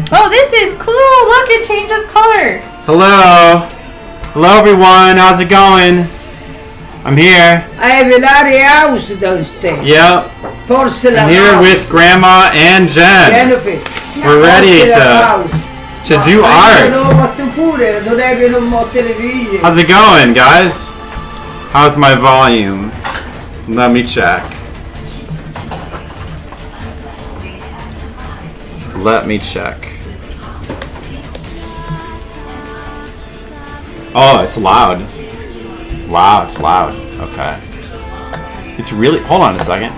Oh, this is cool! Look, it changes color! Hello! Hello everyone, how's it going? I'm here. I have an area house downstairs. Yep. Porcelain I'm here house. with Grandma and Jen. Jennifer. We're ready to do art. How's it going, guys? How's my volume? Let me check. Let me check. Oh, it's loud. Wow, it's loud. Okay. It's really... Hold on a second.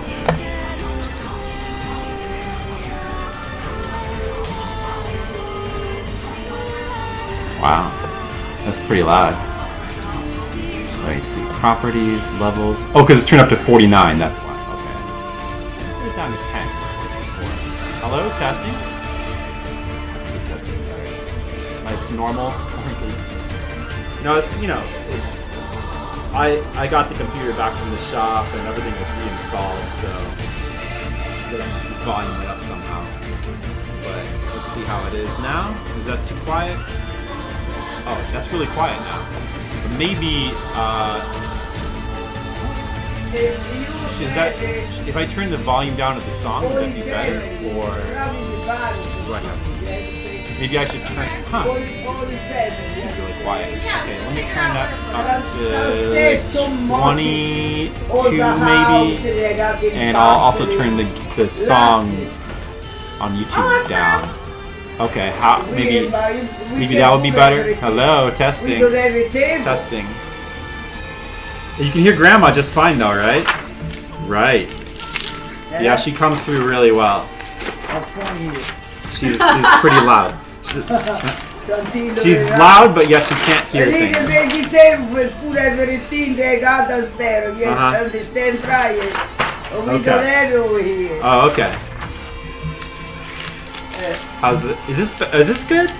Wow. That's pretty loud. Let me see. Properties, levels... Oh, because it's turned up to 49. That's why. Okay. Let's put it down to 10. Hello, testing? It's normal. No, it's, you know... I got the computer back from the shop and everything was reinstalled, so the volume went up somehow. But let's see how it is now. Is that too quiet? Oh, that's really quiet now. But maybe is that if I turn the volume down of the song, would that be better? Or do I have? Maybe I should turn. Huh? It seems really quiet. Okay, let me turn that up to 22 maybe, and I'll also turn the song on YouTube down. Okay, how maybe that would be better. Hello, testing. Testing. You can hear Grandma just fine though, right? Right. Yeah, she comes through really well. She's pretty loud. She's loud, but yet she can't hear things. Okay. Oh, okay. How's it? Is this good?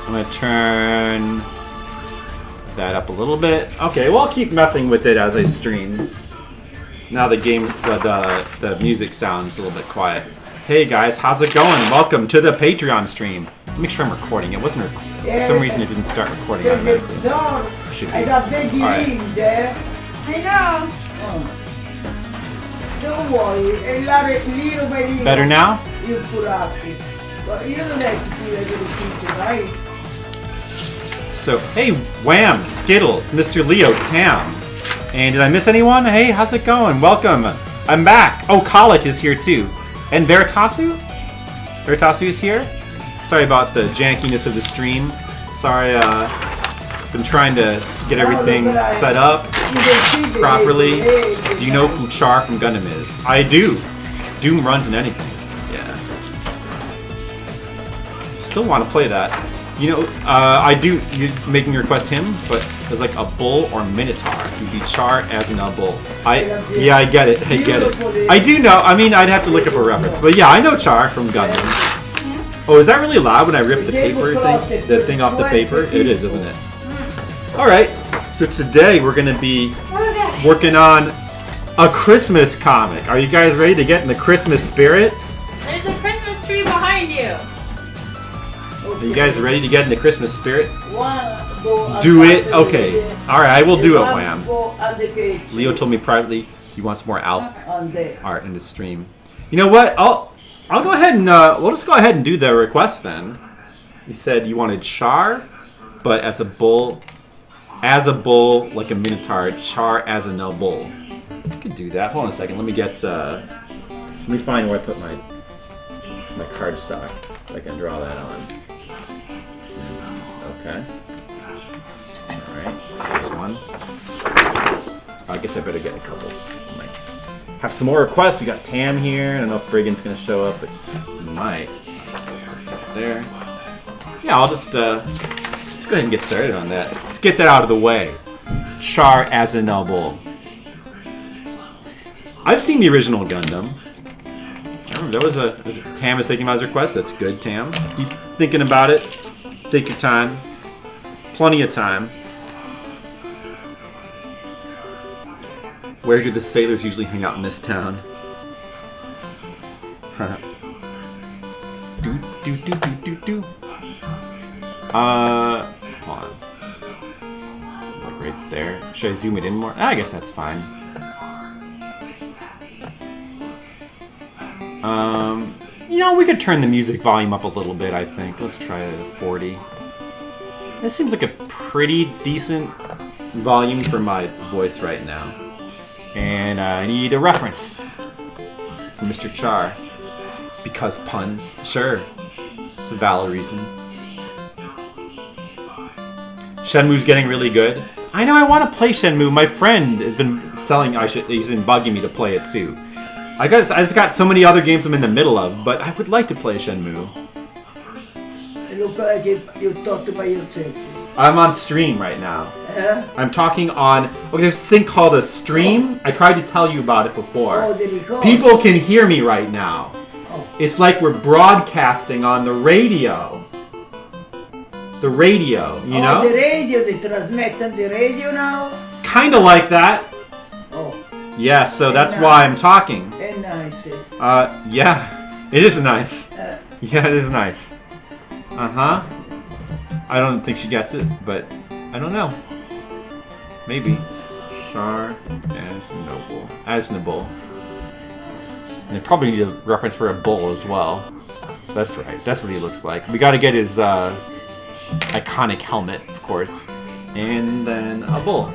I'm gonna turn that up a little bit. Okay, well I'll keep messing with it as I stream. Now the music sounds a little bit quiet. Hey guys, how's it going? Welcome to the Patreon stream. Let me make sure I'm recording. It wasn't for some reason it didn't start recording automatically. Should be. Alright. I know. Don't worry. Better now? So, hey, Wham, Skittles, Mr. Leo, Tam. And did I miss anyone? Hey, how's it going? Welcome. I'm back. Oh, Colic is here too. And Veritasu? Veritasu is here? Sorry about the jankiness of the stream. Sorry, been trying to get everything set up properly. Do you know who Char from Gundam is? I do. Doom runs in anything. Yeah. Still want to play that. You know, I do. You're making your request him, but there's like a bull or minotaur. You'd be Char as in a bull. Yeah, I get it. I get it. I do know. I mean, I'd have to look up a reference, but yeah, I know Char from Gundam. Oh, is that really loud when I rip the paper thing? The thing off the paper? It is, isn't it? All right. So today we're gonna be working on a Christmas comic. Are you guys ready to get in the Christmas spirit? There's a Christmas tree behind you. Are you guys ready to get in the Christmas spirit? Do it? Okay. Alright, I will do it, Wham. Leo told me privately he wants more Alf art in the stream. You know what? I'll go ahead and we'll just go ahead and do the request then. You said you wanted Char, but as a bull like a minotaur, Char as a no bull. I could do that. Hold on a second. Let me find where I put my cardstock. I can draw that on. Okay. Alright, there's one. I guess I better get a couple. Might have some more requests. We got Tam here. I don't know if Brigand's gonna show up, but he might. There. Yeah, I'll just let's go ahead and get started on that. Let's get that out of the way. Char as a noble. I've seen the original Gundam. There was a Tam is thinking about his request. That's good, Tam. Keep thinking about it. Take your time. Plenty of time. Where do the sailors usually hang out in this town? do. Hold on. Like right there. Should I zoom it in more? I guess that's fine. You know, we could turn the music volume up a little bit, I think. Let's try it at 40. This seems like a pretty decent volume for my voice right now. And I need a reference from Mr. Char. Because puns. Sure. It's a valid reason. Shenmue's getting really good. I know I want to play Shenmue. My friend has been he's been bugging me to play it too. I just got so many other games I'm in the middle of, but I would like to play Shenmue. It looks like you talked about yourself. I'm on stream right now. Yeah? I'm talking on... Okay, there's this thing called a stream. I tried to tell you about it before. Oh, did it go? People can hear me right now. Oh. It's like we're broadcasting on the radio. The radio, you know? Oh, the radio. They transmit on the radio now? Kind of like that. Oh. Yeah, so that's why I'm talking. And nice. Yeah. It is nice. Yeah, it is nice. Uh-huh. I don't think she gets it, but I don't know. Maybe. Char Aznable. And they probably need a reference for a bull as well. That's right. That's what he looks like. We gotta get his iconic helmet, of course. And then a bull.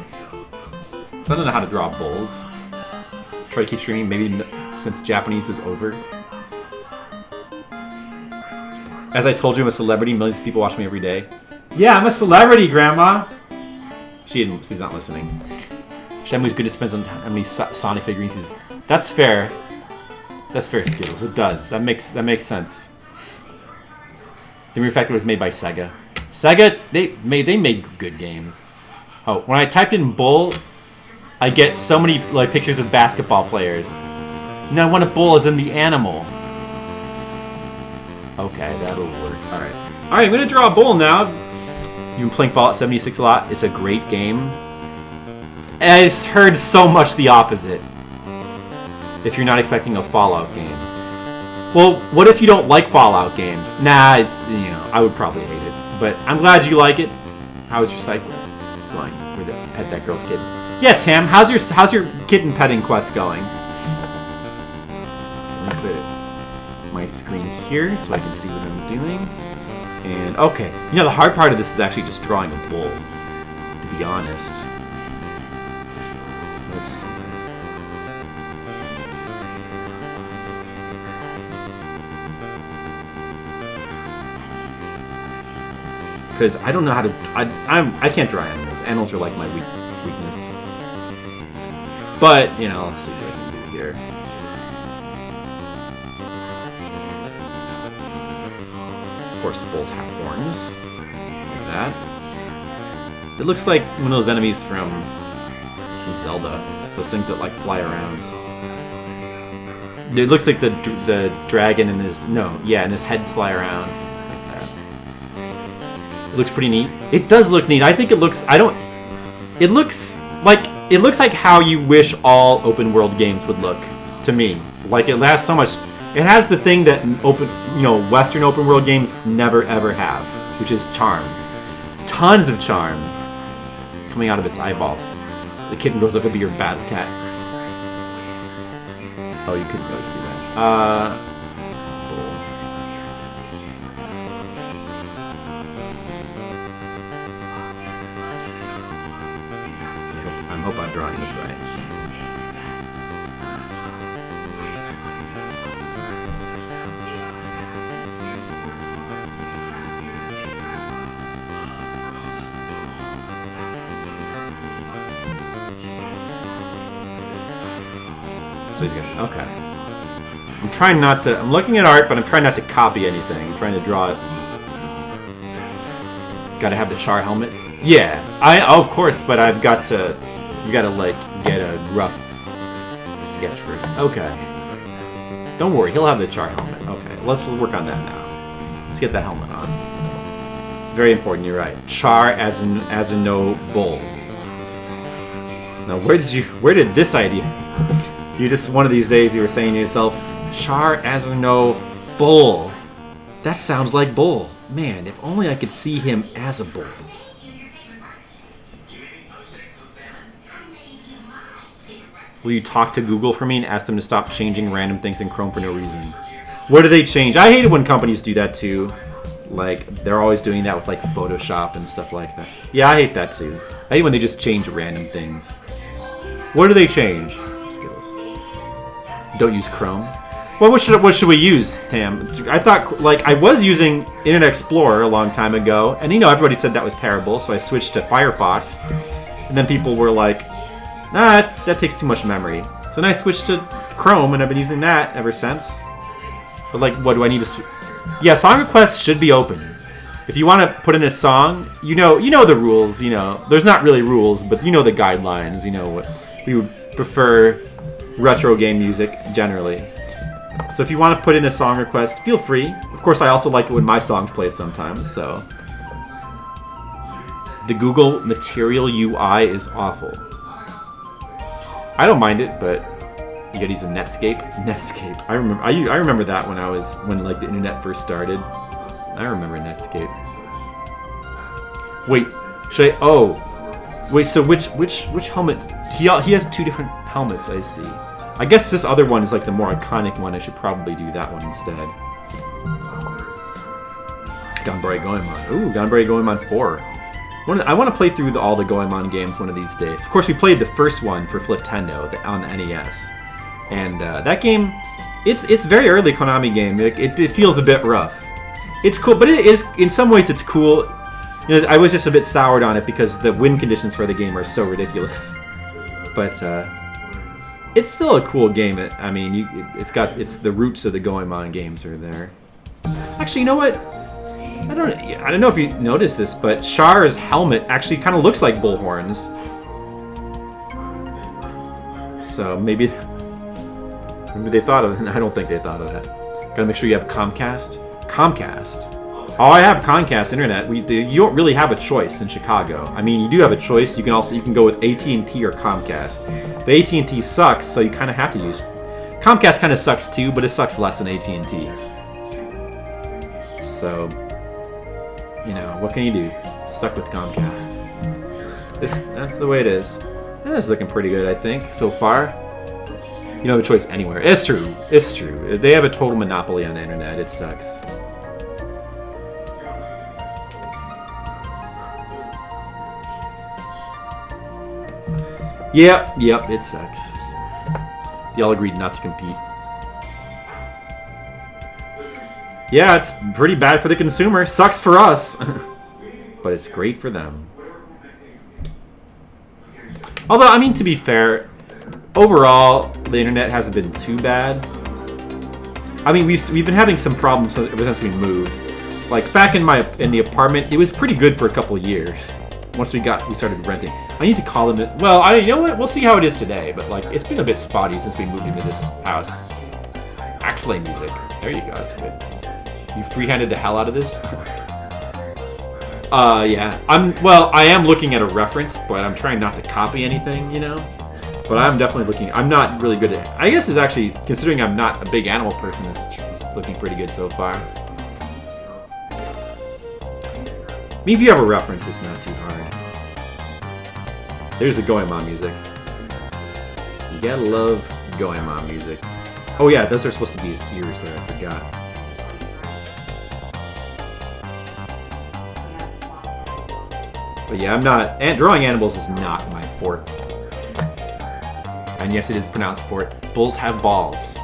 So I don't know how to draw bulls. Try to keep streaming, maybe since Japanese is over. As I told you, I'm a celebrity. Millions of people watch me every day. Yeah, I'm a celebrity, Grandma. She's not listening. Shenmue's good. It depends on how many Sonic figurines he's... That's fair. That's fair, Skittles. It does. That makes sense. The mere fact that it was made by Sega. Sega, they made good games. Oh, when I typed in bull, I get so many like pictures of basketball players. No, I want a bull as in the animal. Okay, that'll work. Alright. Alright, I'm gonna draw a bull now. You've been playing Fallout 76 a lot. It's a great game. And I've heard so much the opposite. If you're not expecting a Fallout game. Well, what if you don't like Fallout games? Nah, it's, you know, I would probably hate it. But I'm glad you like it. How was your cycle going with the pet that girl's kid? Yeah, Tam, how's your kitten petting quest going? Let me put my screen here so I can see what I'm doing. And okay, you know the hard part of this is actually just drawing a bull. To be honest. Let's see. Because I don't know how to. I can't draw animals. Animals are like my weakness. But you know, let's see what I can do here. Of course, the bulls have horns like that. It looks like one of those enemies from Zelda. Those things that like fly around. It looks like the dragon and his heads fly around. It looks pretty neat. It does look neat. I think it looks... It looks like how you wish all open world games would look to me. Like it lasts so much. It has the thing that Western open world games never ever have, which is charm. Tons of charm coming out of its eyeballs. The kitten grows up to be your battle cat. Oh, you couldn't really see that. I hope I'm drawing this right. So he's gonna, okay. I'm trying not to, I'm looking at art, but I'm trying not to copy anything. I'm trying to draw it. Gotta have the Char helmet. Yeah, of course, but I've got to, you gotta like get a rough sketch first. Okay. Don't worry, he'll have the Char helmet. Okay, let's work on that now. Let's get that helmet on. Very important, you're right. Char as in no bull. Now where did this idea? You just, one of these days you were saying to yourself, Char, Azerno, Bull. That sounds like Bull. Man, if only I could see him as a bull. Will you talk to Google for me and ask them to stop changing random things in Chrome for no reason? What do they change? I hate it when companies do that too. Like, they're always doing that with like Photoshop and stuff like that. Yeah, I hate that too. I hate when they just change random things. What do they change? Skittles. Don't use Chrome. Well, what should we use, Tam? I thought, like, I was using Internet Explorer a long time ago, and you know, everybody said that was terrible, so I switched to Firefox. And then people were like, nah, that takes too much memory. So then I switched to Chrome, and I've been using that ever since. But like, what do I need to... Yeah, song requests should be open. If you want to put in a song, you know the rules, you know. There's not really rules, but you know the guidelines, you know what. We would prefer retro game music, generally. So if you want to put in a song request, feel free. Of course, I also like it when my songs play sometimes, so... The Google Material UI is awful. I don't mind it, but... You gotta use a Netscape? Netscape. I remember that when like the internet first started. I remember Netscape. Wait, should I... Oh. Wait, so which helmet... He has two different helmets, I see. I guess this other one is like the more iconic one. I should probably do that one instead. Ganbare Goemon. Ooh, Ganbare Goemon 4. I want to play through all the Goemon games one of these days. Of course, we played the first one for Fliptendo on the NES. And that game, it's very early Konami game. It feels a bit rough. It's cool, but it is, in some ways it's cool. You know, I was just a bit soured on it because the win conditions for the game are so ridiculous. But it's still a cool game. I mean, it's the roots of the Goemon games are there. Actually, you know what? I don't know if you noticed this, but Char's helmet actually kind of looks like bull horns. So maybe they thought of it. I don't think they thought of that. Gotta make sure you have Comcast. Comcast. Oh, I have Comcast internet. You don't really have a choice in Chicago. I mean, you do have a choice. You can go with AT&T or Comcast. The AT&T sucks, so you kind of have to use. Comcast kind of sucks too, but it sucks less than AT&T. So, you know, what can you do? Stuck with Comcast. That's the way it is. This is looking pretty good, I think, so far. You don't have a choice anywhere. It's true. It's true. They have a total monopoly on the internet. It sucks. Yep, it sucks. Y'all agreed not to compete. Yeah, it's pretty bad for the consumer. Sucks for us. But it's great for them. Although, I mean, to be fair, overall, the internet hasn't been too bad. I mean, we've been having some problems ever since we moved. Like, back in the apartment, it was pretty good for a couple of years. Once we started renting. I need to call them. Well, you know what? We'll see how it is today. But like, it's been a bit spotty since we moved into this house. Axley music. There you go. That's good. You free-handed the hell out of this. Yeah. I am looking at a reference, but I'm trying not to copy anything, you know. But I'm definitely looking. I'm not really good at it. I guess it's actually, considering I'm not a big animal person, it's looking pretty good so far. I mean, if you have a reference, it's not too hard. There's the Goemon music. You gotta love Goemon music. Oh yeah, those are supposed to be his ears there, I forgot. But yeah, drawing animals is not my forte. And yes, it is pronounced fort. Bulls have balls.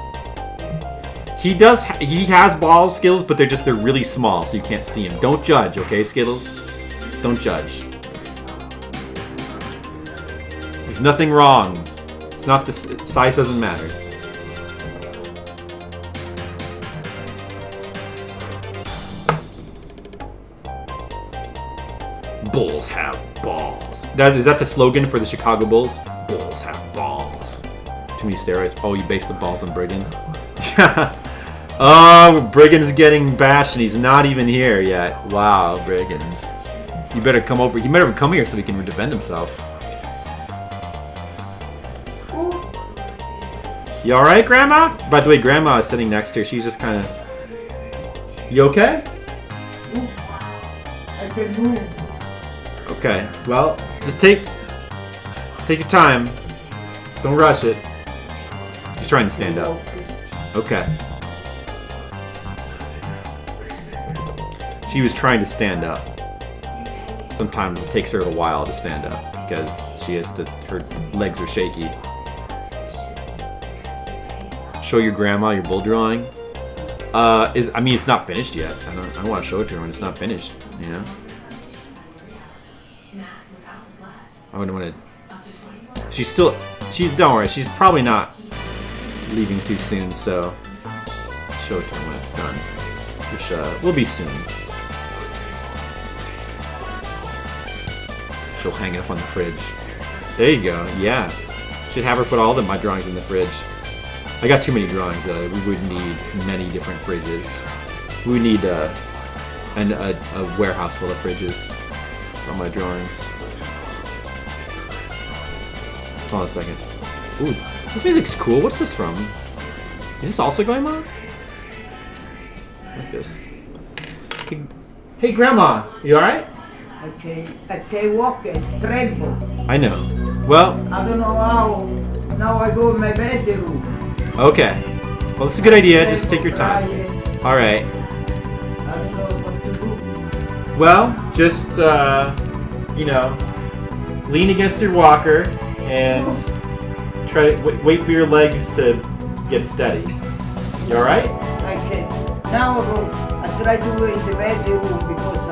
He has ball skills, but they're really small, so you can't see him. Don't judge, okay, Skittles? Don't judge. There's nothing wrong. It's not size doesn't matter. Bulls have balls. Is that the slogan for the Chicago Bulls? Bulls have balls. Too many steroids. Oh, you base the balls on Brigand? Yeah. Oh, Brigand's getting bashed and he's not even here yet. Wow, Brigand. You better come over. He better come here so he can defend himself. You alright, Grandma? By the way, Grandma is sitting next to her. She's just kind of... You okay? I can move. Okay. Well, just take your time. Don't rush it. She's trying to stand up. Okay. She was trying to stand up. Sometimes it takes her a while to stand up because her legs are shaky. Show your grandma your bull drawing. It's not finished yet. I don't want to show it to her when it's not finished. You know. I wouldn't want to. Don't worry. She's probably not leaving too soon, so show it to her when it's done. Which will be soon. She'll hang it up on the fridge. There you go. Yeah. Should have her put all of my drawings in the fridge. I got too many drawings. We would need many different fridges. We would need a warehouse full of fridges for all my drawings. Hold on a second. Ooh, this music's cool. What's this from? Is this also going on? Like this. Hey, Grandma, you alright? I can't walk it. Tremble. I know. Well, I don't know how. Now I go in my bedroom. Okay. Well, it's a good idea. Just take your time. Alright. I don't know what to do. Well, just, lean against your walker and try to wait for your legs to get steady. You alright? I can't. Now I try to go in the bedroom because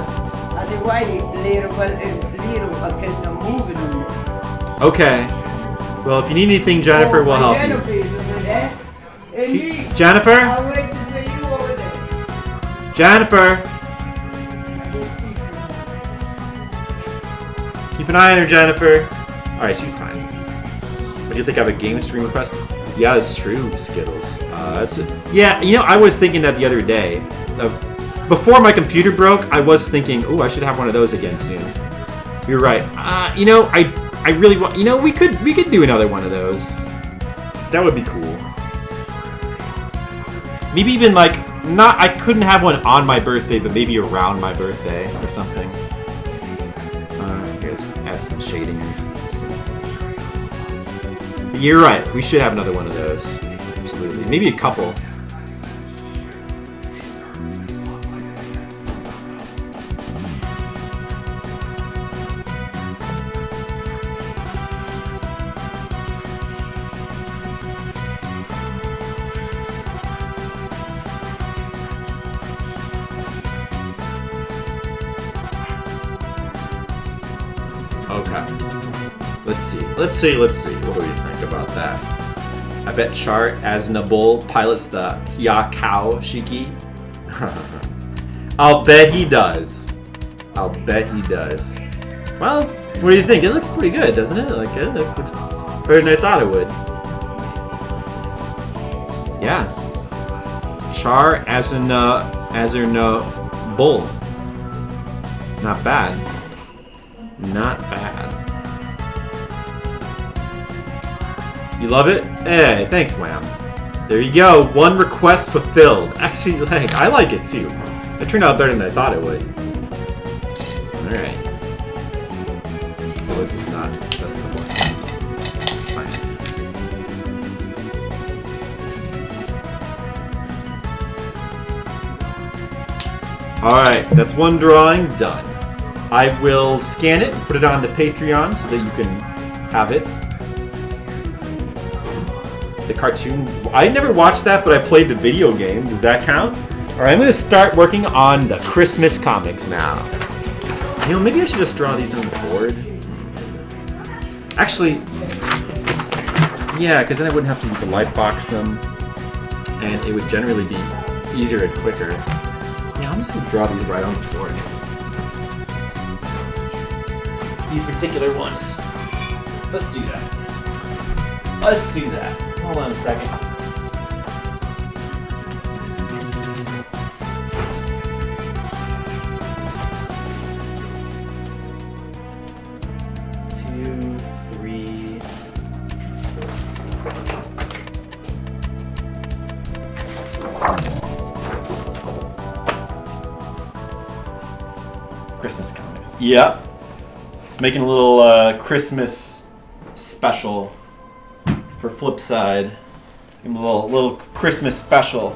otherwise little I cannot move anymore. Okay. Well, if you need anything, Jennifer will help you. Jennifer? I'll wait for you over there. Jennifer! Keep an eye on her, Jennifer. Alright, she's fine. What do you think? I have a game stream request? Yeah, that's true, Skittles. Yeah, I was thinking that the other day. Before my computer broke, I was thinking, ooh, I should have one of those again soon. You're right. I really want. We could do another one of those. That would be cool. Maybe even not. I couldn't have one on my birthday, but maybe around my birthday or something. Let's add some shading. But you're right. We should have another one of those. Absolutely. Maybe a couple. Okay. Let's see. What do we think about that? I bet Char Aznavour pilots the Hyakao Shiki. I'll bet he does. Well, what do you think? It looks pretty good, doesn't it? It looks better than I thought it would. Yeah. Char Aznavour. Not bad. Not bad. You love it? Hey, thanks, Wham. There you go. One request fulfilled. Actually, I like it too. It turned out better than I thought it would. Alright. Well, this is not. That's the one. It's fine. Alright, that's one drawing done. I will scan it and put it on the Patreon so that you can have it. The cartoon. I never watched that, but I played the video game. Does that count? Alright, I'm going to start working on the Christmas comics now. Maybe I should just draw these on the board. Actually, yeah, because then I wouldn't have to light box them. And it would generally be easier and quicker. Yeah, I'm just going to draw these right on the board. These particular ones. Let's do that. Hold on a second. Christmas comics. Yep. Making a little Christmas special for Flipside. A little Christmas special.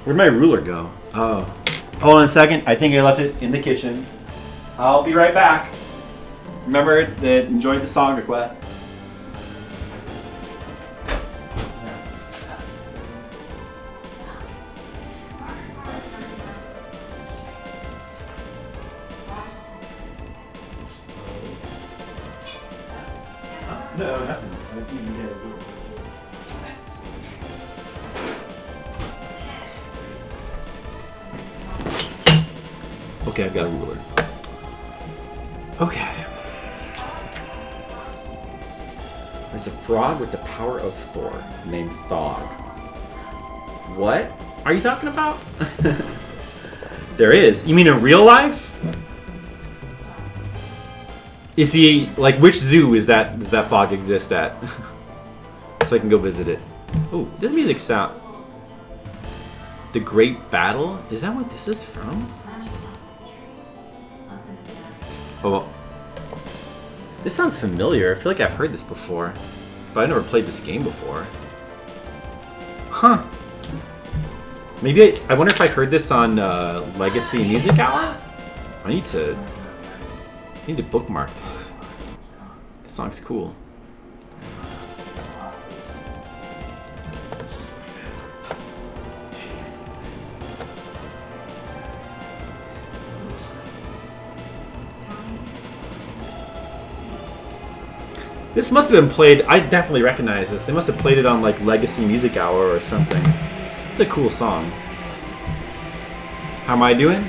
Where'd my ruler go? Oh. Hold on a second. I think I left it in the kitchen. I'll be right back. Remember that enjoyed the song requests. No, nothing. I just need to get a ruler. Okay, I've got a ruler. Okay. There's a frog with the power of Thor named Thog. What are you talking about? There is. You mean in real life? Is he like which zoo is that? Does that frog exist at? So I can go visit it. Oh, this music sound. The Great Battle? Is that what this is from? Oh, this sounds familiar. I feel like I've heard this before, but I never played this game before. Huh? Maybe I wonder if I heard this on Legacy Music Hour. I need to bookmark this. This song's cool. This must have been played. I definitely recognize this. They must have played it on like Legacy Music Hour or something. It's a cool song. How am I doing?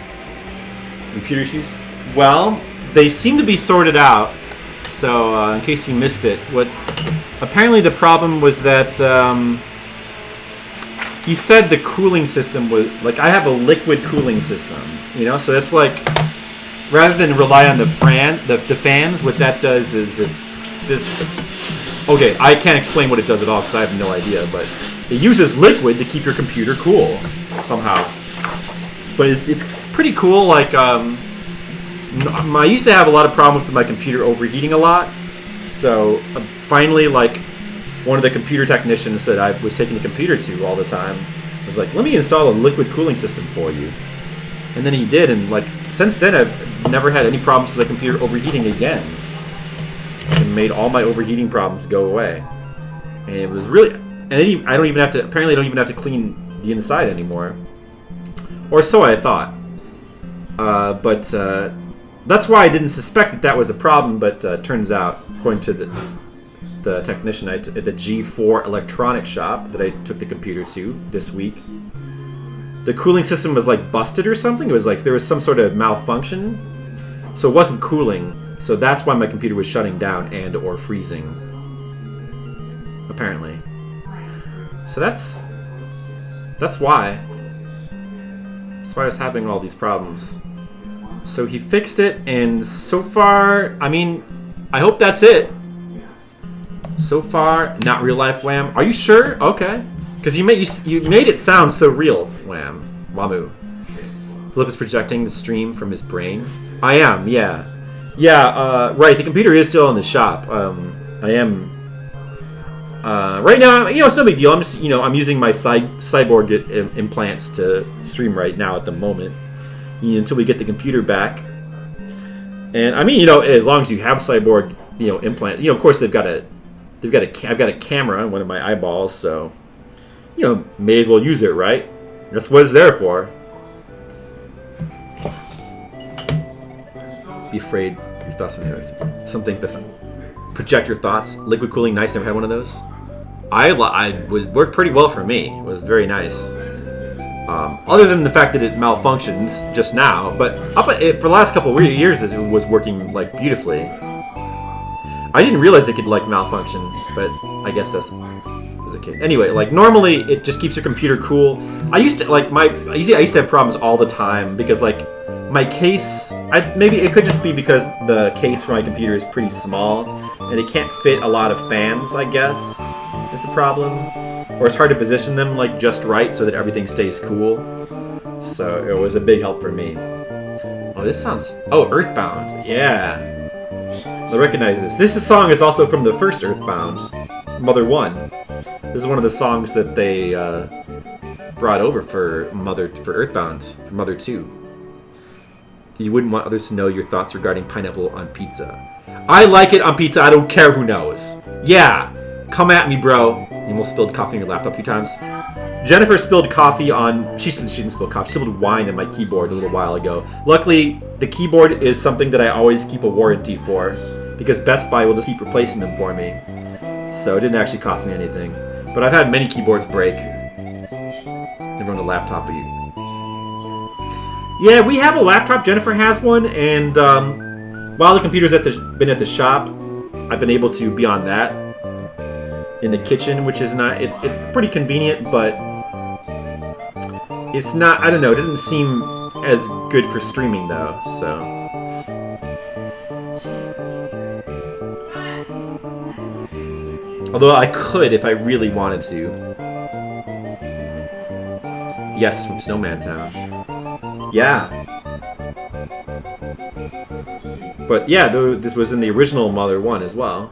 Computer issues? Well, they seem to be sorted out. So in case you missed it, apparently the problem was that he said the cooling system was like I have a liquid cooling system, you know. So it's like rather than rely on the fans, what that does is okay, I can't explain what it does at all because I have no idea, but it uses liquid to keep your computer cool somehow. But it's pretty cool. Like I used to have a lot of problems with my computer overheating a lot, so finally, like one of the computer technicians that I was taking the computer to all the time was like, "Let me install a liquid cooling system for you," and then he did, and like since then I've never had any problems with the computer overheating again. And made all my overheating problems go away, and it was really. And I don't even have to. Apparently, I don't even have to clean the inside anymore, or so I thought. But that's why I didn't suspect that was a problem. But turns out, according to the technician at the G4 Electronics shop that I took the computer to this week, the cooling system was like busted or something. It was like there was some sort of malfunction, so it wasn't cooling. So that's why my computer was shutting down and or freezing. Apparently. So that's why. That's why I was having all these problems. So he fixed it, and so far, I mean, I hope that's it. So far, not real life Wham. Are you sure? Okay. Because you made it sound so real, Wham. Wamu. Philip is projecting the stream from his brain. I am, yeah. Yeah, right. The computer is still in the shop. I am right now. You know, it's no big deal. I'm just, I'm using my cyborg implants to stream right now at the moment, until we get the computer back. And I mean, as long as you have cyborg, implant. Of course I've got a camera on one of my eyeballs, so may as well use it, right? That's what it's there for. Be afraid your thoughts and yours. Something special. Project your thoughts. Liquid cooling, nice. Never had one of those. I would work pretty well for me. It was very nice. Other than the fact that it malfunctions just now, but for the last couple of years it was working like beautifully. I didn't realize it could like malfunction, but I guess that's was okay. Anyway, like normally it just keeps your computer cool. I used to have problems all the time because like. My case, maybe it could just be because the case for my computer is pretty small, and they can't fit a lot of fans, I guess, is the problem. Or it's hard to position them like just right so that everything stays cool. So it was a big help for me. Oh, this sounds... Oh, Earthbound. Yeah. I recognize this. This song is also from the first Earthbound, Mother 1. This is one of the songs that they brought over for Earthbound, for Mother 2. You wouldn't want others to know your thoughts regarding pineapple on pizza. I like it on pizza, I don't care who knows. Yeah, come at me, bro. You almost spilled coffee on your laptop a few times. Jennifer spilled coffee on... She didn't spill coffee. She spilled wine in my keyboard a little while ago. Luckily, the keyboard is something that I always keep a warranty for, because Best Buy will just keep replacing them for me. So it didn't actually cost me anything. But I've had many keyboards break. Never owned a laptop, but yeah, we have a laptop. Jennifer has one, and while the computer's been at the shop, I've been able to be on that in the kitchen, which is not... It's pretty convenient, but it's not... I don't know. It doesn't seem as good for streaming, though, so... Although I could if I really wanted to. Yes, from Snowman Town. Yeah. But yeah, this was in the original Mother 1 as well.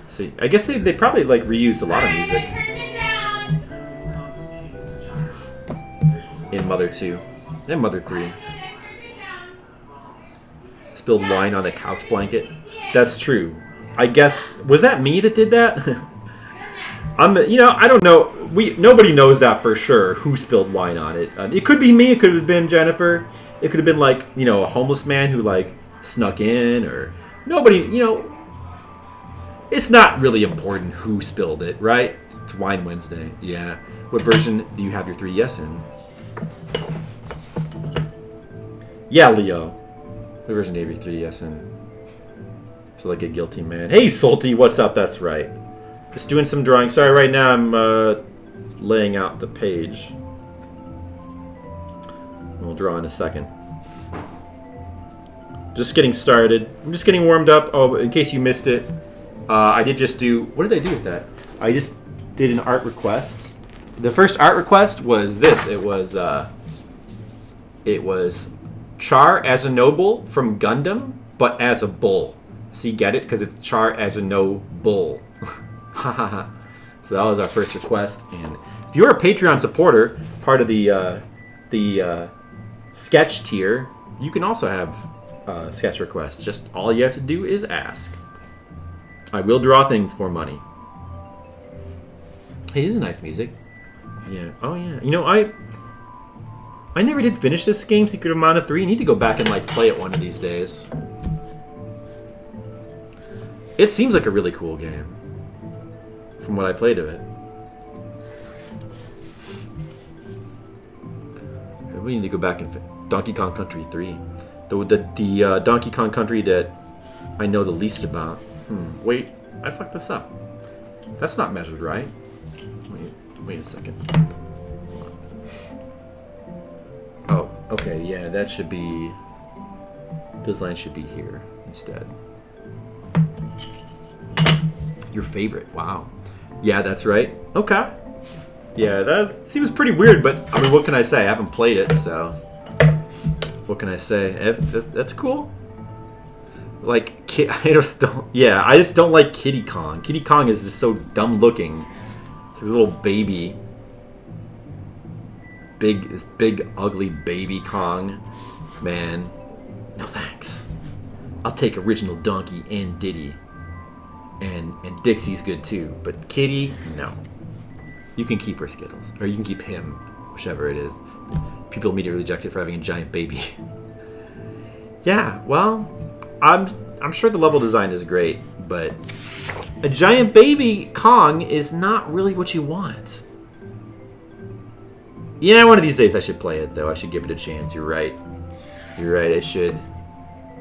So I guess they probably like reused a lot of music in Mother 2 and Mother 3. Spilled wine on a couch blanket. That's true. I guess, was that me that did that? I don't know. Nobody knows that for sure, who spilled wine on it. It could be me, it could have been Jennifer. It could have been like, a homeless man who like snuck in, or nobody, it's not really important who spilled it, right? It's Wine Wednesday. Yeah. What version do you have your 3DS in? Yeah, Leo. What version do you have your 3DS in? So like a guilty man. Hey, Salty, what's up? That's right. Just doing some drawing. Sorry, right now I'm laying out the page. We'll draw in a second. Just getting started. I'm just getting warmed up. Oh, in case you missed it, I did just do... What did I do with that? I just did an art request. The first art request was this. It was Char as a noble from Gundam, but as a bull. See, get it? Because it's Char as a no bull. So that was our first request. And if you're a Patreon supporter, part of the sketch tier, you can also have sketch requests. Just all you have to do is ask. I will draw things for money. Hey, this is nice music. Yeah. Oh yeah. I never did finish this game, Secret of Mana 3. I need to go back and like play it one of these days. It seems like a really cool game, from what I played of it. We need to go back and Donkey Kong Country 3, the Donkey Kong Country that I know the least about. Wait, I fucked this up. That's not measured right. Wait a second. Oh, okay, yeah, that should be... Those lines should be here instead. Your favorite, wow. Yeah, that's right. Okay. Yeah, that seems pretty weird, but I mean, what can I say? I haven't played it, so... What can I say? That's cool. Like, I just don't like Kiddy Kong. Kiddy Kong is just so dumb looking. It's this little baby. This big, ugly baby Kong. Man. No thanks. I'll take original Donkey and Diddy. And Dixie's good too. But Kitty, no. You can keep her Skittles. Or you can keep him. Whichever it is. People immediately reject it for having a giant baby. Yeah, well, I'm sure the level design is great, but a giant baby Kong is not really what you want. Yeah, one of these days I should play it, though. I should give it a chance. You're right. You're right, I should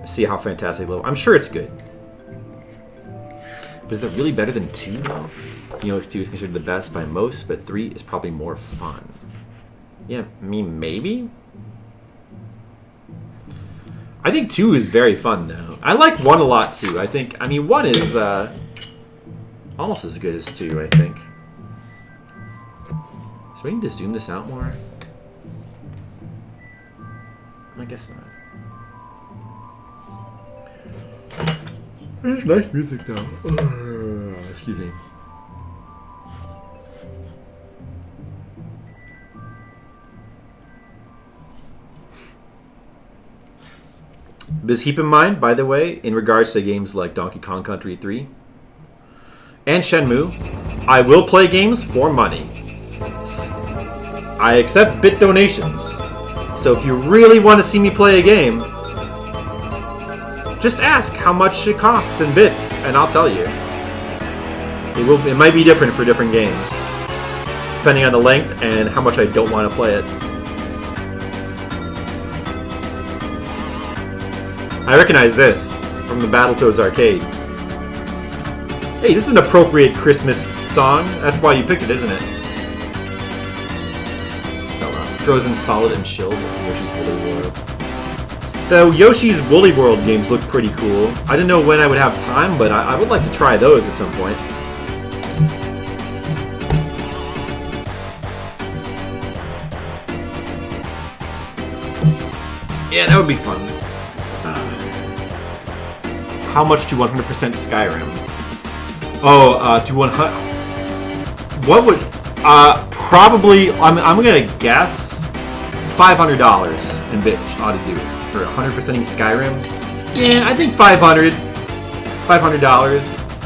see how fantastic level... I'm sure it's good. But is it really better than 2, though? 2 is considered the best by most, but 3 is probably more fun. Yeah, I mean, maybe? I think 2 is very fun now. I like 1 a lot too. I mean 1 is almost as good as 2, I think. So I need to zoom this out more? I guess not. It's nice music though. Excuse me. Just keep in mind, by the way, in regards to games like Donkey Kong Country 3 and Shenmue, I will play games for money. I accept bit donations. So if you really want to see me play a game, just ask how much it costs in bits, and I'll tell you. It might be different for different games, depending on the length and how much I don't want to play it. I recognize this from the Battletoads arcade. Hey, this is an appropriate Christmas song. That's why you picked it, isn't it? Frozen Solid and Chilled with Yoshi's Woolly World. The Yoshi's Woolly World games look pretty cool. I didn't know when I would have time, but I would like to try those at some point. Yeah, that would be fun. How much to 100% Skyrim? Oh, to 100... What would... Probably, I'm gonna guess $500 in bits ought to do it for 100%ing Skyrim. Yeah, I think $500.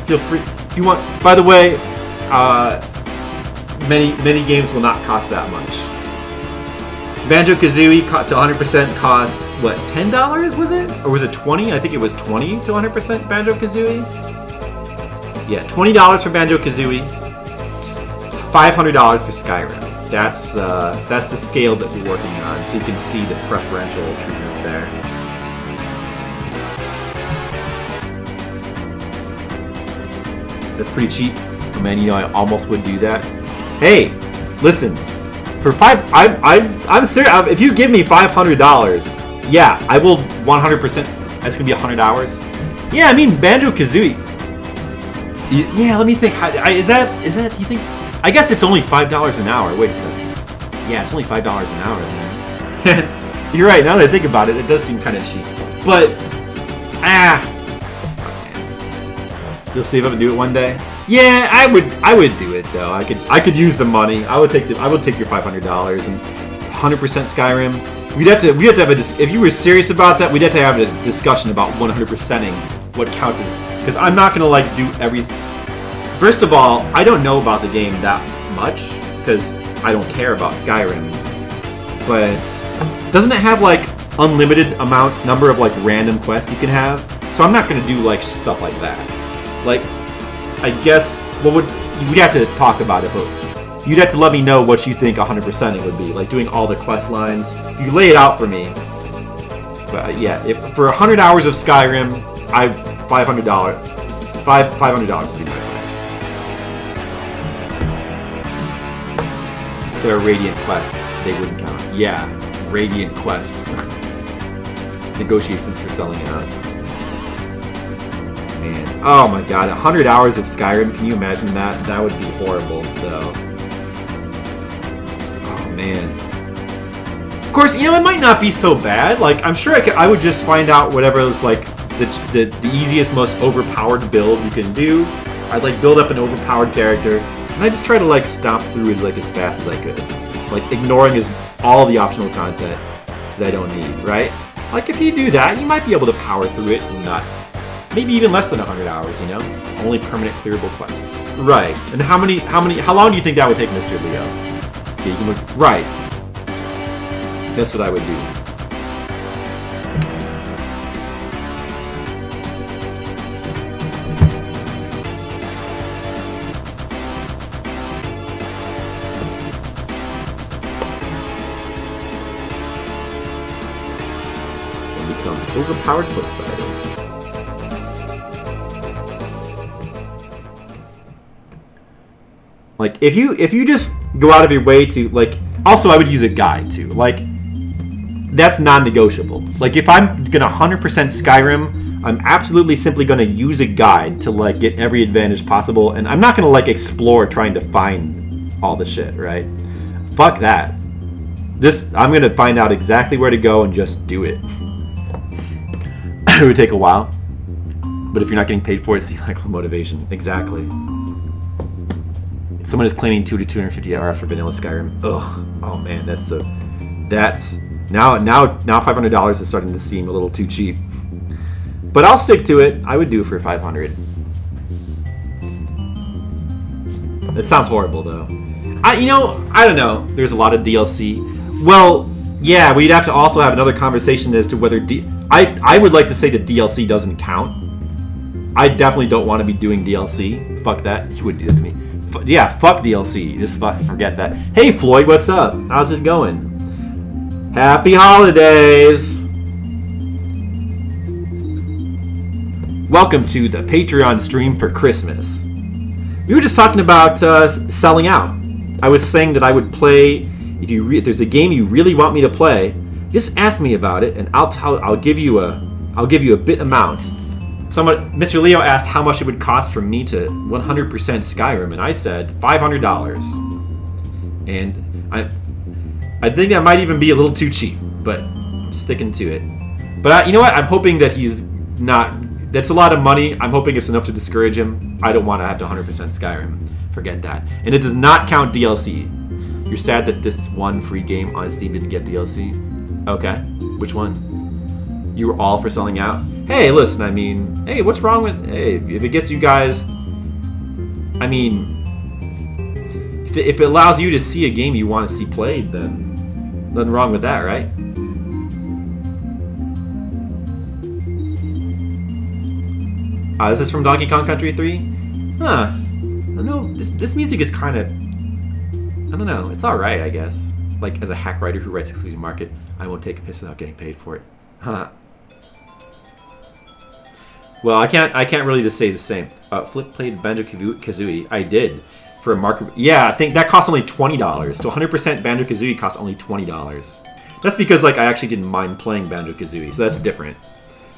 Feel free if you want. By the way, many games will not cost that much. Banjo-Kazooie to 100% cost what, $10? Was it, or was it 20? I think it was 20 to 100% Banjo-Kazooie. Yeah, $20 for Banjo-Kazooie. $500 for Skyrim. That's the scale that we're working on, so you can see the preferential treatment there. That's pretty cheap. Oh man, you know I almost would do that. Hey, listen, for I'm serious. If you give me $500, yeah, I will 100%. That's gonna be 100 hours. Yeah, I mean Banjo-Kazooie. Yeah, let me think. Is that? Do you think? I guess it's only $5 an hour. Wait a second. Yeah, it's only $5 an hour then. You're right. Now that I think about it, it does seem kind of cheap. But you'll save up and do it one day. Yeah, I would do it though. I could use the money. I would take your $500 and 100% Skyrim. We'd have to have if you were serious about that, we'd have to have a discussion about 100%ing what counts as, because I'm not gonna like do every. First of all, I don't know about the game that much because I don't care about Skyrim. But doesn't it have like unlimited number of like random quests you can have? So I'm not gonna do like stuff like that. Like, I guess we'd have to talk about it, but you'd have to let me know what you think 100% it would be, like doing all the quest lines. If you lay it out for me. But yeah, if for 100 hours of Skyrim, $500 would be my price. There are Radiant quests. They wouldn't count. Yeah, Radiant quests. Negotiations for selling it out. Man, oh my god, 100 hours of Skyrim. Can you imagine that? That would be horrible, though. Oh man. Of course, you know, it might not be so bad. Like, I'm sure I would just find out whatever is like the easiest, most overpowered build you can do. I'd like build up an overpowered character, and I just try to like stomp through it like as fast as I could, like ignoring all the optional content that I don't need. Right? Like if you do that, you might be able to power through it and not. Maybe even less than 100 hours, you know? Only permanent clearable quests. Right. And how long do you think that would take, Mr. Leo? Yeah, you can look, right. That's what I would do. And become overpowered foot-sided. Like, if you just go out of your way to, like, also I would use a guide too. Like, that's non-negotiable. Like if I'm gonna 100% Skyrim, I'm absolutely simply gonna use a guide to like get every advantage possible, and I'm not gonna like explore trying to find all the shit, right? Fuck that. I'm gonna find out exactly where to go and just do it. It would take a while, but if you're not getting paid for it, so you lack motivation. Exactly. Someone is claiming 2 to 250 hours for vanilla Skyrim. Ugh. Oh man, that's now $500 is starting to seem a little too cheap. But I'll stick to it. I would do it for 500. That sounds horrible though. I don't know. There's a lot of DLC. Well, yeah, we'd have to also have another conversation as to whether I would like to say that DLC doesn't count. I definitely don't want to be doing DLC. Fuck that. You would do that to me. Yeah, fuck DLC. Just forget that. Hey Floyd, what's up? How's it going? Happy holidays! Welcome to the Patreon stream for Christmas. We were just talking about selling out. I was saying that I would play if there's a game you really want me to play. Just ask me about it, and I'll give you a bit amount. Mr. Leo asked how much it would cost for me to 100% Skyrim, and I said $500. And I think that might even be a little too cheap, but I'm sticking to it. But you know what? I'm hoping that he's not. That's a lot of money. I'm hoping it's enough to discourage him. I don't want to have to 100% Skyrim. Forget that. And it does not count DLC. You're sad that this one free game on Steam didn't get DLC? Okay. Which one? You were all for selling out? Hey, listen, I mean, hey, what's wrong with... Hey, if it gets you guys... I mean... If it allows you to see a game you want to see played, then... Nothing wrong with that, right? This is from Donkey Kong Country 3? Huh. I don't know. This music is kind of... I don't know. It's alright, I guess. Like, as a hack writer who writes exclusive market, I won't take a piss without getting paid for it. Huh. Well, I can't really just say the same. Flip played Banjo-Kazooie. I did. For a market... Yeah, I think that costs only $20. So 100% Banjo-Kazooie costs only $20. That's because, like, I actually didn't mind playing Banjo-Kazooie, so that's different.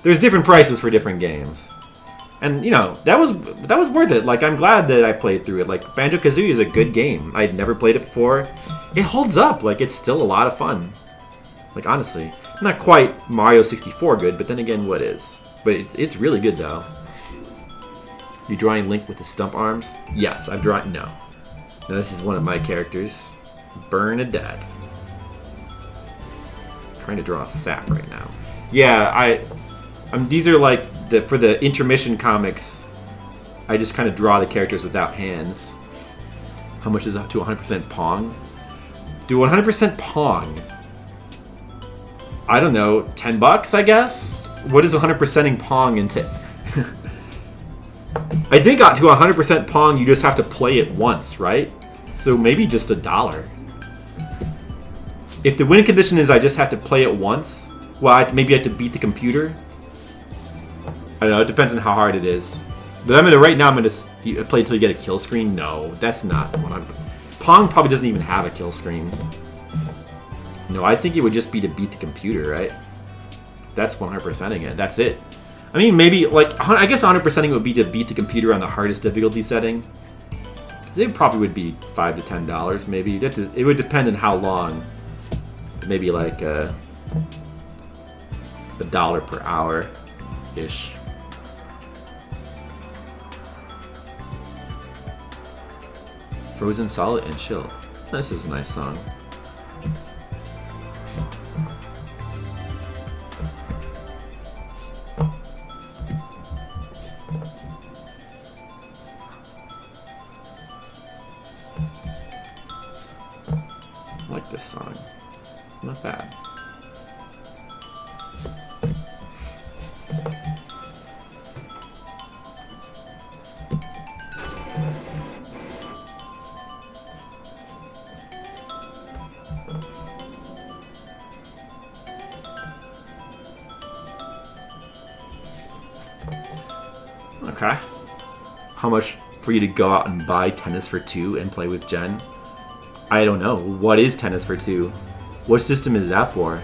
There's different prices for different games. And, you know, that was worth it. Like, I'm glad that I played through it. Like, Banjo-Kazooie is a good game. I'd never played it before. It holds up. Like, it's still a lot of fun. Like, honestly. Not quite Mario 64 good, but then again, what is? But it's really good, though. You drawing Link with the stump arms? Yes, I'm drawing... No. Now, this is one of my characters. Bernadette. I'm trying to draw a sap right now. Yeah, these are like... For the intermission comics, I just kind of draw the characters without hands. How much is up to 100% Pong? Do 100% Pong. I don't know, $10, I guess? What is 100%ing Pong into? I think to 100% Pong, you just have to play it once, right? So maybe just $1. If the win condition is I just have to play it once, well, maybe I have to beat the computer. I don't know, it depends on how hard it is. But right now I'm gonna play until you get a kill screen. No, that's not 100%. Pong probably doesn't even have a kill screen. No, I think it would just be to beat the computer, right? That's 100%ing it. That's it. I mean, maybe, like, I guess 100%ing would be to beat the computer on the hardest difficulty setting. Because it probably would be $5 to $10, maybe. It would depend on how long. Maybe, like, $1 per hour-ish. Frozen Solid and Chill. This is a nice song. I like this song. Not bad. Okay. How much for you to go out and buy Tennis for Two and play with Jen? I don't know. What is Tennis for Two? What system is that for?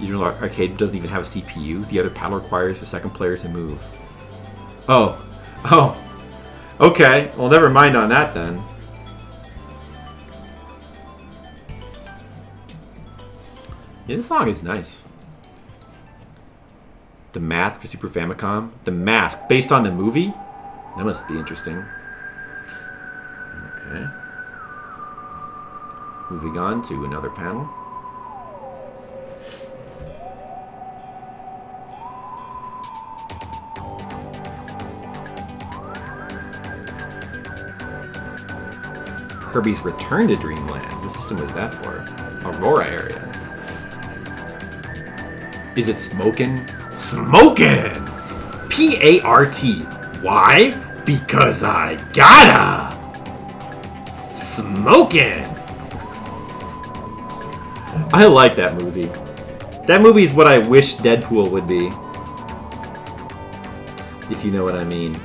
Usual arcade doesn't even have a CPU. The other paddle requires the second player to move. Oh. Oh. Okay. Well, never mind on that then. Yeah, this song is nice. The Mask for Super Famicom. The Mask, based on the movie? That must be interesting. Okay. Moving on to another panel. Kirby's Return to Dreamland. What system was that for? Aurora area. Is it smokin'? Smokin'! P-A-R-T. Why? Because I gotta! Smokin'! I like that movie. That movie is what I wish Deadpool would be. If you know what I mean.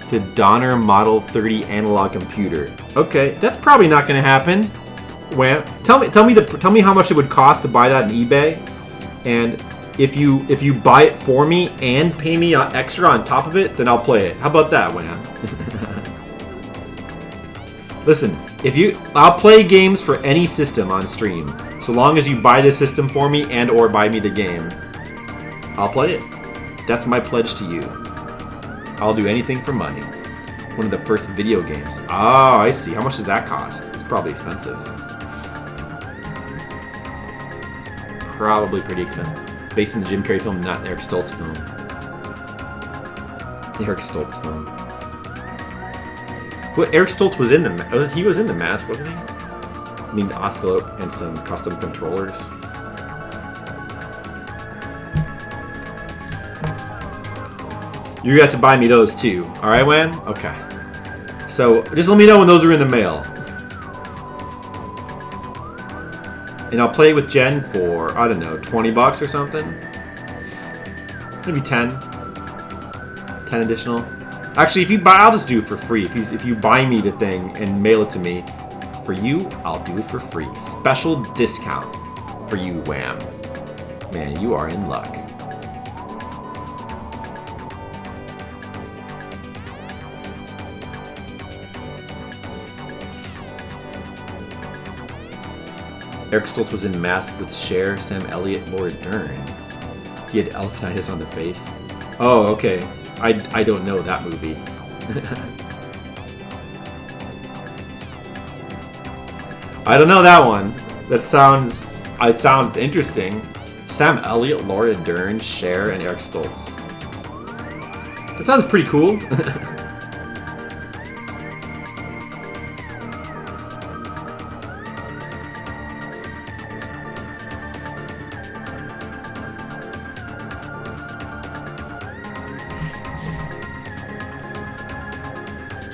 To Donner Model 30 analog computer. Okay, that's probably not going to happen. Well, tell me how much it would cost to buy that on eBay, and if you buy it for me and pay me extra on top of it, then I'll play it. How about that, Wham? Listen, I'll play games for any system on stream, so long as you buy the system for me and or buy me the game. I'll play it. That's my pledge to you. I'll do anything for money. One of the first video games. Oh, I see. How much does that cost? It's probably expensive. Probably pretty expensive. Based on the Jim Carrey film, not Eric Stoltz film. The Eric Stoltz film. Well, Eric Stoltz was in he was in The Mask, wasn't he? I mean, the oscilloscope and some custom controllers. You got to buy me those too. Alright, Wan? Okay. So, just let me know when those are in the mail. And I'll play with Jen for, I don't know, 20 bucks or something? Maybe 10. 10 additional. Actually, if you buy, I'll just do it for free. If you buy me the thing and mail it to me, for you, I'll do it for free. Special discount for you, Wham. Man, you are in luck. Eric Stoltz was in Mask with Cher, Sam Elliott, Laura Dern. He had elephantitis on the face. Oh, okay. I don't know that movie. I don't know that one. It sounds interesting. Sam Elliott, Laura Dern, Cher, and Eric Stoltz. That sounds pretty cool.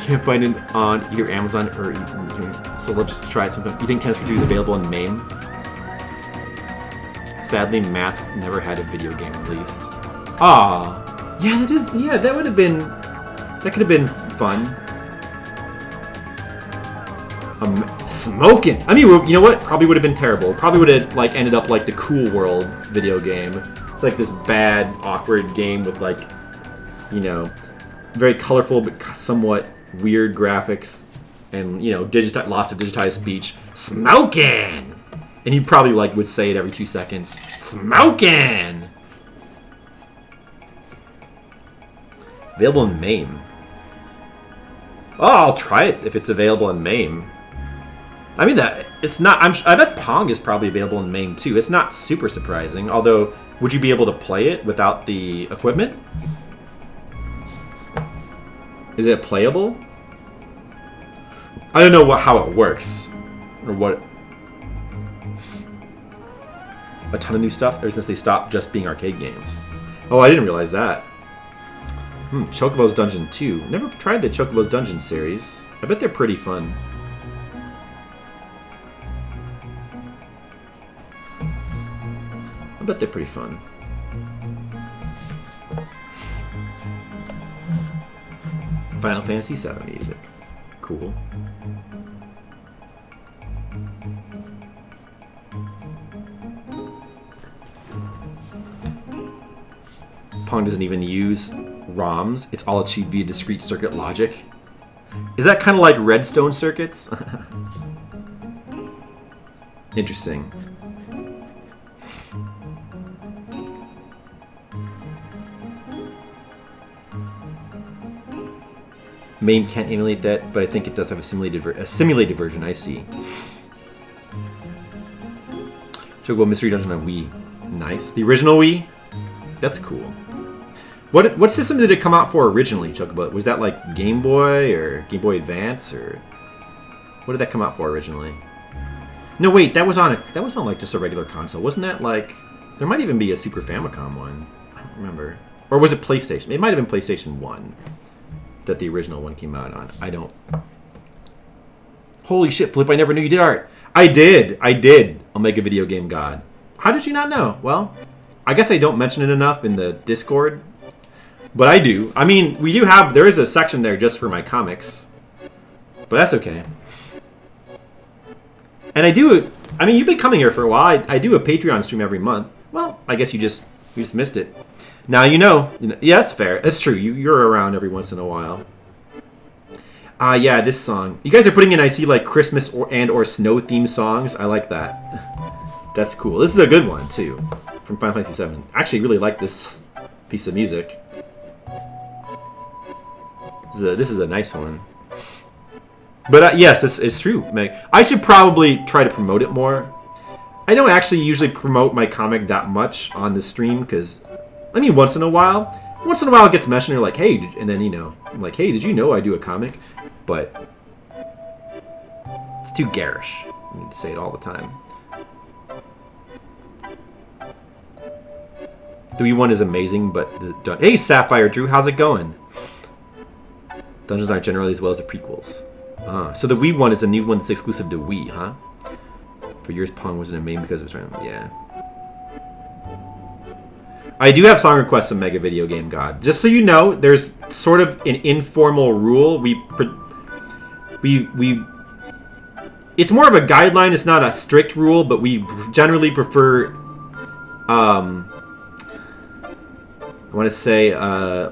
Can't find it on either Amazon or so let's try it sometime. You think Tennis for 2 is available in MAME? Sadly, Mask never had a video game released. Ah, yeah, that is. Yeah, that would have been. That could have been fun. Smoking. I mean, you know what? Probably would have been terrible. Probably would have like ended up like the Cool World video game. It's like this bad, awkward game with like, you know, very colorful but somewhat weird graphics, and you know, lots of digitized speech. Smoking, and you probably like would say it every 2 seconds. Smoking. Available in MAME. Oh, I'll try it if it's available in MAME. I mean that it's not. I bet Pong is probably available in MAME too. It's not super surprising. Although, would you be able to play it without the equipment? Is it playable? I don't know how it works. Or what. A ton of new stuff ever since they stopped just being arcade games. Oh, I didn't realize that. Chocobo's Dungeon 2. Never tried the Chocobo's Dungeon series. I bet they're pretty fun. I bet they're pretty fun. Final Fantasy VII music. Cool. Pong doesn't even use ROMs. It's all achieved via discrete circuit logic. Is that kind of like redstone circuits? Interesting. MAME can't emulate that, but I think it does have a simulated version. I see. Chocobo Mystery Dungeon on Wii. Nice. The original Wii? That's cool. What system did it come out for originally, Chocobo? Was that like Game Boy or Game Boy Advance, or what did that come out for originally? No, wait, that was on like just a regular console. Wasn't that like, there might even be a Super Famicom one. I don't remember. Or was it PlayStation? It might have been PlayStation 1 that the original one came out on. I don't. Holy shit, Flip, I never knew you did art. I did. Omega Video Game God. How did you not know? Well, I guess I don't mention it enough in the Discord. But I do. I mean, there is a section there just for my comics. But that's okay. And I mean, you've been coming here for a while. I do a Patreon stream every month. Well, I guess you just missed it. Now you know. Yeah, that's fair. That's true. You're around every once in a while. Yeah, this song. You guys are putting in, I see, like Christmas or snow themed songs. I like that. That's cool. This is a good one too, from Final Fantasy VII. I actually really like this piece of music. This is a nice one. But yes, it's true, Meg. I should probably try to promote it more. I don't actually usually promote my comic that much on the stream because, I mean, once in a while it gets mentioned. You're like, hey, and then I'm like, hey, did you know I do a comic? But it's too garish. I need to say it all the time. The Wii one is amazing, but hey, Sapphire Drew, how's it going? Dungeons aren't generally as well as the prequels. So the Wii one is a new one that's exclusive to Wii, huh? For years, Pong wasn't a main because it was random. Yeah. I do have song requests on Mega Video Game God. Just so you know, there's sort of an informal rule. It's more of a guideline. It's not a strict rule, but we generally prefer, I want to say,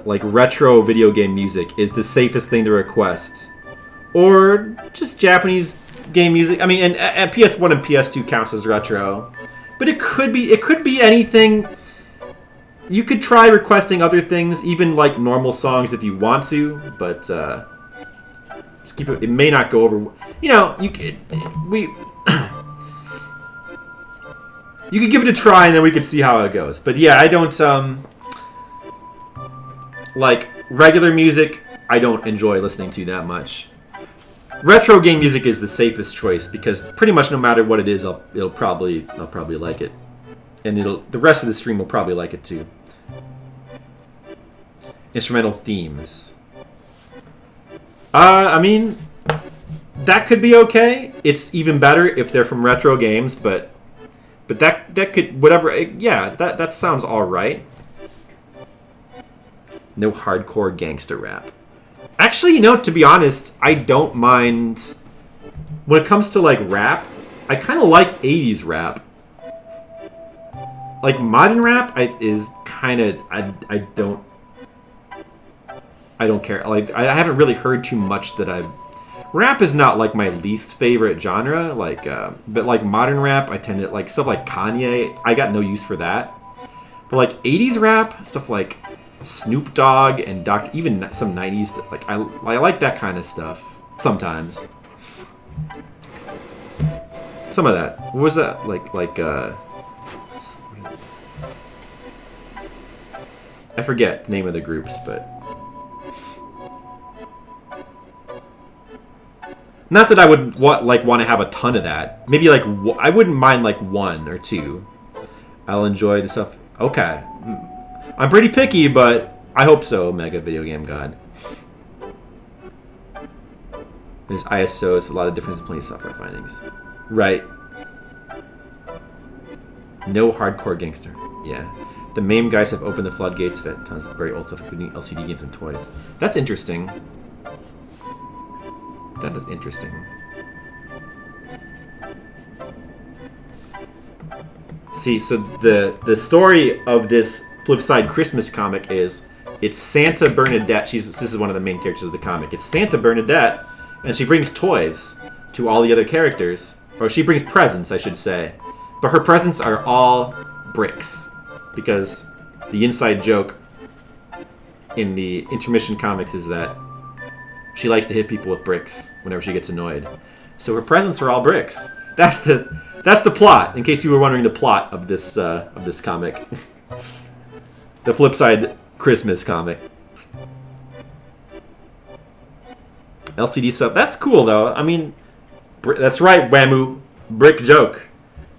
like retro video game music is the safest thing to request. Or just Japanese game music. I mean, and PS1 and PS2 counts as retro. But it could be anything. You could try requesting other things, even like normal songs if you want to, but just keep it. It may not go over. You know, you could give it a try, and then we could see how it goes. But yeah, I don't like regular music. I don't enjoy listening to that much. Retro game music is the safest choice because pretty much no matter what it is, I'll probably like it, and the rest of the stream will probably like it too. Instrumental themes. I mean, that could be okay. It's even better if they're from retro games, but that could whatever. Yeah, that sounds all right. No hardcore gangster rap. Actually, you know, to be honest, I don't mind when it comes to like rap. I kind of like 80s rap. Like modern rap is kind of I don't care. Like I haven't really heard too much that rap is not like my least favorite genre. Like but like modern rap, I tend to like stuff like Kanye. I got no use for that. But like 80s rap, stuff like Snoop Dogg and even some 90s stuff, like I like that kind of stuff sometimes. Some of that. What was that like I forget the name of the groups, but not that I would want to have a ton of that. Maybe like I wouldn't mind like one or two. I'll enjoy the stuff. Okay. I'm pretty picky, but I hope so, Mega Video Game God. There's ISO, it's a lot of difference in plenty of software findings. Right. No hardcore gangster. Yeah. The MAME guys have opened the floodgates to tons of very old stuff, including LCD games and toys. That's interesting. That is interesting. See, so the story of this flip side Christmas comic is it's Santa Bernadette. This is one of the main characters of the comic. It's Santa Bernadette, and she brings toys to all the other characters, or she brings presents, I should say. But her presents are all bricks, because the inside joke in the intermission comics is that she likes to hit people with bricks whenever she gets annoyed. So her presents are all bricks. That's the plot. In case you were wondering the plot of this comic, the Flipside Christmas comic. LCD sub. That's cool though. I mean, that's right, Whamu. Brick joke.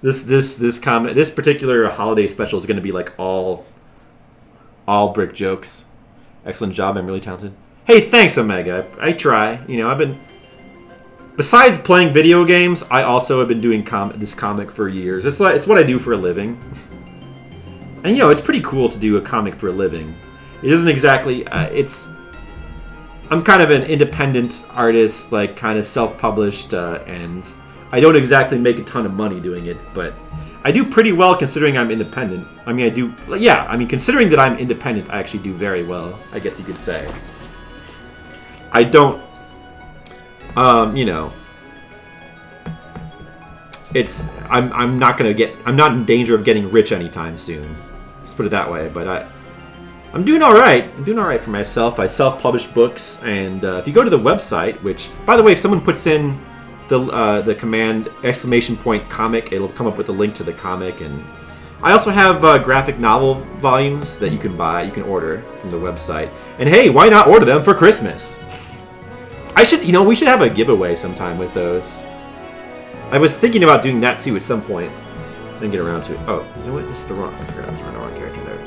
This comic, this particular holiday special is going to be like all brick jokes. Excellent job. I'm really talented. Hey, thanks, Omega. I try. You know, I've been. Besides playing video games, I also have been doing this comic for years. It's what I do for a living. And, you know, it's pretty cool to do a comic for a living. It isn't exactly... I'm kind of an independent artist, like, kind of self-published, and I don't exactly make a ton of money doing it, but I do pretty well considering I'm independent. I mean, considering that I'm independent, I actually do very well, I guess you could say. I don't... you know, I'm not in danger of getting rich anytime soon. Let's put it that way. But I'm doing all right. I'm doing all right for myself. I self-publish books, and if you go to the website, which, by the way, if someone puts in the command !comic, it'll come up with a link to the comic. And I also have graphic novel volumes that you can buy, you can order from the website. And hey, why not order them for Christmas? We should have a giveaway sometime with those. I was thinking about doing that too at some point. Then get around to it. Oh, you know what? This is the wrong. I forgot I was running the wrong character there.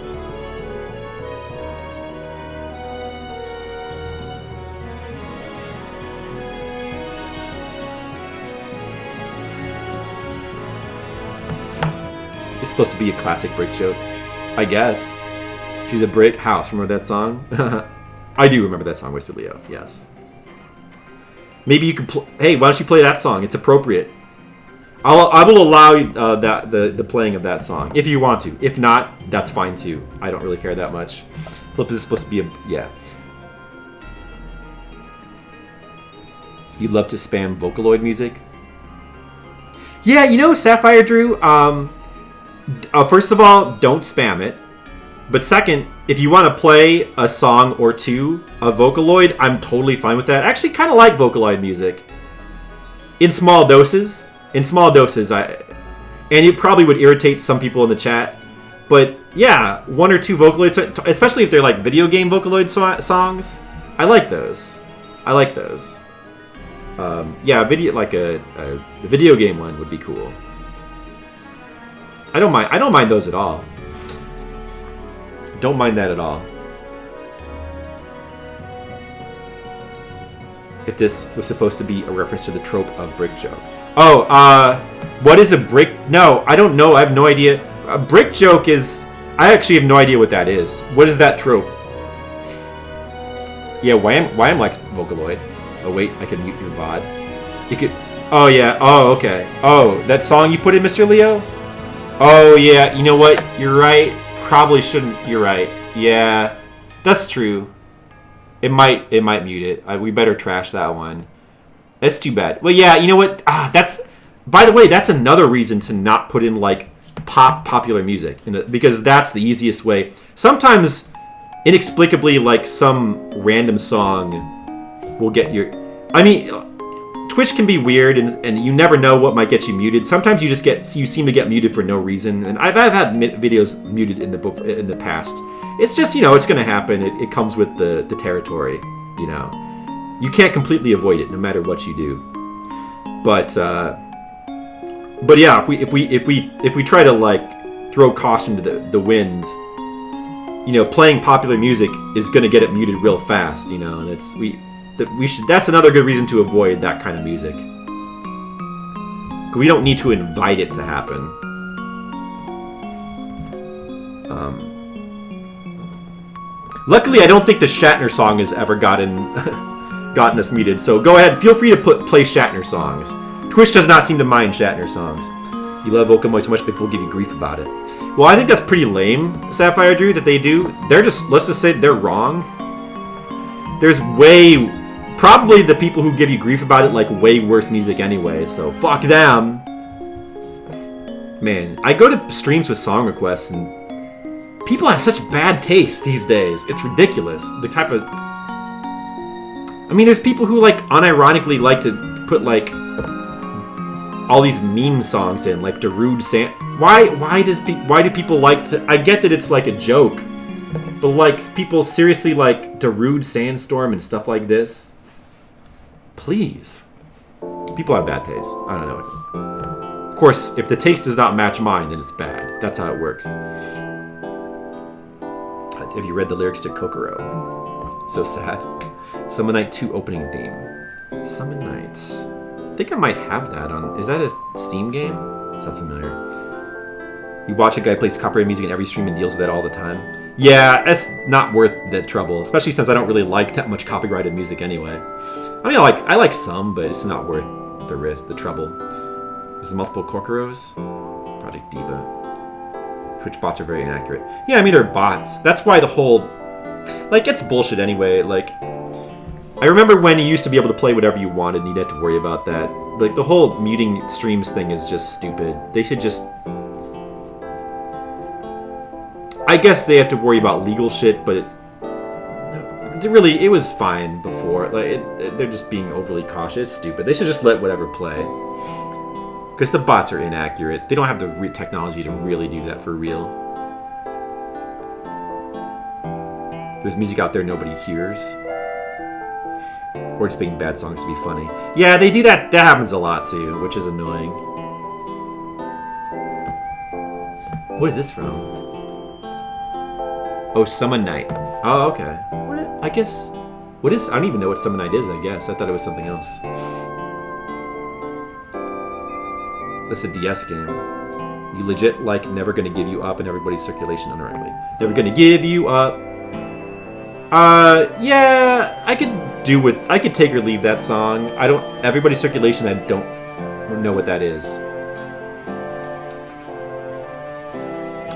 It's supposed to be a classic brick joke, I guess. She's a brick house. Remember that song? I do remember that song, Wasted Leo. Yes. Maybe you could hey, why don't you play that song? It's appropriate. I will allow the playing of that song if you want to. If not, that's fine too. I don't really care that much. Flip is supposed to be yeah. You love to spam Vocaloid music? Yeah, you know, Sapphire Drew. First of all, don't spam it. But second, if you want to play a song or two of Vocaloid, I'm totally fine with that. I actually kind of like Vocaloid music. In small doses. And it probably would irritate some people in the chat. But yeah, one or two Vocaloid, especially if they're like video game Vocaloid songs. I like those. Yeah, a video game one would be cool. I don't mind those at all. Don't mind that at all. If this was supposed to be a reference to the trope of brick joke. Oh, what is a brick? No, I don't know. I have no idea. A brick joke is... I actually have no idea what that is. What is that trope? Yeah, Wham likes Vocaloid. Oh, wait, I can mute your VOD. You could... Oh, yeah. Oh, okay. Oh, that song you put in, Mr. Leo? Oh, yeah. You know what? You're right. Probably shouldn't. You're right. Yeah, that's true. It might mute it. We better trash that one. That's too bad. Well, yeah, you know what? That's. By the way, that's another reason to not put in like popular music, because that's the easiest way. Sometimes, inexplicably, like some random song will get your. I mean, Twitch can be weird, and you never know what might get you muted. Sometimes you seem to get muted for no reason, and I've had videos muted in the past. It's just, you know, it's gonna happen. It comes with the territory, you know. You can't completely avoid it, no matter what you do. But yeah, if we try to like throw caution to the wind, you know, playing popular music is gonna get it muted real fast, you know, and that's another good reason to avoid that kind of music. We don't need to invite it to happen. Luckily, I don't think the Shatner song has ever gotten us muted. So go ahead, feel free to play Shatner songs. Twitch does not seem to mind Shatner songs. You love Okamo so much, people give you grief about it. Well, I think that's pretty lame, Sapphire Drew, that they do. They're just, let's just say they're wrong. There's probably the people who give you grief about it like way worse music anyway, so fuck them. Man, I go to streams with song requests and people have such bad taste these days. It's ridiculous. The type of... I mean, there's people who like unironically like to put like all these meme songs in, like Darude Sand. Why do people like to? I get that it's like a joke, but like people seriously like Darude Sandstorm and stuff like this. Please, people have bad taste. I don't know. Of course, if the taste does not match mine, then it's bad. That's how it works. Have you read the lyrics to Kokoro? So sad. Summon Night 2 opening theme. Summon Nights. I think I might have that on... Is that a Steam game? Sounds familiar. You watch a guy plays copyrighted music in every stream and deals with that all the time. Yeah, that's not worth the trouble. Especially since I don't really like that much copyrighted music anyway. I mean, I like some, but it's not worth the risk, the trouble. There's multiple Kokoros. Project Diva. Twitch bots are very inaccurate. Yeah, I mean, they're bots. That's why the whole... Like, it's bullshit anyway. Like... I remember when you used to be able to play whatever you wanted and you didn't have to worry about that. Like, the whole muting streams thing is just stupid. They should just... I guess they have to worry about legal shit, but it was fine before. Like, they're just being overly cautious. It's stupid. They should just let whatever play. Because the bots are inaccurate. They don't have the technology to really do that for real. There's music out there nobody hears. Or just making bad songs to be funny. Yeah, they do that. That happens a lot too, which is annoying. What is this from? Oh, Summon Night. Oh, okay. I guess... What is... I don't even know what Summon Night is, I guess. I thought it was something else. That's a DS game. You legit like Never Gonna Give You Up in everybody's circulation unironically. Never Gonna Give You Up. Yeah, I could take or leave that song. Everybody's circulation, I don't know what that is.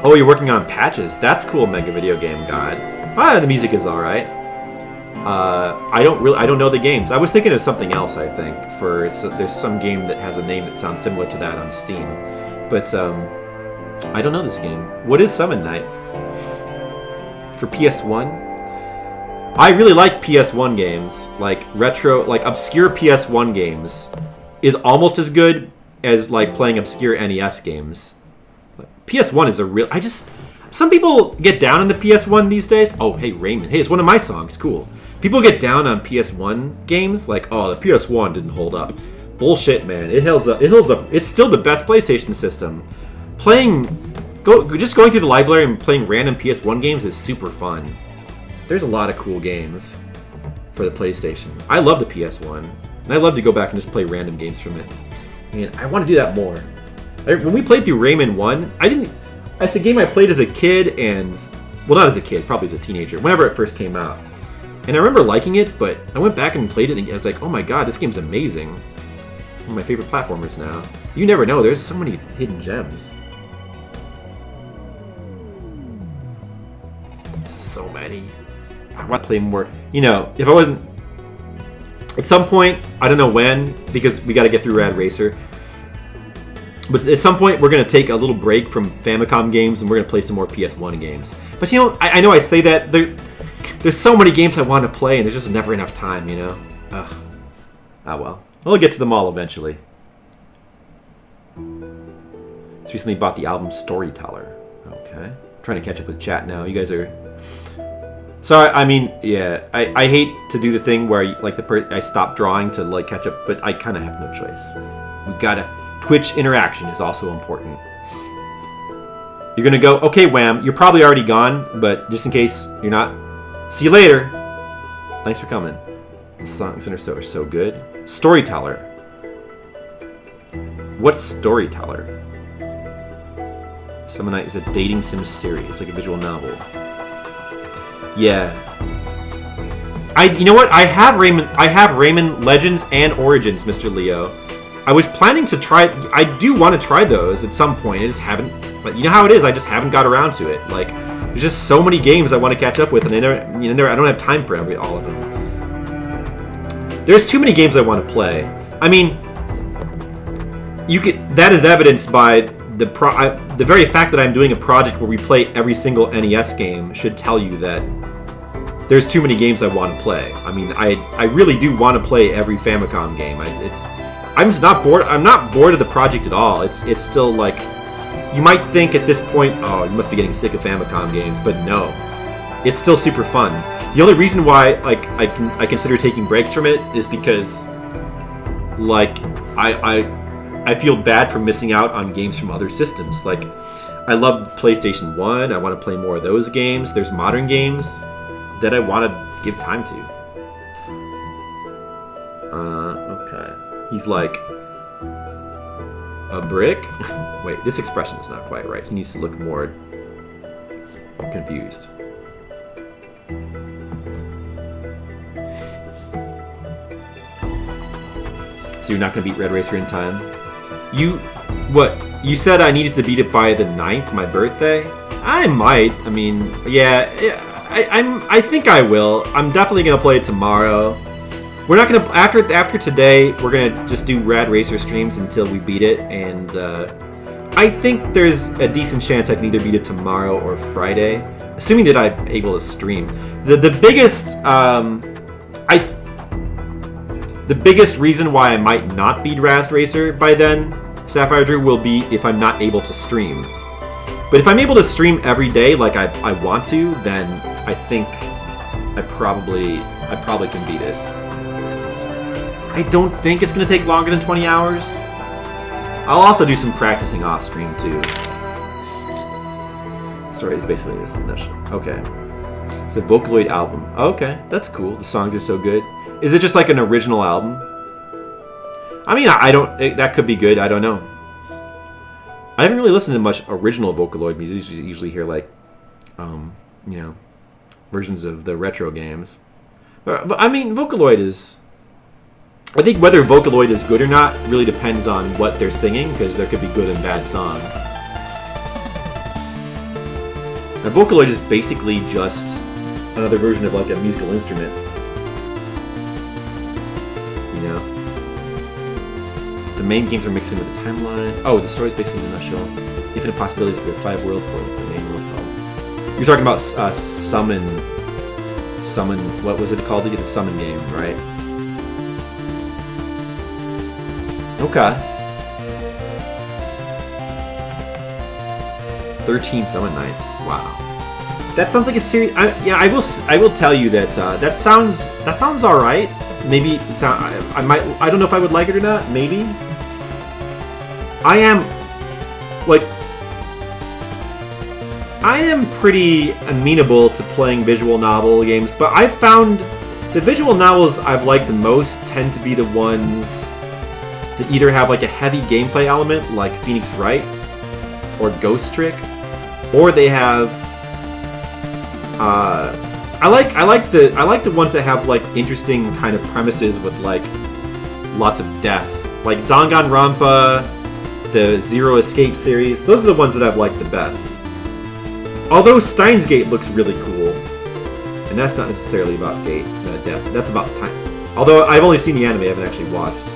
Oh, you're working on patches. That's cool, Mega Video Game God. The music is alright. I don't know the games. I was thinking of something else, I think. There's some game that has a name that sounds similar to that on Steam. But, I don't know this game. What is Summon Night? For PS1? I really like PS1 games, like retro, like obscure PS1 games is almost as good as like playing obscure NES games. PS1 is a real, some people get down on the PS1 these days. Oh, hey, Raymond. Hey, it's one of my songs. Cool. People get down on PS1 games like, oh, the PS1 didn't hold up. Bullshit, man. It holds up. It's still the best PlayStation system. Just going through the library and playing random PS1 games is super fun. There's a lot of cool games for the PlayStation. I love the PS1, and I love to go back and just play random games from it. And I want to do that more. When we played through Rayman 1, it's a game I played as a kid and... Well, not as a kid, probably as a teenager, whenever it first came out. And I remember liking it, but I went back and played it and I was like, oh my god, this game's amazing. One of my favorite platformers now. You never know, there's so many hidden gems. So many. I want to play more. You know, if I wasn't... At some point, I don't know when, because we got to get through Rad Racer. But at some point, we're going to take a little break from Famicom games and we're going to play some more PS1 games. But you know, I know I say that, there's so many games I want to play and there's just never enough time, you know? Ugh. Ah well. We'll get to them all eventually. Just recently bought the album Storyteller. Okay. Trying to catch up with chat now. You guys are... Sorry, I mean, yeah, I hate to do the thing where I stop drawing to like catch up, but I kind of have no choice. We gotta... Twitch interaction is also important. You're gonna go, okay, Wham, you're probably already gone, but just in case you're not, see you later. Thanks for coming. The songs are so good. Storyteller. What's Storyteller? Summon Night is a dating sim series, like a visual novel. Yeah. You know what? I have Rayman Legends and Origins, Mr. Leo. I was planning to try. I do want to try those at some point. I just haven't. But you know how it is. I just haven't got around to it. Like, there's just so many games I want to catch up with, and I don't have time for all of them. There's too many games I want to play. I mean, that is evidenced by the very fact that I'm doing a project where we play every single NES game should tell you that there's too many games I want to play. I mean, I really do want to play every Famicom game. I'm just not bored. I'm not bored of the project at all. It's still like, you might think at this point, oh, you must be getting sick of Famicom games, but no, it's still super fun. The only reason why like I consider taking breaks from it is because like I feel bad for missing out on games from other systems. Like, I love PlayStation 1. I want to play more of those games. There's modern games that I want to give time to. Okay. He's like, a brick? Wait, this expression is not quite right. He needs to look more confused. So you're not going to beat Red Racer in time? You said I needed to beat it by the 9th, my birthday? I might. I mean, yeah, I think I will. I'm definitely gonna play it tomorrow. We're not gonna after today. We're gonna just do Rad Racer streams until we beat it, and I think there's a decent chance I can either beat it tomorrow or Friday, assuming that I'm able to stream. The biggest reason why I might not beat Wrath Racer by then, Sapphire Drew, will be if I'm not able to stream. But if I'm able to stream every day like I want to, then I think I probably can beat it. I don't think it's going to take longer than 20 hours. I'll also do some practicing off stream too. Sorry, it's basically this. Okay. It's a Vocaloid album. Okay, that's cool. The songs are so good. Is it just like an original album? I mean, that could be good. I don't know. I haven't really listened to much original Vocaloid music. You usually hear like, versions of the retro games. But I mean, Vocaloid is. I think whether Vocaloid is good or not really depends on what they're singing, because there could be good and bad songs. Now, Vocaloid is basically just another version of like a musical instrument. You know? The main games are mixed in with the timeline. Oh, the story's basically in a nutshell. Infinite possibilities for 5 worlds for the main world. Oh. You're talking about Summon. What was it called? The Summon game, right? Okay. 13 Summon Nights. Wow. That sounds like a series. I will tell you that that sounds all right. Maybe I don't know if I would like it or not. Maybe. I am pretty amenable to playing visual novel games, but I've found the visual novels I've liked the most tend to be the ones that either have like a heavy gameplay element, like Phoenix Wright or Ghost Trick, or they have. I like the ones that have like interesting kind of premises with like lots of death, like Danganronpa, the Zero Escape series. Those are the ones that I've liked the best. Although Steins Gate looks really cool, and that's not necessarily about death. That's about time. Although I've only seen the anime, I haven't actually watched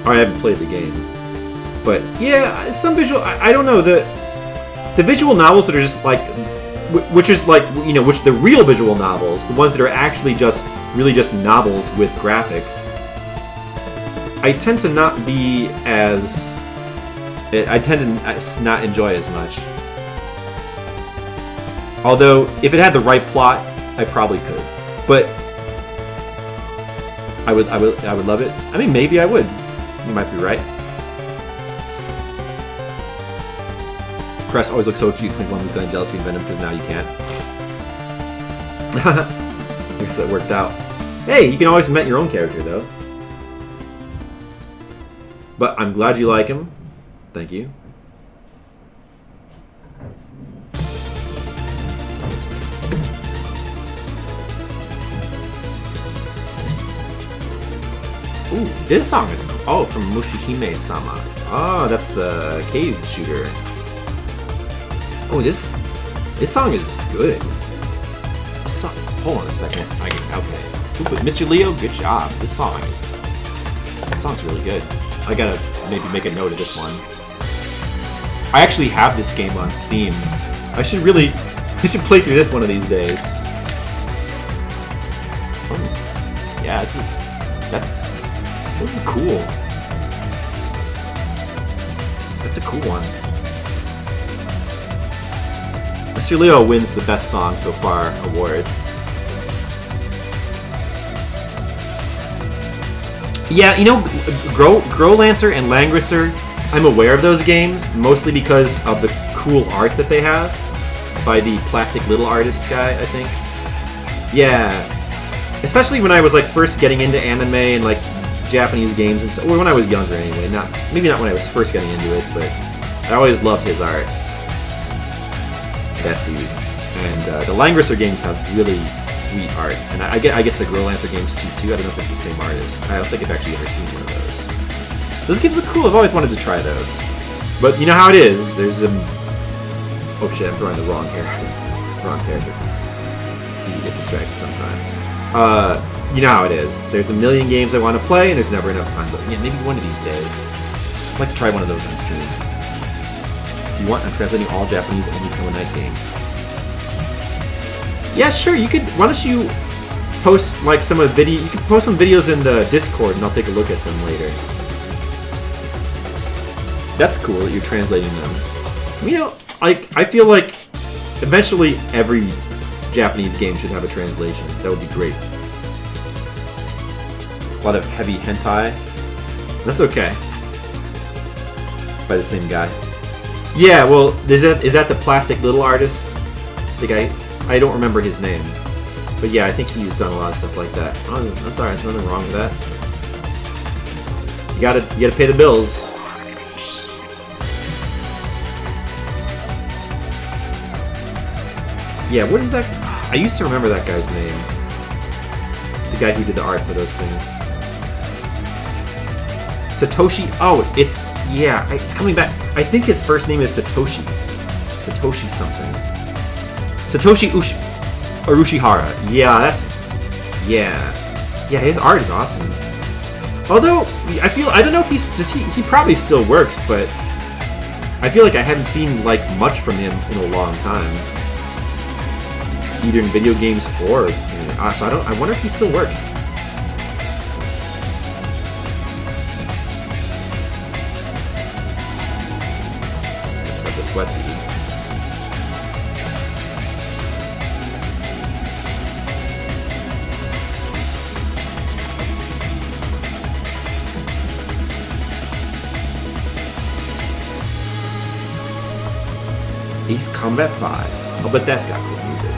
or I haven't played the game. But yeah, some visual. I don't know the visual novels that are just like, which is like which the real visual novels, the ones that are actually just really just novels with graphics. I tend to not be as. I tend to not enjoy as much. Although, if it had the right plot, I probably could. But I would love it. I mean, maybe I would. You might be right. Crest always looks so cute when one with the Jealousy and Venom, because now you can't. I guess that worked out. Hey, you can always invent your own character, though. But I'm glad you like him. Thank you. Ooh, this song is cool. Oh, from Mushihime-sama. Oh, that's the cave shooter. Oh, this song is good. This song, hold on a second. Okay. Ooh, but Mr. Leo, good job. This song's really good. I gotta maybe make a note of this one. I actually have this game on Steam. I should play through this one of these days. Oh, yeah, this is cool. That's a cool one. Mr. Leo wins the best song so far award. Yeah, you know, Growlancer and Langrisser, I'm aware of those games, mostly because of the cool art that they have by the Plastic Little Artist guy, I think. Yeah. Especially when I was like first getting into anime and like Japanese games and stuff, or when I was younger anyway, maybe not when I was first getting into it, but I always loved his art. That dude. And the Langrisser games have really sweet art, and I guess the Growlancer games too. I don't know if it's the same artist. I don't think I've actually ever seen one of those. Those games look cool. I've always wanted to try those. But you know how it is. There's oh shit! I'm drawing the wrong character. It's easy to get distracted sometimes. You know how it is. There's a million games I want to play, and there's never enough time. But yeah, maybe one of these days, I'd like to try one of those on stream. If you want, I'm translating all Japanese only Summer Night games. Yeah, sure. You could. Why don't you post like some of the video? You can post some videos in the Discord, and I'll take a look at them later. That's cool that you're translating them. You know, I feel like eventually every Japanese game should have a translation. That would be great. A lot of heavy hentai. That's okay. By the same guy. Yeah, well, is that the Plastic Little Artist? The guy. I don't remember his name, but yeah, I think he's done a lot of stuff like that. Oh, that's alright. There's nothing wrong with that. You gotta pay the bills. Yeah, what is that? I used to remember that guy's name. The guy who did the art for those things. Satoshi. Oh, it's coming back. I think his first name is Satoshi. Satoshi something. Satoshi Urushihara. Yeah, his art is awesome. Although I don't know if he probably still works, but I feel like I haven't seen like much from him in a long time, either in video games or so I wonder if he still works. Got the sweat bead. Ace Combat 5. Oh, but that's got cool music.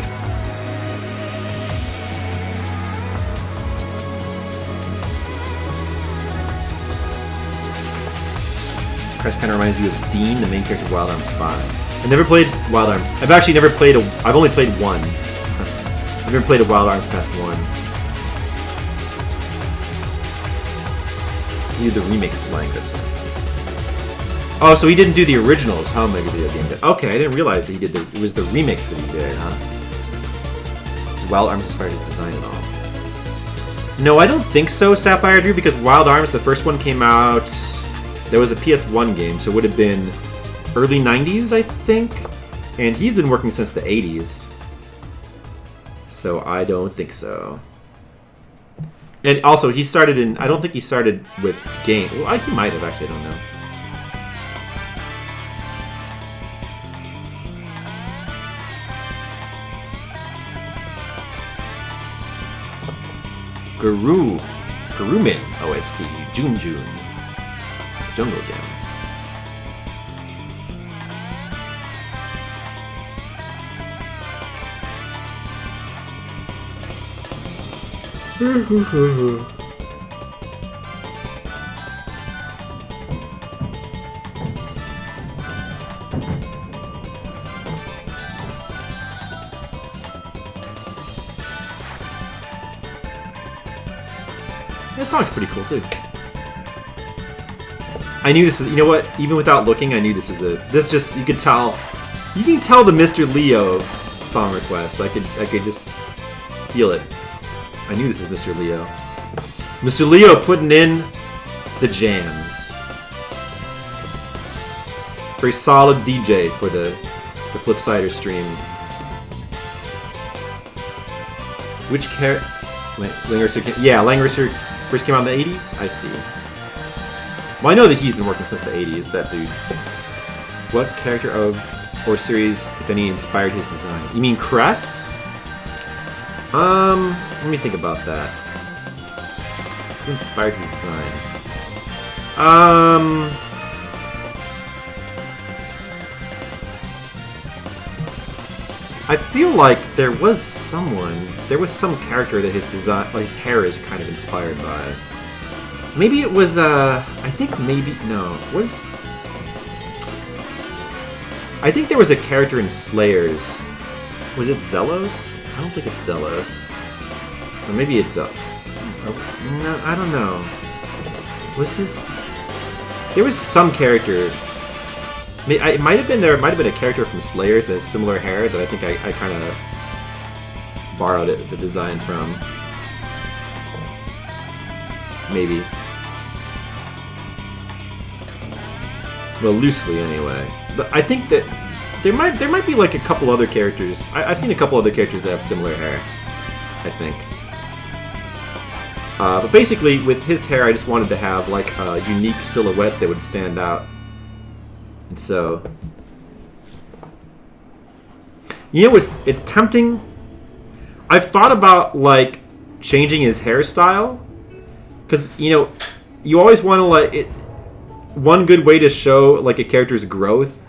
Crest kind of reminds you of Dean, the main character of Wild Arms 5. I've never played Wild Arms. I've actually never played I've only played one. I've never played a Wild Arms past one. He did the remakes of Langrisser. Oh, so he didn't do the originals, huh? Maybe the game did. Okay, I didn't realize that it was the remake that he did, huh? Wild Arms inspired his design and all. No, I don't think so, Sapphire Drew, because Wild Arms, the first one came out. There was a PS1 game, so it would have been early 90s, I think. And he's been working since the 80s. So I don't think so. And also, he started in. I don't think he started with game. Well, he might have, actually, I don't know. Gurumin OST, Jun, Jungle Jam. That song's pretty cool too. I knew this is. You know what? Even without looking, I knew this is a. This just you could tell. You can tell the Mr. Leo song request. I could just feel it. I knew this is Mr. Leo. Mr. Leo putting in the jams. Very solid DJ for the Flipsider stream. Which character? Langrisser. Yeah, Langrisser first came out in the 80s? I see. Well, I know that he's been working since the 80s, that dude. What character of or series, if any, inspired his design? You mean Crest? Let me think about that. Who inspired his design? I feel like there was some character that his design, like his hair is kind of inspired by. Maybe it was, I think maybe, no, I think there was a character in Slayers. Was it Zelos? I don't think it's Zelos. Or maybe it's, no, I don't know. There was some character. It might have been a character from Slayers that has similar hair that I think I kind of borrowed the design from. Maybe. Well, loosely anyway. But I think that there might be like a couple other characters. I've seen a couple other characters that have similar hair, I think. But basically, with his hair, I just wanted to have like a unique silhouette that would stand out. And so, you know, it's tempting. I've thought about like changing his hairstyle, because you know, you always want to like it. One good way to show like a character's growth,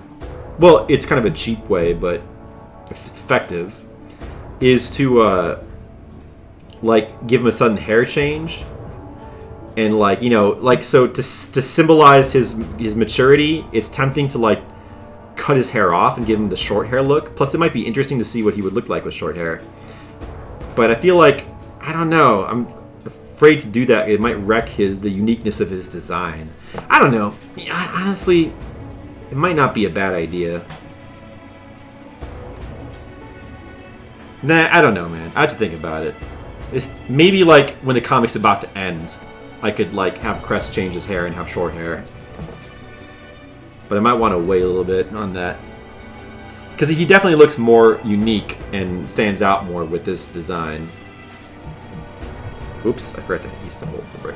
well, it's kind of a cheap way, but if it's effective, is to like give him a sudden hair change, and like, you know, like, so to symbolize his maturity, it's tempting to like cut his hair off and give him the short hair look. Plus, it might be interesting to see what he would look like with short hair. But I feel like, I don't know, I'm afraid to do that. It might wreck the uniqueness of his design. I don't know. Honestly, it might not be a bad idea. Nah, I don't know, man. I have to think about it. It's maybe like when the comic's about to end, I could like have Crest change his hair and have short hair. But I might want to wait a little bit on that, because he definitely looks more unique and stands out more with this design. Oops, I forgot to use to hold the brick.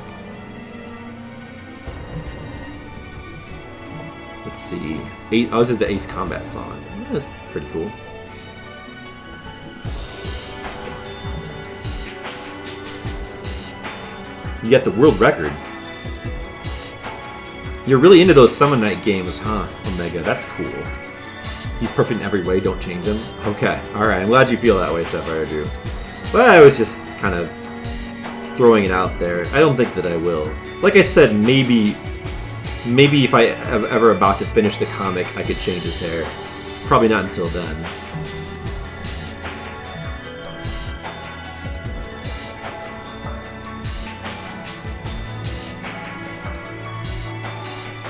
Let's see. Oh, this is the Ace Combat song. That's pretty cool. You got the world record. You're really into those Summon Night games, huh, Omega? That's cool. He's perfect in every way, don't change him. Okay, alright, I'm glad you feel that way, Sapphire Drew. But I was just kind of throwing it out there. I don't think that I will. Like I said, maybe if I am ever about to finish the comic, I could change his hair. Probably not until then.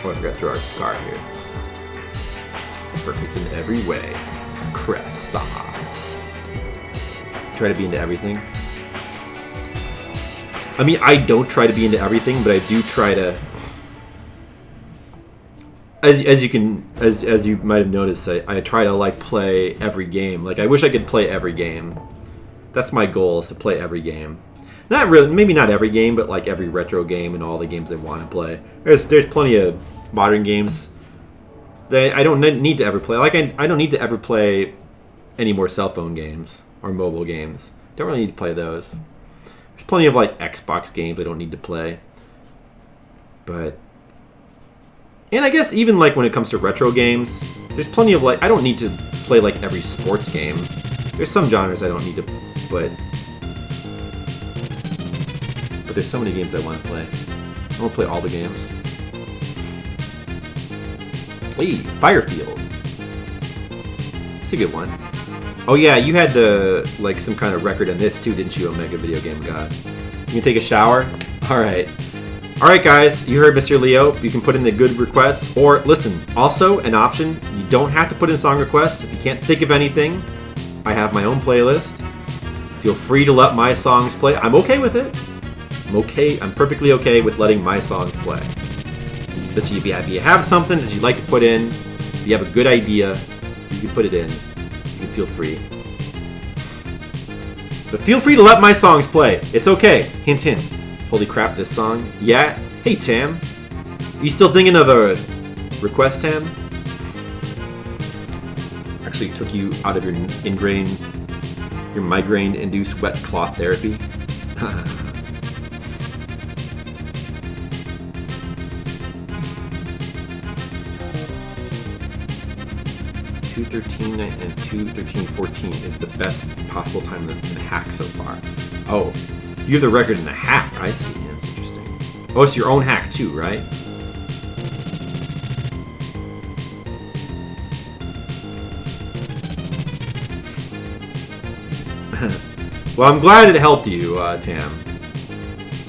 Oh, I forgot to draw our scar here. Perfect in every way. Cressa. Try to be into everything. I mean, I don't try to be into everything, but I do try to. As you might have noticed, I try to like play every game. Like, I wish I could play every game. That's my goal, is to play every game. Not really, maybe not every game, but like every retro game and all the games I want to play. There's plenty of modern games that I don't need to ever play. Like, I don't need to ever play any more cell phone games or mobile games. Don't really need to play those. There's plenty of like Xbox games I don't need to play. But, and I guess even like when it comes to retro games, there's plenty of like, I don't need to play like every sports game. There's some genres I don't need to, but there's so many games I want to play. I want to play all the games. Hey, Firefield. It's a good one. Oh yeah, you had like some kind of record on this too, didn't you, Omega Video Game God? You can take a shower? Alright. Alright guys, you heard Mr. Leo. You can put in the good requests, or listen, also an option, you don't have to put in song requests. If you can't think of anything, I have my own playlist. Feel free to let my songs play. I'm okay with it. I'm perfectly okay with letting my songs play. But if you have something that you'd like to put in, if you have a good idea, you can put it in. You can feel free. But feel free to let my songs play. It's okay. Hint, hint. Holy crap, this song. Yeah. Hey, Tam. Are you still thinking of a request, Tam? Actually took you out of your migraine-induced wet cloth therapy. 2:13 and 2:13:14 is the best possible time in the hack so far. Oh, you have the record in the hack. I see. That's interesting. Oh, it's your own hack too, right? Well, I'm glad it helped you, Tam.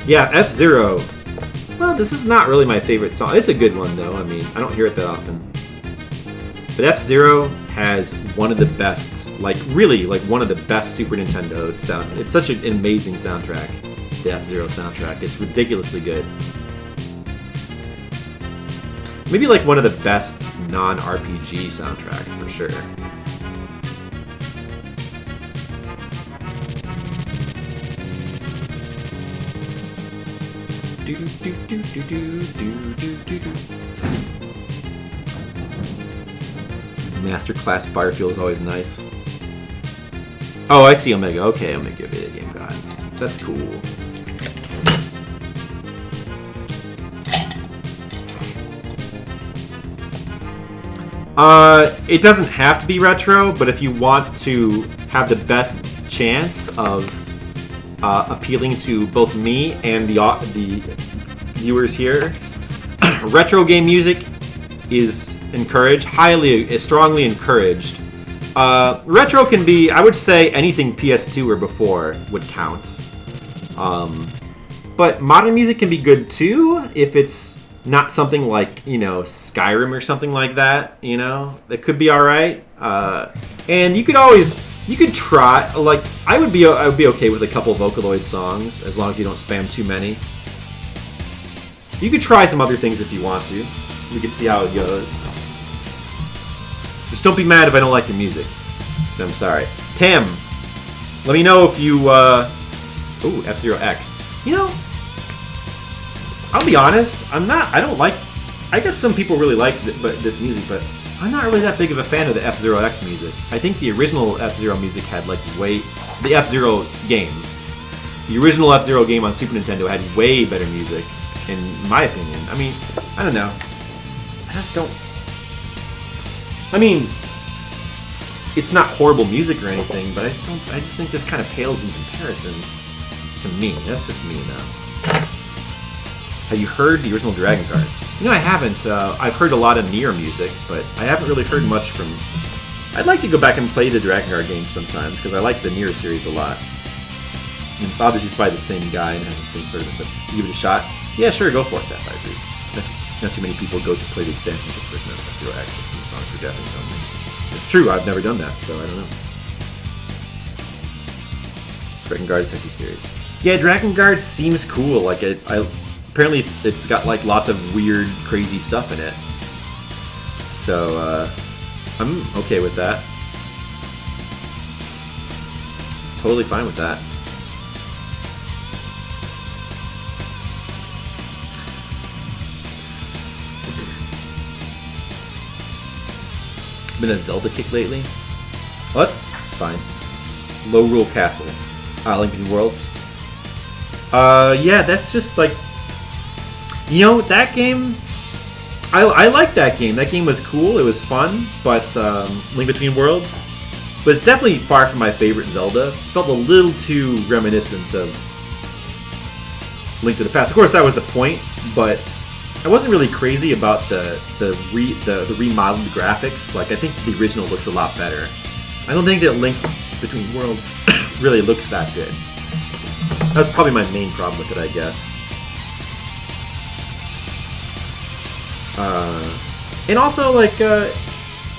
Yeah, F-Zero. Well, this is not really my favorite song. It's a good one, though. I mean, I don't hear it that often. But F-Zero has one of the best, really one of the best Super Nintendo sound. It's such an amazing soundtrack, the F-Zero soundtrack. It's ridiculously good. Maybe one of the best non-RPG soundtracks, for sure. Masterclass Firefield is always nice. Oh, I see Omega. Okay, Omega Video Game God. That's cool. It doesn't have to be retro, but if you want to have the best chance of appealing to both me and the viewers here, retro game music is encouraged, strongly encouraged. Retro can be, I would say, anything PS2 or before would count. But modern music can be good too if it's not something like, Skyrim or something like that, that could be alright. And you could try, I would be okay with a couple Vocaloid songs as long as you don't spam too many. You could try some other things if you want to. We can see how it goes. Just don't be mad if I don't like your music. So I'm sorry. Tam, let me know if you, ooh, F-Zero X. I'll be honest, I guess some people really like this music, but I'm not really that big of a fan of the F-Zero X music. I think the original F-Zero music had the F-Zero game. The original F-Zero game on Super Nintendo had way better music, in my opinion. I mean, I don't know. I just don't... I mean, it's not horrible music or anything, but I just think this kind of pales in comparison to me. That's just me, though. Have you heard the original Dragon Guard? I haven't. I've heard a lot of Nier music, but I haven't really heard much from... I'd like to go back and play the Dragon Guard games sometimes, because I like the Nier series a lot. And it's obviously by the same guy and has the same sort of stuff. Give it a shot? Yeah, sure, go for it, Sapphire 3. Not too many people go to play the extension for Persona F-Zero X and some songs for Japanese only. It's true, I've never done that, so I don't know. Dragon Guard Sexy series. Yeah, Dragon Guard seems cool. Apparently it's got lots of weird, crazy stuff in it. So I'm okay with that. Totally fine with that. Been a Zelda kick lately? Well, that's fine. Low Rule Castle. Link Between Worlds. Yeah, that's just that game, I like that game. That game was cool, it was fun, but Link Between Worlds, but it's definitely far from my favorite Zelda. It felt a little too reminiscent of Link to the Past. Of course, that was the point, but I wasn't really crazy about the remodeled graphics. I think the original looks a lot better. I don't think that Link Between Worlds really looks that good. That's probably my main problem with it, I guess. And also, like,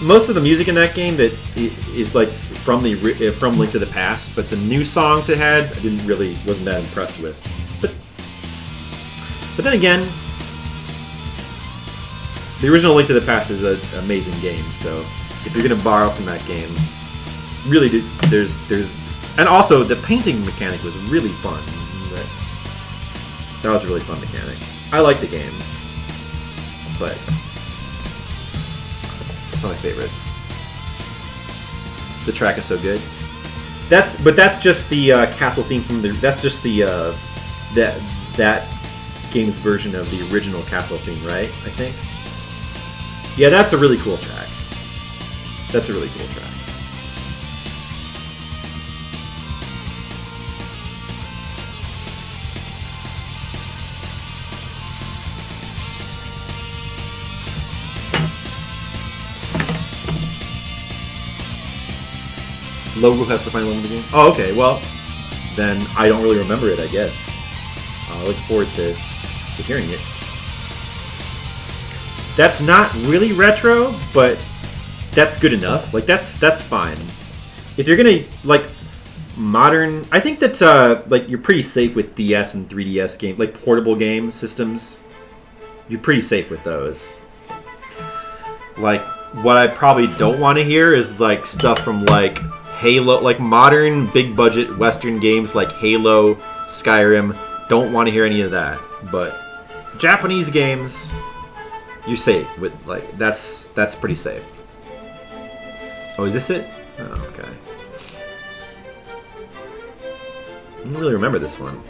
most of the music in that game that is like from Link to the Past, but the new songs it had, I wasn't that impressed with. But then again, the original Link to the Past is an amazing game. So if you're gonna borrow from that game, really, there's and also the painting mechanic was really fun. That was a really fun mechanic. I like the game, but it's not my favorite. The track is so good. That's just the castle theme from that's just the that game's version of the original castle theme, right? I think. Yeah, that's a really cool track. That's a really cool track. Logo has the final one of the game? Oh, okay, well, then I don't really remember it, I guess. I look forward to hearing it. That's not really retro, but that's good enough. Like, that's fine. If you're gonna, like, modern... I think that's, like, you're pretty safe with DS and 3DS games, like, portable game systems. You're pretty safe with those. Like, what I probably don't want to hear is, like, stuff from, like... Halo, like modern big budget Western games like Halo, Skyrim, don't want to hear any of that. But Japanese games, you're safe with, like, that's pretty safe. Oh, is this it? Oh, okay. I don't really remember this one.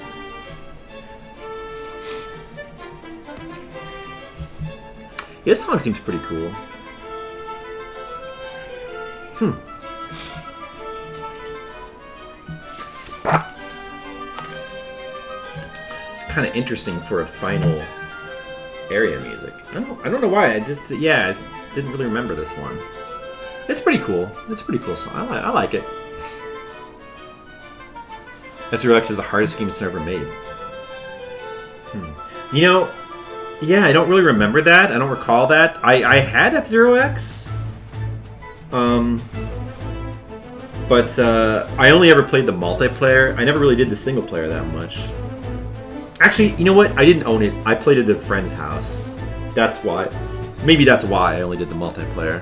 Yeah, this song seems pretty cool. Kind of interesting for a final area music. I don't know why. I just didn't really remember this one. It's pretty cool. It's a pretty cool song. I like it. F-Zero X is the hardest game it's ever made. You know, yeah, I don't really remember that. I don't recall that. I had F-Zero X. But I only ever played the multiplayer. I never really did the single player that much. Actually, you know what? I didn't own it. I played it at a friend's house. That's why. Maybe that's why I only did the multiplayer.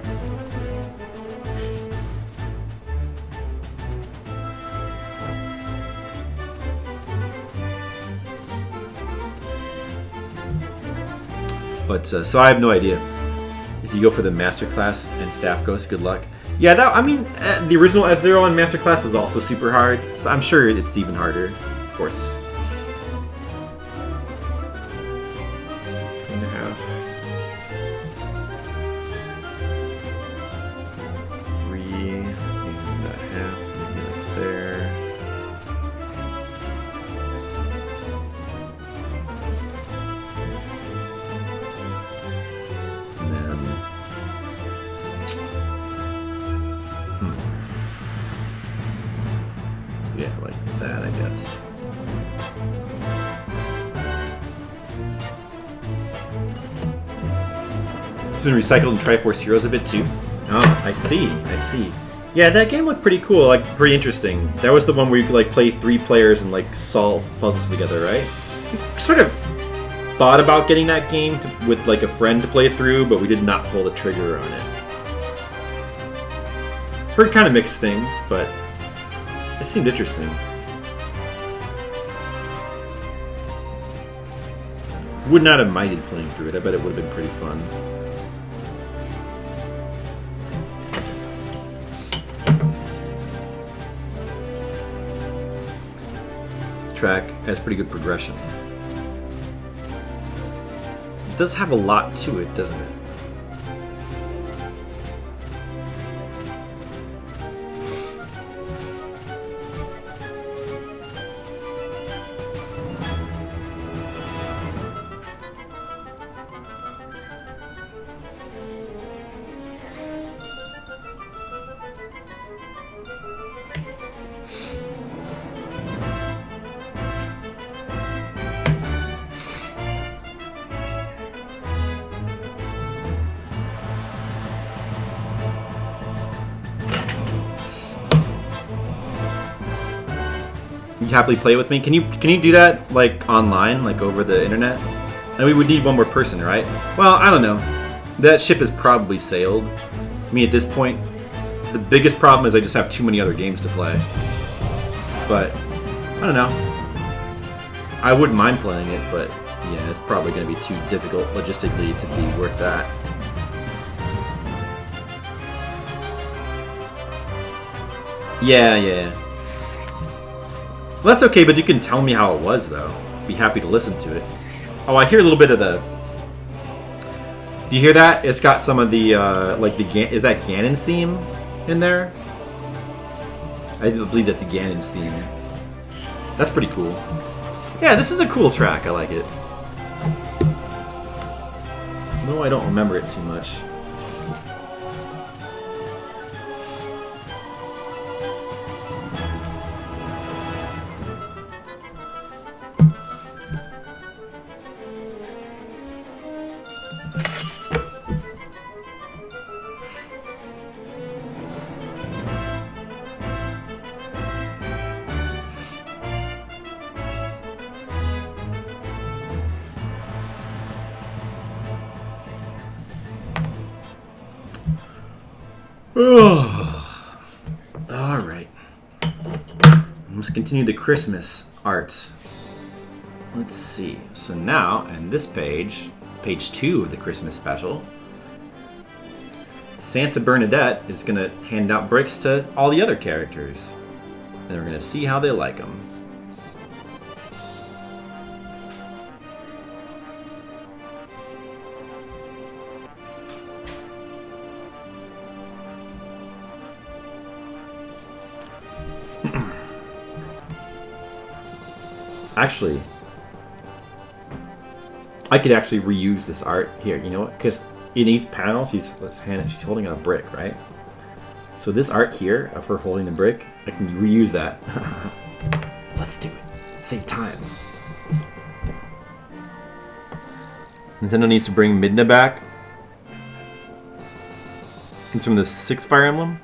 But, so I have no idea. If you go for the Masterclass and Staff Ghost, good luck. Yeah, the original F-Zero and Masterclass was also super hard. So I'm sure it's even harder, of course. 'It's been recycled in Triforce Heroes a bit too. Oh, I see. Yeah, that game looked pretty cool, like pretty interesting. That was the one where you could like play 3 players and like solve puzzles together, right? We sort of thought about getting that game with like a friend to play it through, but we did not pull the trigger on it. Heard kind of mixed things, but it seemed interesting. Would not have minded playing through it. I bet it would have been pretty fun. Track has pretty good progression. It does have a lot to it, doesn't it? you'd happily play with me. Can you do that like online, like over the internet? And we would need one more person, right? Well, I don't know. That ship has probably sailed. I mean, at this point, the biggest problem is I just have too many other games to play. But I don't know. I wouldn't mind playing it, but yeah, it's probably going to be too difficult logistically to be worth that. Yeah. Well, that's okay, but you can tell me how it was, though. Be happy to listen to it. Oh, I hear a little bit of the... Do you hear that? It's got some of the, is that Ganon's theme in there? I believe that's Ganon's theme. That's pretty cool. Yeah, this is a cool track. I like it. No, I don't remember it too much. Alright. Let's continue the Christmas arts. Let's see. So now, and this page, page 2 of the Christmas special, Santa Bernadette is going to hand out bricks to all the other characters. And we're going to see how they like them. Actually, I could actually reuse this art here, you know what? Because in each panel, she's holding a brick, right? So this art here of her holding the brick, I can reuse that. Let's do it. Save time. Nintendo needs to bring Midna back. It's from the 6th Fire Emblem.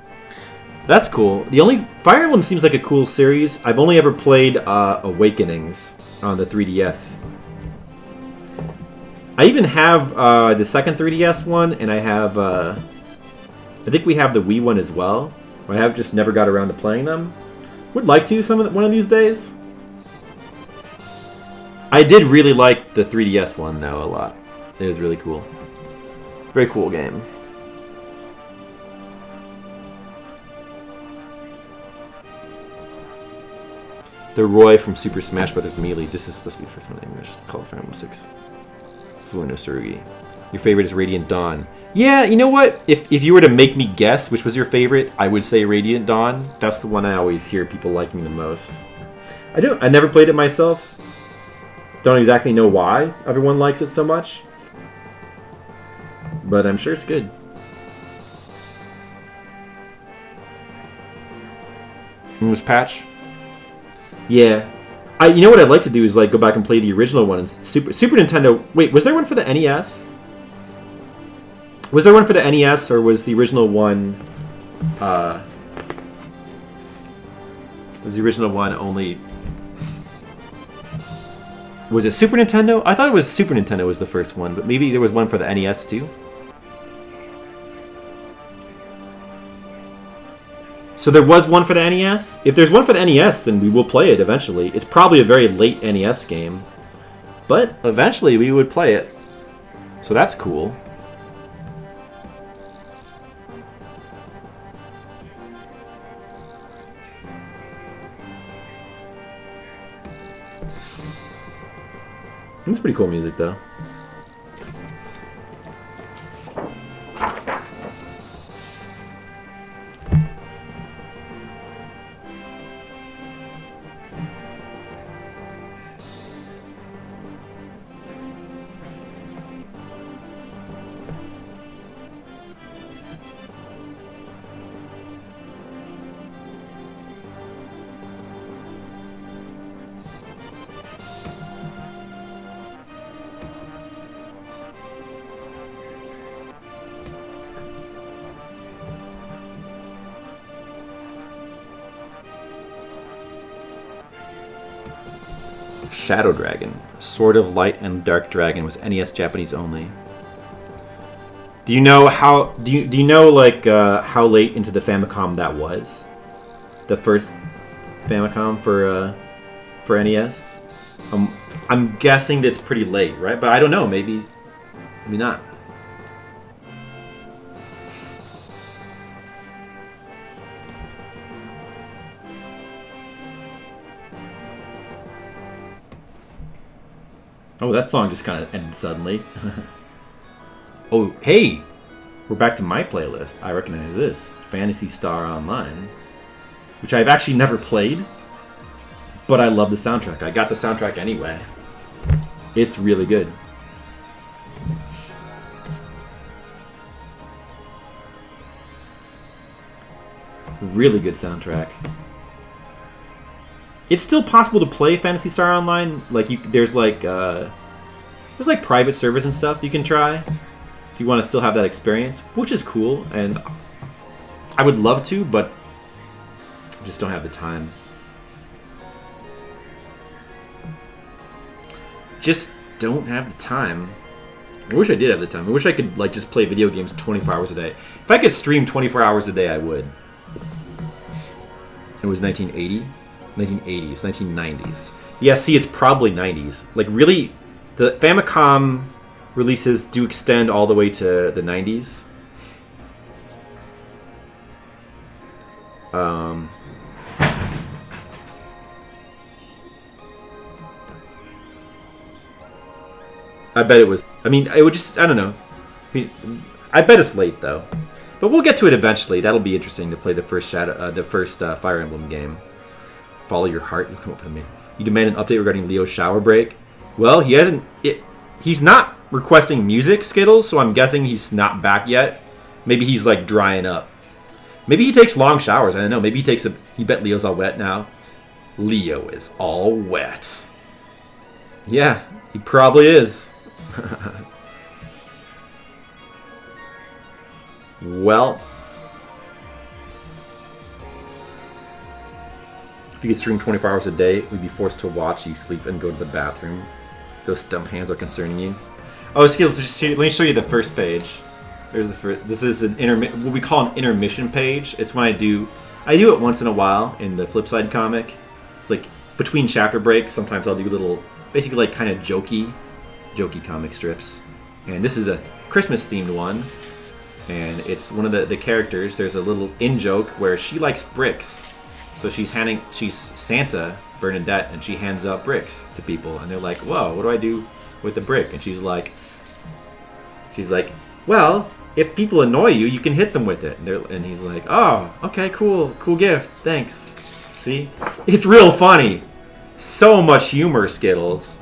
That's cool. The only Fire Emblem seems like a cool series. I've only ever played Awakenings on the 3DS. I even have the second 3DS one, and I have I think we have the Wii one as well. I have just never got around to playing them. Would like to one of these days. I did really like the 3DS one though a lot. It was really cool. Very cool game. The Roy from Super Smash Bros. Melee. This is supposed to be the first one in English. It's called Fire Emblem 6. Funo Tsurugi. Your favorite is Radiant Dawn. Yeah, you know what? If you were to make me guess which was your favorite, I would say Radiant Dawn. That's the one I always hear people liking the most. I never played it myself. Don't exactly know why everyone likes it so much. But I'm sure it's good. English patch? Yeah. You know what I'd like to do is like go back and play the original one. Super Nintendo. Wait, was there one for the NES? Was there one for the NES, or was the original one? Was the original one only? Was it Super Nintendo? I thought it was Super Nintendo was the first one, but maybe there was one for the NES too. So there was one for the NES? If there's one for the NES, then we will play it eventually. It's probably a very late NES game. But eventually we would play it. So that's cool. It's pretty cool music though. Shadow Dragon. Sword of Light and Dark Dragon was NES Japanese only. Do you know how? Do you know like how late into the Famicom that was? The first Famicom for NES. I'm guessing that's pretty late, right? But I don't know. Maybe not. Oh, that song just kind of ended suddenly. Oh, hey! We're back to my playlist. I recognize this. Phantasy Star Online. Which I've actually never played. But I love the soundtrack. I got the soundtrack anyway. It's really good. Really good soundtrack. It's still possible to play Phantasy Star Online. Like there's like private servers and stuff you can try if you want to still have that experience, which is cool. And I would love to, but I just don't have the time. Just don't have the time. I wish I did have the time. I wish I could like just play video games 24 hours a day. If I could stream 24 hours a day, I would. It was 1980. 1980s, 1990s. Yeah, see, it's probably 90s. Like, really, the Famicom releases do extend all the way to the 90s. I bet it was... I mean, it would just... I don't know. I bet it's late, though. But we'll get to it eventually. That'll be interesting to play the first Fire Emblem game. Follow your heart. You'll come up with amazing. You demand an update regarding Leo's shower break. Well, he hasn't. He's not requesting music, Skittles. So I'm guessing he's not back yet. Maybe he's like drying up. Maybe he takes long showers. I don't know. Maybe he takes a. He bet Leo's all wet now. Leo is all wet. Yeah, he probably is. Well. If you could stream 24 hours a day, we'd be forced to watch you sleep and go to the bathroom. Those stump hands are concerning you. Oh, Skittles, let me show you the first page. There's the first. This is what we call an intermission page. It's when I do it once in a while in the Flipside comic. It's like between chapter breaks. Sometimes I'll do little, basically like kind of jokey comic strips. And this is a Christmas themed one. And it's one of the characters. There's a little in joke where she likes bricks. So she's Santa, Bernadette, and she hands out bricks to people, and they're like, "Whoa, what do I do with the brick?" And she's like, "Well, if people annoy you, you can hit them with it." And he's like, "Oh, okay, cool gift, thanks." See, it's real funny, so much humor, Skittles.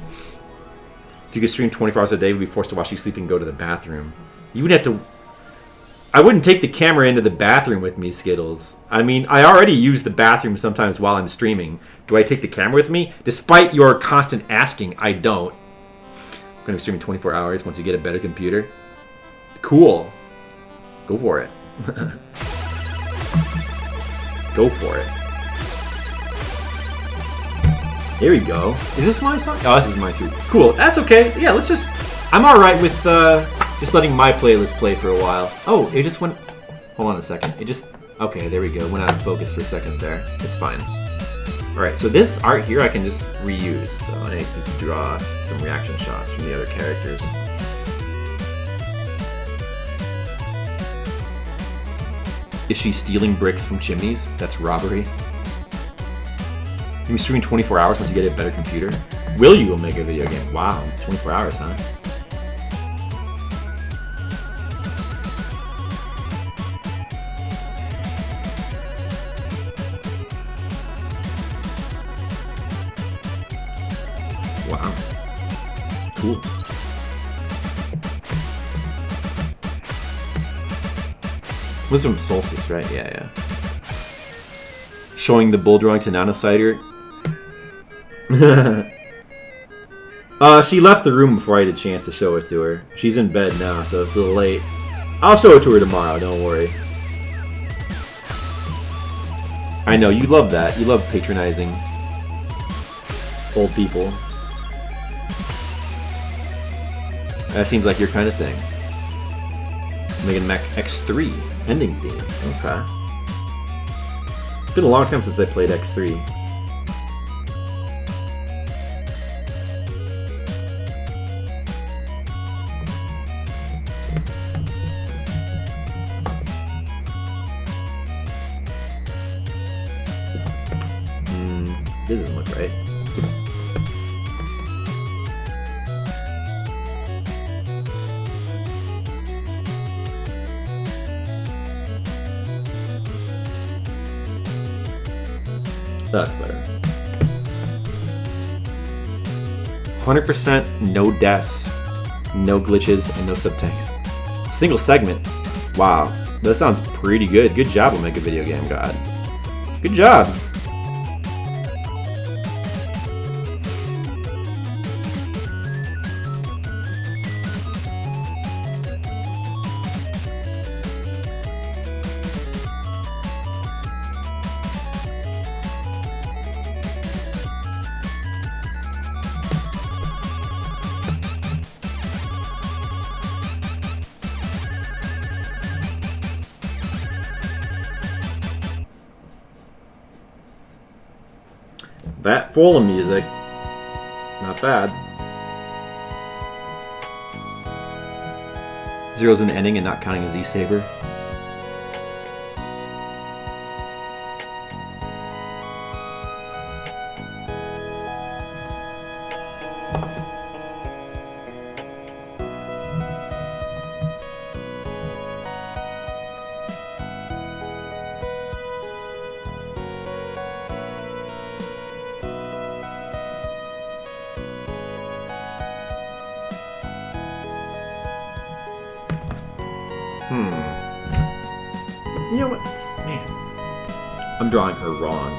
If you could stream 24 hours a day, we'd be forced to watch you sleep and go to the bathroom. You would have to. I wouldn't take the camera into the bathroom with me, Skittles. I mean, I already use the bathroom sometimes while I'm streaming. Do I take the camera with me? Despite your constant asking, I don't. I'm going to be streaming 24 hours once you get a better computer. Cool. Go for it. Go for it. Here we go. Is this my song? Oh, this is mine too. Cool. That's okay. Yeah, let's just... I'm alright with just letting my playlist play for a while. Oh, it just went... Hold on a second. It just... Okay, there we go. Went out of focus for a second there. It's fine. Alright, so this art here I can just reuse. So I need to draw some reaction shots from the other characters. Is she stealing bricks from chimneys? That's robbery. You're streaming 24 hours once you get a better computer. Will you make a video game? Wow, 24 hours, huh? Wow. Cool. This is from Solstice, right? Yeah. Showing the bull drawing to Nana Cider. She left the room before I had a chance to show it to her. She's in bed now, so it's a little late. I'll show it to her tomorrow, don't worry. I know, you love that. You love patronizing old people. That seems like your kind of thing. Mega Man X3 ending theme. Okay. It's been a long time since I played X3. This doesn't look right. That's better. 100% no deaths, no glitches, and no subtext. Single segment. Wow, that sounds pretty good. Good job, Omega Video Game God. Good job. That full of music. Not bad. Zero's in the ending and not counting a Z-Saber. You know what? Man, I'm drawing her wrong.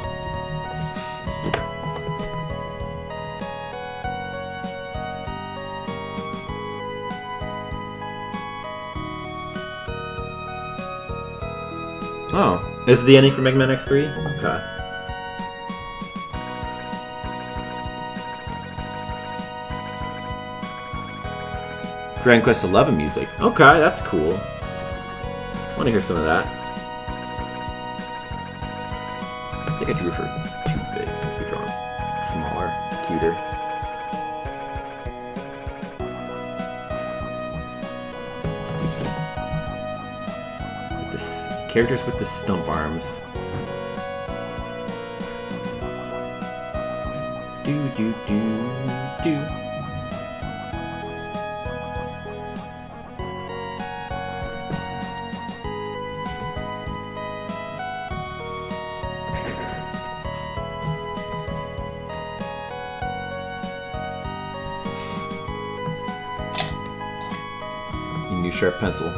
Oh, is the ending for Mega Man X3? Okay. Dragon Quest XI music. Okay, that's cool. I want to hear some of that. I think I drew her too big. Since we draw smaller, cuter. With this characters with the stump arms. Do do do do. New sharp pencil.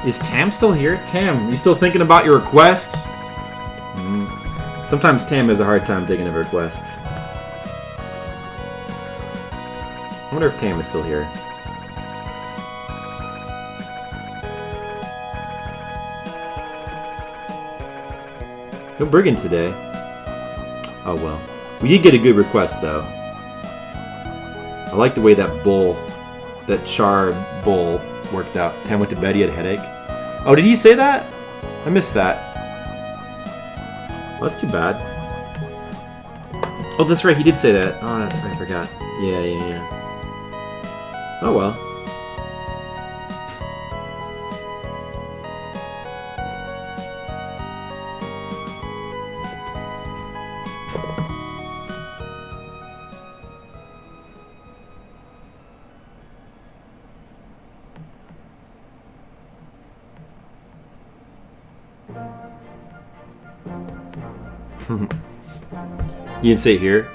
Is Tam still here? Tam, you still thinking about your requests? Sometimes Tam has a hard time thinking of requests. I wonder if Tam is still here. No Brigand today. Oh well. We did get a good request, though. I like the way that bowl, that char bowl, worked out. Tam went to bed, he had a headache. Oh, did he say that? I missed that. Well, that's too bad. Oh, that's right, he did say that. Oh, that's right, I forgot. Yeah. Oh, well. You didn't say it here?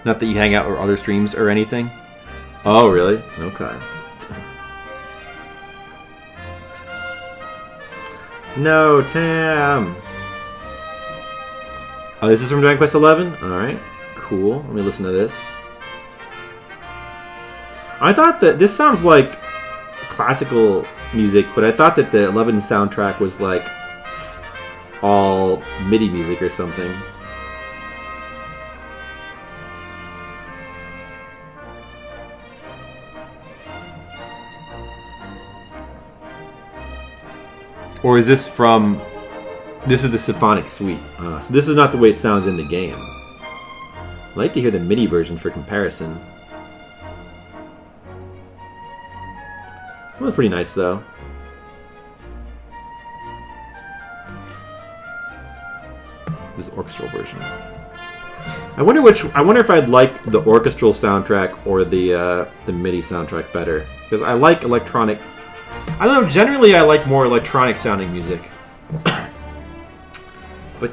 Not that you hang out or other streams or anything? Oh, really? Okay. No, Tam! Oh, this is from Dragon Quest XI? Alright, cool. Let me listen to this. I thought that this sounds like classical music, but I thought that the 11 soundtrack was like all MIDI music or something. Or is this from... This is the Symphonic Suite. So this is not the way it sounds in the game. I'd like to hear the MIDI version for comparison. It was pretty nice, though. This is orchestral version. I wonder if I'd like the orchestral soundtrack or the MIDI soundtrack better, because I like electronic. I don't know. Generally, I like more electronic sounding music, but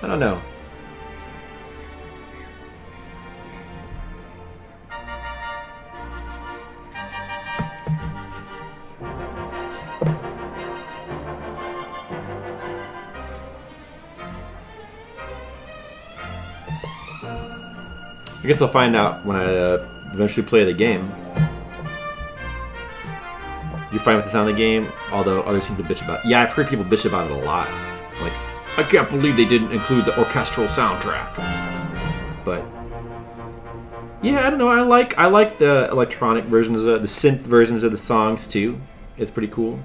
I don't know. I guess I'll find out when I eventually play the game. You're fine with the sound of the game, although others seem to bitch about it. Yeah, I've heard people bitch about it a lot. Like, I can't believe they didn't include the orchestral soundtrack. But yeah, I don't know. I like the electronic versions, the synth versions of the songs too. It's pretty cool.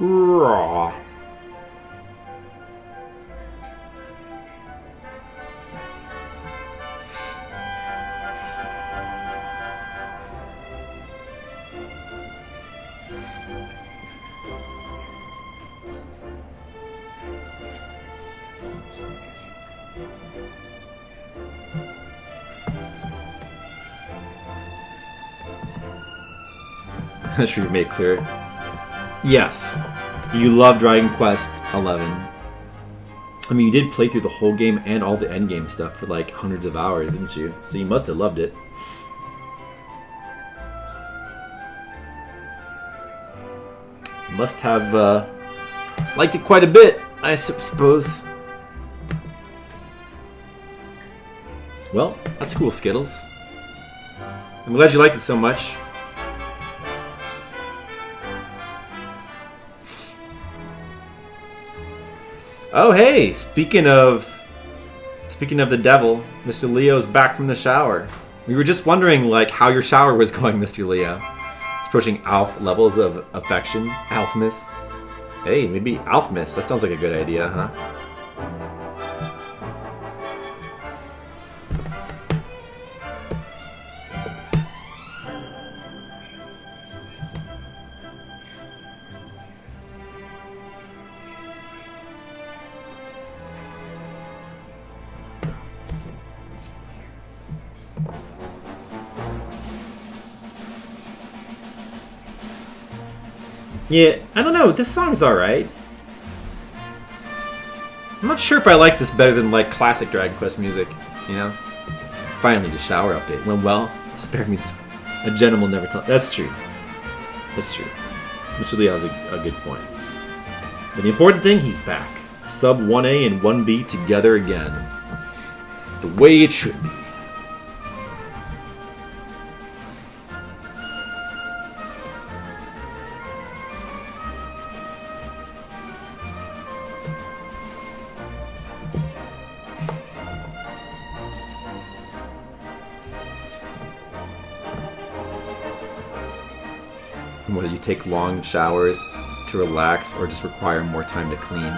Raw. I'm sure you made it clear. Yes, you love Dragon Quest XI. I mean, you did play through the whole game and all the endgame stuff for like hundreds of hours, didn't you? So you must have loved it. Must have liked it quite a bit, I suppose. Well, that's cool, Skittles. I'm glad you liked it so much. Oh hey, speaking of the devil, Mr. Leo's back from the shower. We were just wondering like how your shower was going, Mr. Leo. It's approaching Alf levels of affection. Alfmas. Hey, maybe Alfmas. That sounds like a good idea, huh? Yeah, I don't know. This song's alright. I'm not sure if I like this better than like classic Dragon Quest music, you know? Finally, the shower update went well. Spare me this. A gentleman never tell. That's true. That's true. Mr. Leo has a good point. But the important thing, he's back. Sub 1A and 1B together again. The way it should be. Whether you take long showers to relax or just require more time to clean.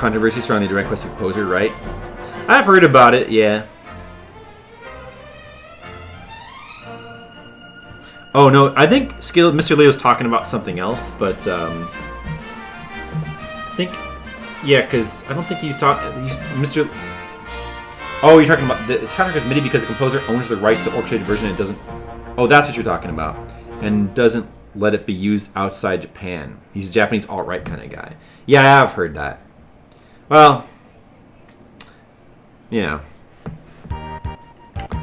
controversy surrounding the Direct Quest composer, right? I've heard about it, yeah. Oh no, I think Mr. Leo's talking about something else, but I think, yeah, because I don't think he's talking. Mr. Oh, you're talking about the soundtrack is MIDI because the composer owns the rights to orchestrated version and doesn't. Oh, that's what you're talking about, and doesn't let it be used outside Japan. He's a Japanese alt-right kind of guy. Yeah, I have heard that. Well, you know,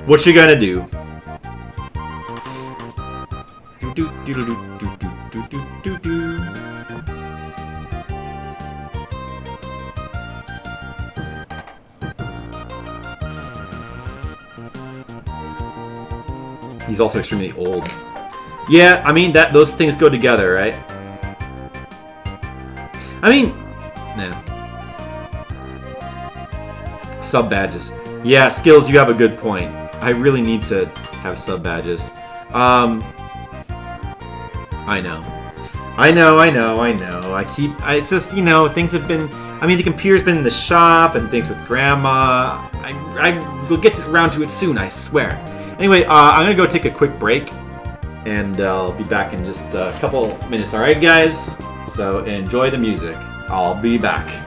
what you gonna do? He's also extremely old. Yeah, I mean that those things go together, right? I mean, nah. Sub badges. Yeah, Skills, you have a good point. I really need to have sub badges. I know. It's just, you know, things have been... I mean, the computer's been in the shop and things with Grandma. I will get around to it soon, I swear. Anyway, I'm going to go take a quick break. And I'll be back in just a couple minutes. Alright, guys? So enjoy the music. I'll be back.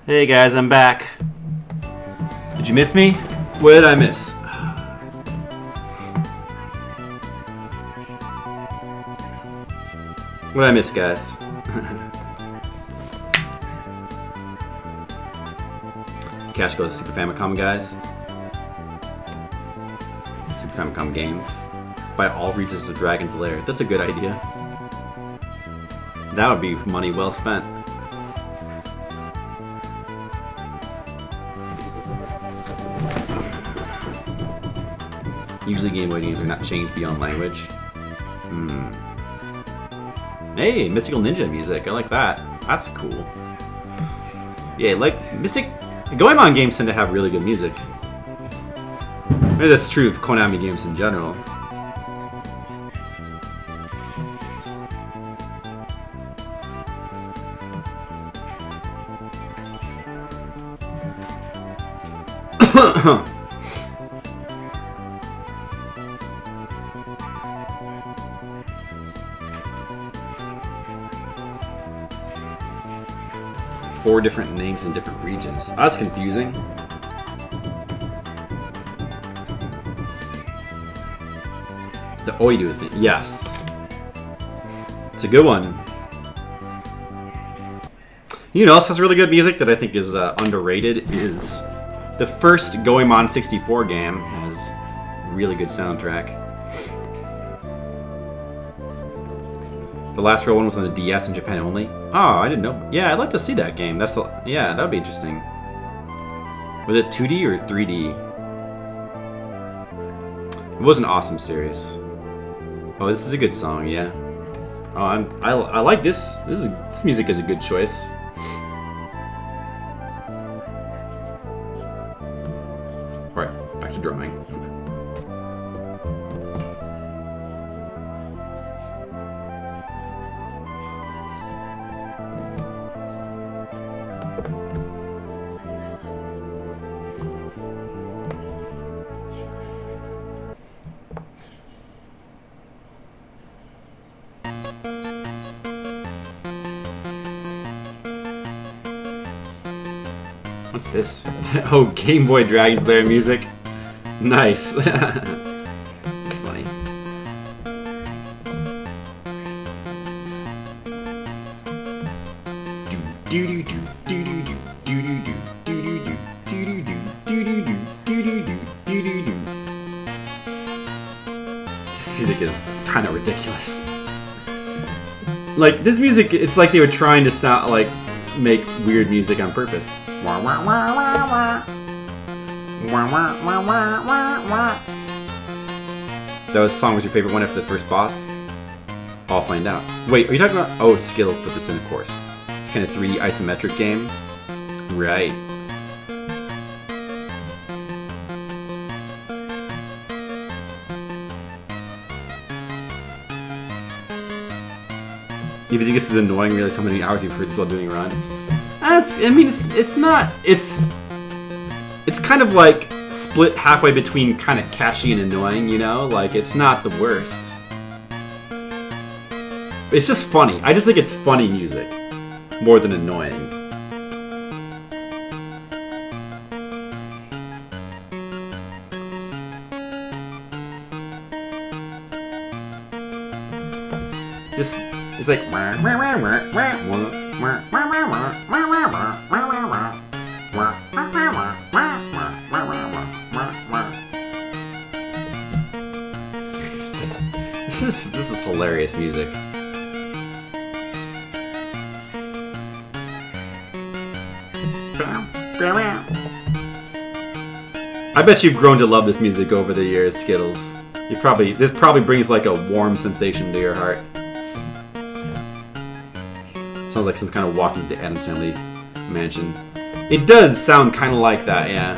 Hey guys, I'm back. Did you miss me? What did I miss? What did I miss, guys? Cash goes to Super Famicom, guys. Super Famicom games. By all regions of Dragon's Lair. That's a good idea. That would be money well spent. Usually Game Boy games are not changed beyond language. Hey, Mystical Ninja music. I like that. That's cool. Yeah, like Goemon games tend to have really good music. Maybe that's true of Konami games in general. Four different names in different regions. Oh, that's confusing. The Oidu thing. Yes. It's a good one. You know what else has really good music that I think is underrated is the first Goemon 64 game has really good soundtrack. The last real one was on the DS in Japan only. Oh, I didn't know. Yeah, I'd like to see that game. Yeah, that would be interesting. Was it 2D or 3D? It was an awesome series. Oh, this is a good song, yeah. Oh, I like this. This music is a good choice. All right, back to drumming. What's this? Oh, Game Boy Dragon's Lair music. Nice. That's funny. This music is kind of ridiculous. Like, this music, it's like they were trying to sound like make weird music on purpose. That song was your favorite one after the first boss? I'll find out. Wait, are you talking about... Oh, Skills put this in, of course. It's kind of 3D isometric game. Right. If you think this is annoying, realize how many hours you've heard this while doing runs. It's not. It's kind of like split halfway between kind of catchy and annoying, you know? Like, it's not the worst. It's just funny. I just think it's funny music more than annoying. It's like... This is hilarious music. I bet you've grown to love this music over the years, Skittles. This probably brings like a warm sensation to your heart. Sounds like some kind of walking to Addams Family mansion. It does sound kind of like that, yeah.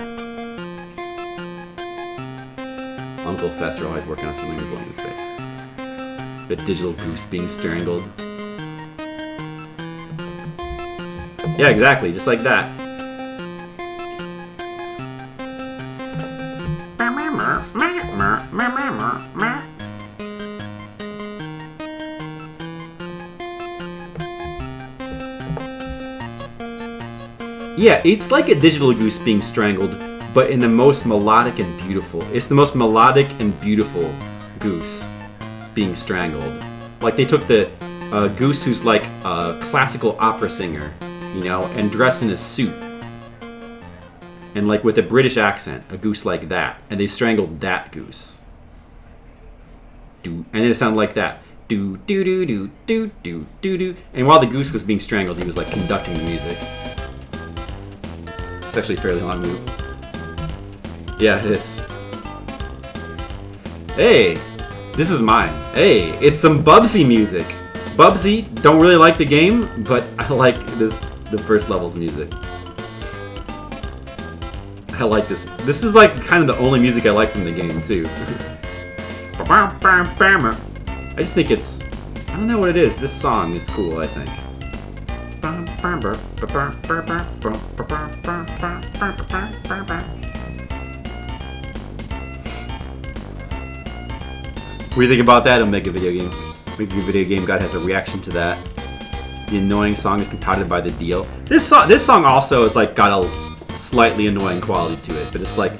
Uncle Fester always working on something with blowing his face. The digital goose being strangled. Yeah, exactly, just like that. Yeah, it's like a digital goose being strangled, but in the most melodic and beautiful. It's the most melodic and beautiful goose being strangled. Like they took the goose who's like a classical opera singer, you know, and dressed in a suit. And like with a British accent, a goose like that. And they strangled that goose. And then it sounded like that. Do do do do do do do do. And while the goose was being strangled, he was like conducting the music. It's actually a fairly long loop. Yeah, it is. Hey, this is mine. Hey, it's some Bubsy music. Bubsy, don't really like the game, but I like the first level's music. I like this. This is like kind of the only music I like from the game too. I just think it's, I don't know what it is. This song is cool, I think. What do you think about that? It'll make a video game. Maybe a video game god has a reaction to that. The annoying song is compounded by the deal. This song also is like got a slightly annoying quality to it, but it's like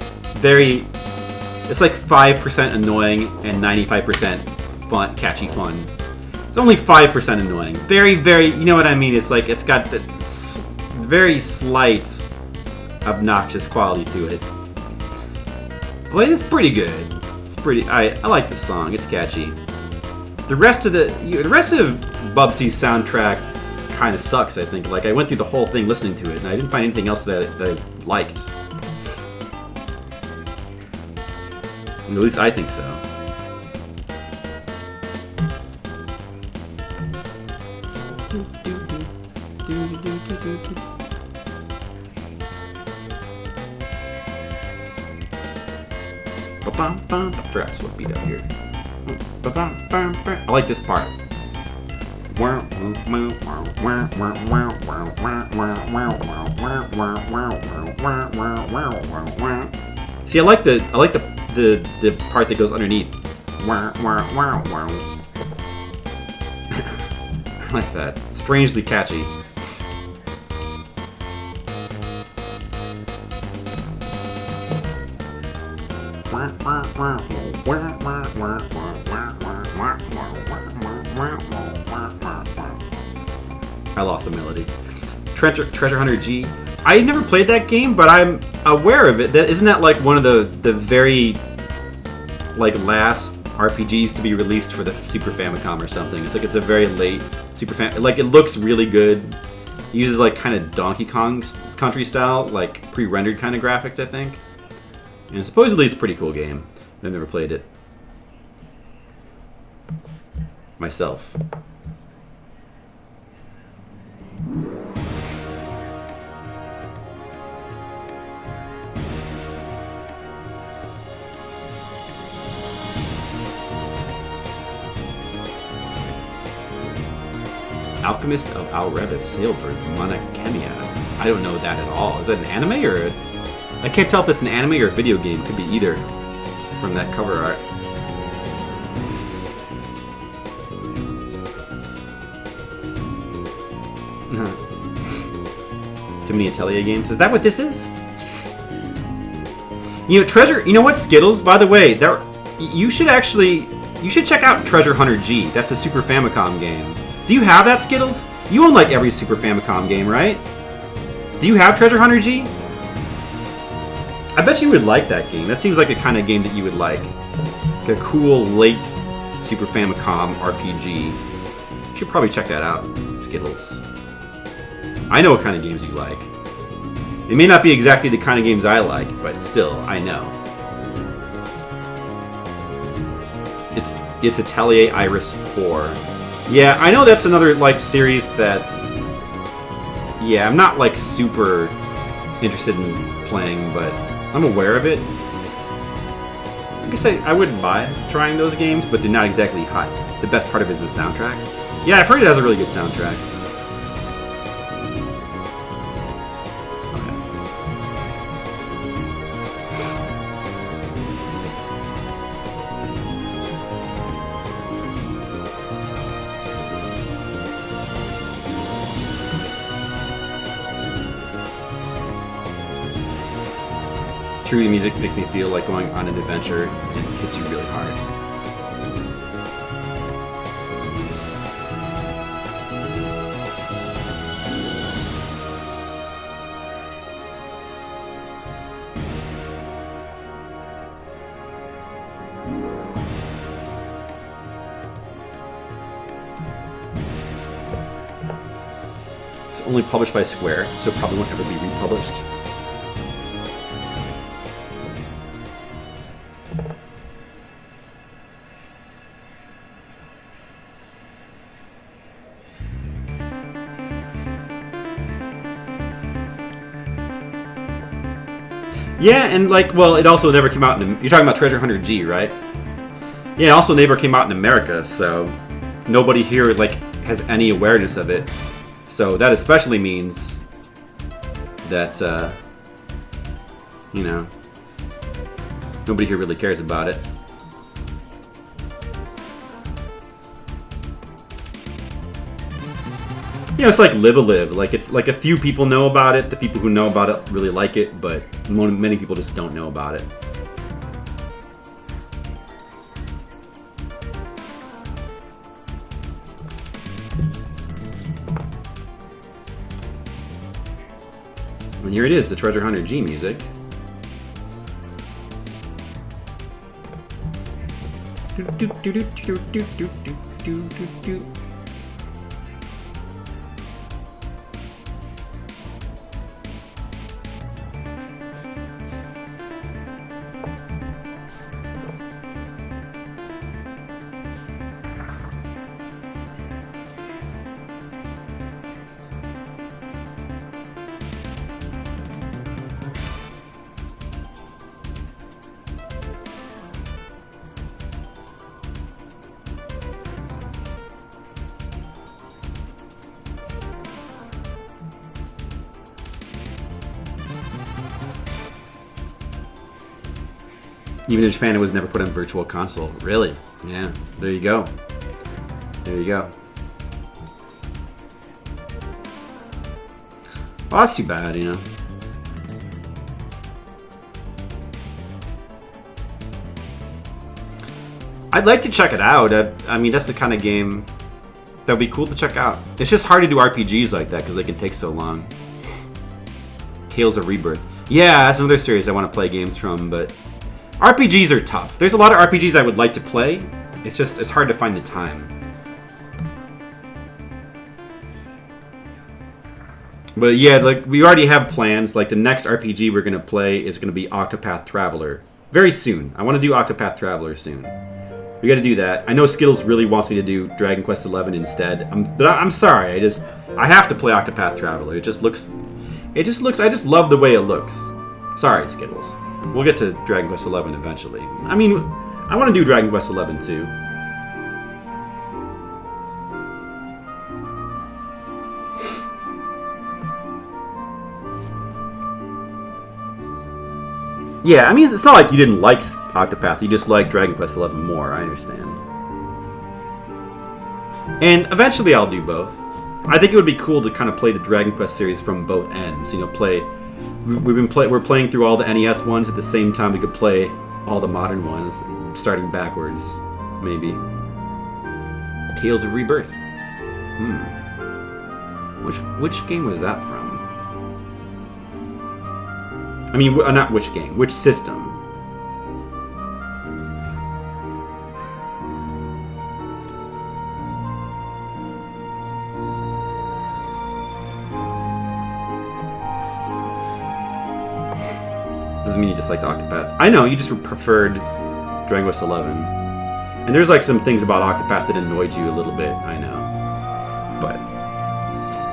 it's like 5% annoying and 95% fun, catchy fun. It's only 5% annoying. Very, very, you know what I mean? It's like it's got the very slight obnoxious quality to it, but it's pretty good. It's pretty. I like this song. It's catchy. The rest of Bubsy's soundtrack kind of sucks, I think. Like, I went through the whole thing listening to it, and I didn't find anything else that I liked. At least I think so. I forgot to what beat up here. I like this part. See, I like the part that goes underneath. I like that. It's strangely catchy. I lost the melody. Treasure Hunter G. I never played that game, but I'm aware of it. Isn't that like one of the very like last RPGs to be released for the Super Famicom or something? It's like it's a very late Super Fam. Like it looks really good. It uses like kind of Donkey Kong Country style, like pre-rendered kind of graphics, I think. And supposedly it's a pretty cool game. I've never played it myself. Alchemist of Alrevis, Sailbird, Monachemia. I don't know that at all. Is that an anime or I can't tell if it's an anime or a video game. Could be either from that cover art. Too many Atelier games. Is that what this is? You know, Treasure. You know what, Skittles? By the way, you should check out Treasure Hunter G. That's a Super Famicom game. Do you have that, Skittles? You own like every Super Famicom game, right? Do you have Treasure Hunter G? I bet you would like that game. That seems like the kind of game that you would like. Like a cool late Super Famicom RPG. You should probably check that out, Skittles. I know what kind of games you like. It may not be exactly the kind of games I like, but still, I know. It's Atelier Iris 4. Yeah, I know that's another like series that. Yeah, I'm not like super interested in playing, but I'm aware of it. I guess I wouldn't mind trying those games, but they're not exactly hot. The best part of it is the soundtrack. Yeah, I've heard it has a really good soundtrack. Truly, music makes me feel like going on an adventure and hits you really hard. It's only published by Square, so it probably won't ever be republished. Yeah, and like, well, it also never came out in... You're talking about Treasure Hunter G, right? Yeah, it also never came out in America, so nobody here, like, has any awareness of it. So that especially means that, you know, nobody here really cares about it. You know, it's like Live a Live. Like, it's like a few people know about it. The people who know about it really like it, but many people just don't know about it. And here it is, the Treasure Hunter G music. Even in Japan, it was never put on Virtual Console. Really? Yeah. There you go. There you go. Well, that's too bad, you know. I'd like to check it out. I mean, that's the kind of game that would be cool to check out. It's just hard to do RPGs like that because they can take so long. Tales of Rebirth. Yeah, that's another series I want to play games from, but RPGs are tough. There's a lot of RPGs I would like to play. It's just, it's hard to find the time. But yeah, like we already have plans. Like the next RPG we're going to play is going to be Octopath Traveler. Very soon. I want to do Octopath Traveler soon. We got to do that. I know Skittles really wants me to do Dragon Quest XI instead. But I'm sorry. I have to play Octopath Traveler. It just looks, I just love the way it looks. Sorry, Skittles. We'll get to Dragon Quest XI eventually. I mean, I want to do Dragon Quest XI too. Yeah, I mean, it's not like you didn't like Octopath, you just like Dragon Quest XI more, I understand. And eventually I'll do both. I think it would be cool to kind of play the Dragon Quest series from both ends, you know, we're playing through all the NES ones at the same time we could play all the modern ones, starting backwards, maybe. Tales of Rebirth. Which game was that from? I mean, not which game, which system? Doesn't mean you disliked Octopath. I know, you just preferred Dragon Quest XI. And there's like some things about Octopath that annoyed you a little bit, I know. But,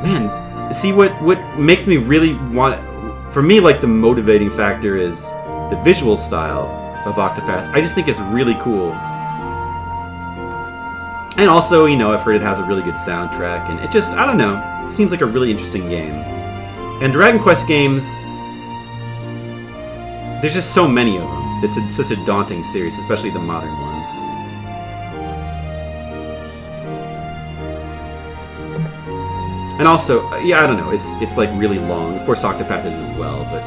man, see what makes me really want... For me, like, the motivating factor is the visual style of Octopath. I just think it's really cool. And also, you know, I've heard it has a really good soundtrack, and it just, I don't know, it seems like a really interesting game. And Dragon Quest games, there's just so many of them. It's such a daunting series, especially the modern ones. And also, yeah, I don't know, it's like really long. Of course, Octopath is as well, but...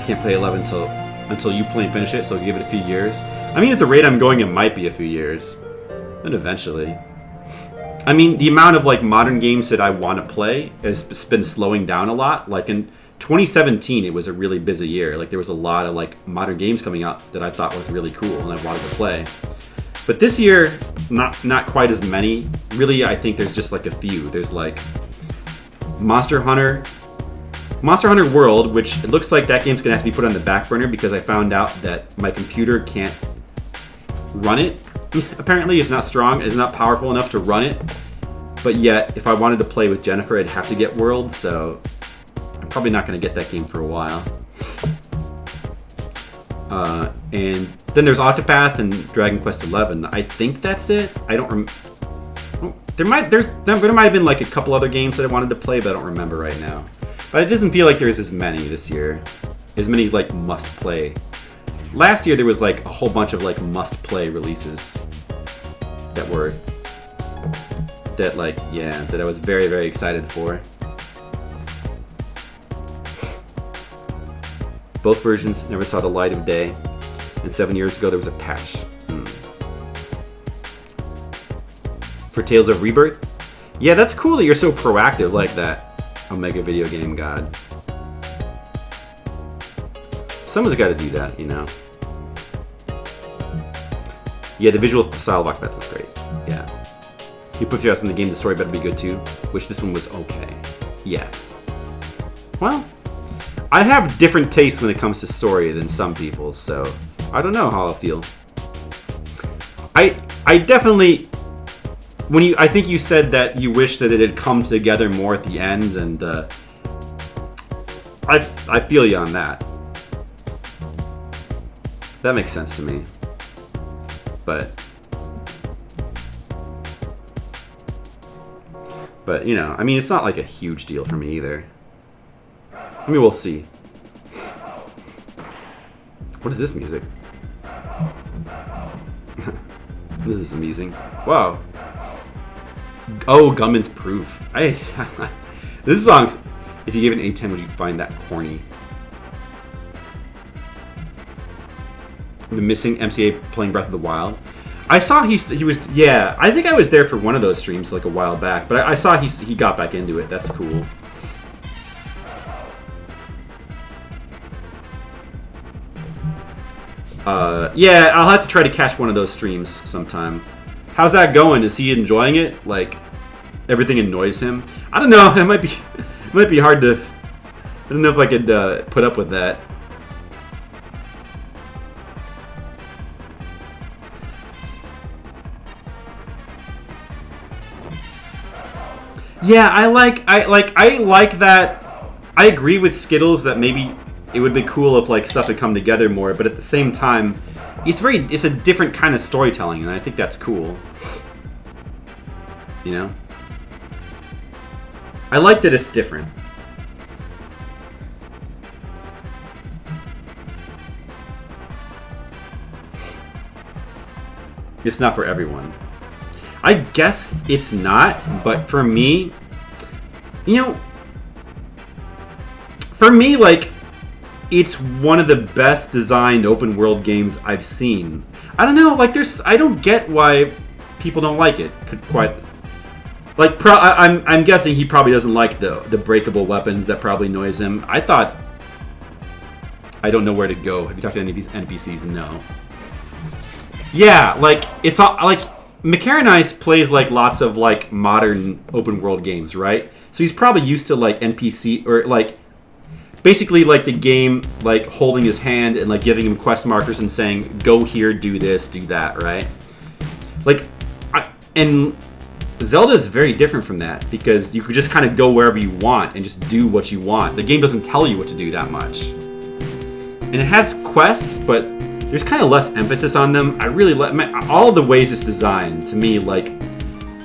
can't play 11 until you play and finish it, so give it a few years. I mean, at the rate I'm going, it might be a few years. Then eventually. I mean, the amount of like modern games that I want to play has been slowing down a lot. Like in 2017, it was a really busy year. Like there was a lot of like modern games coming out that I thought was really cool and I wanted to play. But this year, not quite as many. Really, I think there's just like a few. There's like Monster Hunter World, which it looks like that game's gonna have to be put on the back burner because I found out that my computer can't run it. Apparently, it's not strong, it's not powerful enough to run it. But yet, if I wanted to play with Jennifer, I'd have to get World, so I'm probably not gonna get that game for a while. And then there's Octopath and Dragon Quest XI. I think that's it. I don't there might have been like a couple other games that I wanted to play, but I don't remember right now. But it doesn't feel like there's as many this year. As many like must play. Last year there was like a whole bunch of like must play releases that I was very, very excited for. Both versions never saw the light of day, and 7 years ago there was a patch. For Tales of Rebirth? Yeah, that's cool that you're so proactive like that, Omega Video Game God. Someone's got to do that, you know. Yeah, the visual style of Octopath was great. Yeah. You put your house in the game, the story better be good too, which this one was okay. Yeah. Well, I have different tastes when it comes to story than some people, so I don't know how I'll feel. I definitely, I think you said that you wish that it had come together more at the end, and I feel you on that. That makes sense to me. But you know, I mean, it's not like a huge deal for me either. I mean, we'll see. What is this music? This is amazing. Wow. Oh, Gunman's Proof. This song, if you gave it an 8/10, would you find that corny? The missing MCA playing Breath of the Wild. I saw he was, yeah, I think I was there for one of those streams like a while back, but I saw he got back into it. That's cool. Yeah, I'll have to try to catch one of those streams sometime. How's that going? Is he enjoying it? Like, everything annoys him? I don't know. It might be hard to. I don't know if I could put up with that. Yeah, I like that. I agree with Skittles that maybe it would be cool if like stuff had come together more, but at the same time, it's a different kind of storytelling, and I think that's cool. You know? I like that it's different. It's not for everyone. I guess it's not, but for me, you know, for me, like, it's one of the best designed open world games I've seen. I don't know, like, I don't get why people don't like it. I'm guessing he probably doesn't like the breakable weapons that probably annoys him. I don't know where to go. Have you talked to any of these NPCs? No. Yeah, like, it's all, like, Macaronite plays like lots of like modern open world games, right? So he's probably used to like NPC or like basically like the game like holding his hand and like giving him quest markers and saying go here, do this, do that, right? Like, and Zelda is very different from that because you could just kind of go wherever you want and just do what you want. The game doesn't tell you what to do that much, and it has quests, but there's kind of less emphasis on them. I really like all of the ways it's designed to me, like,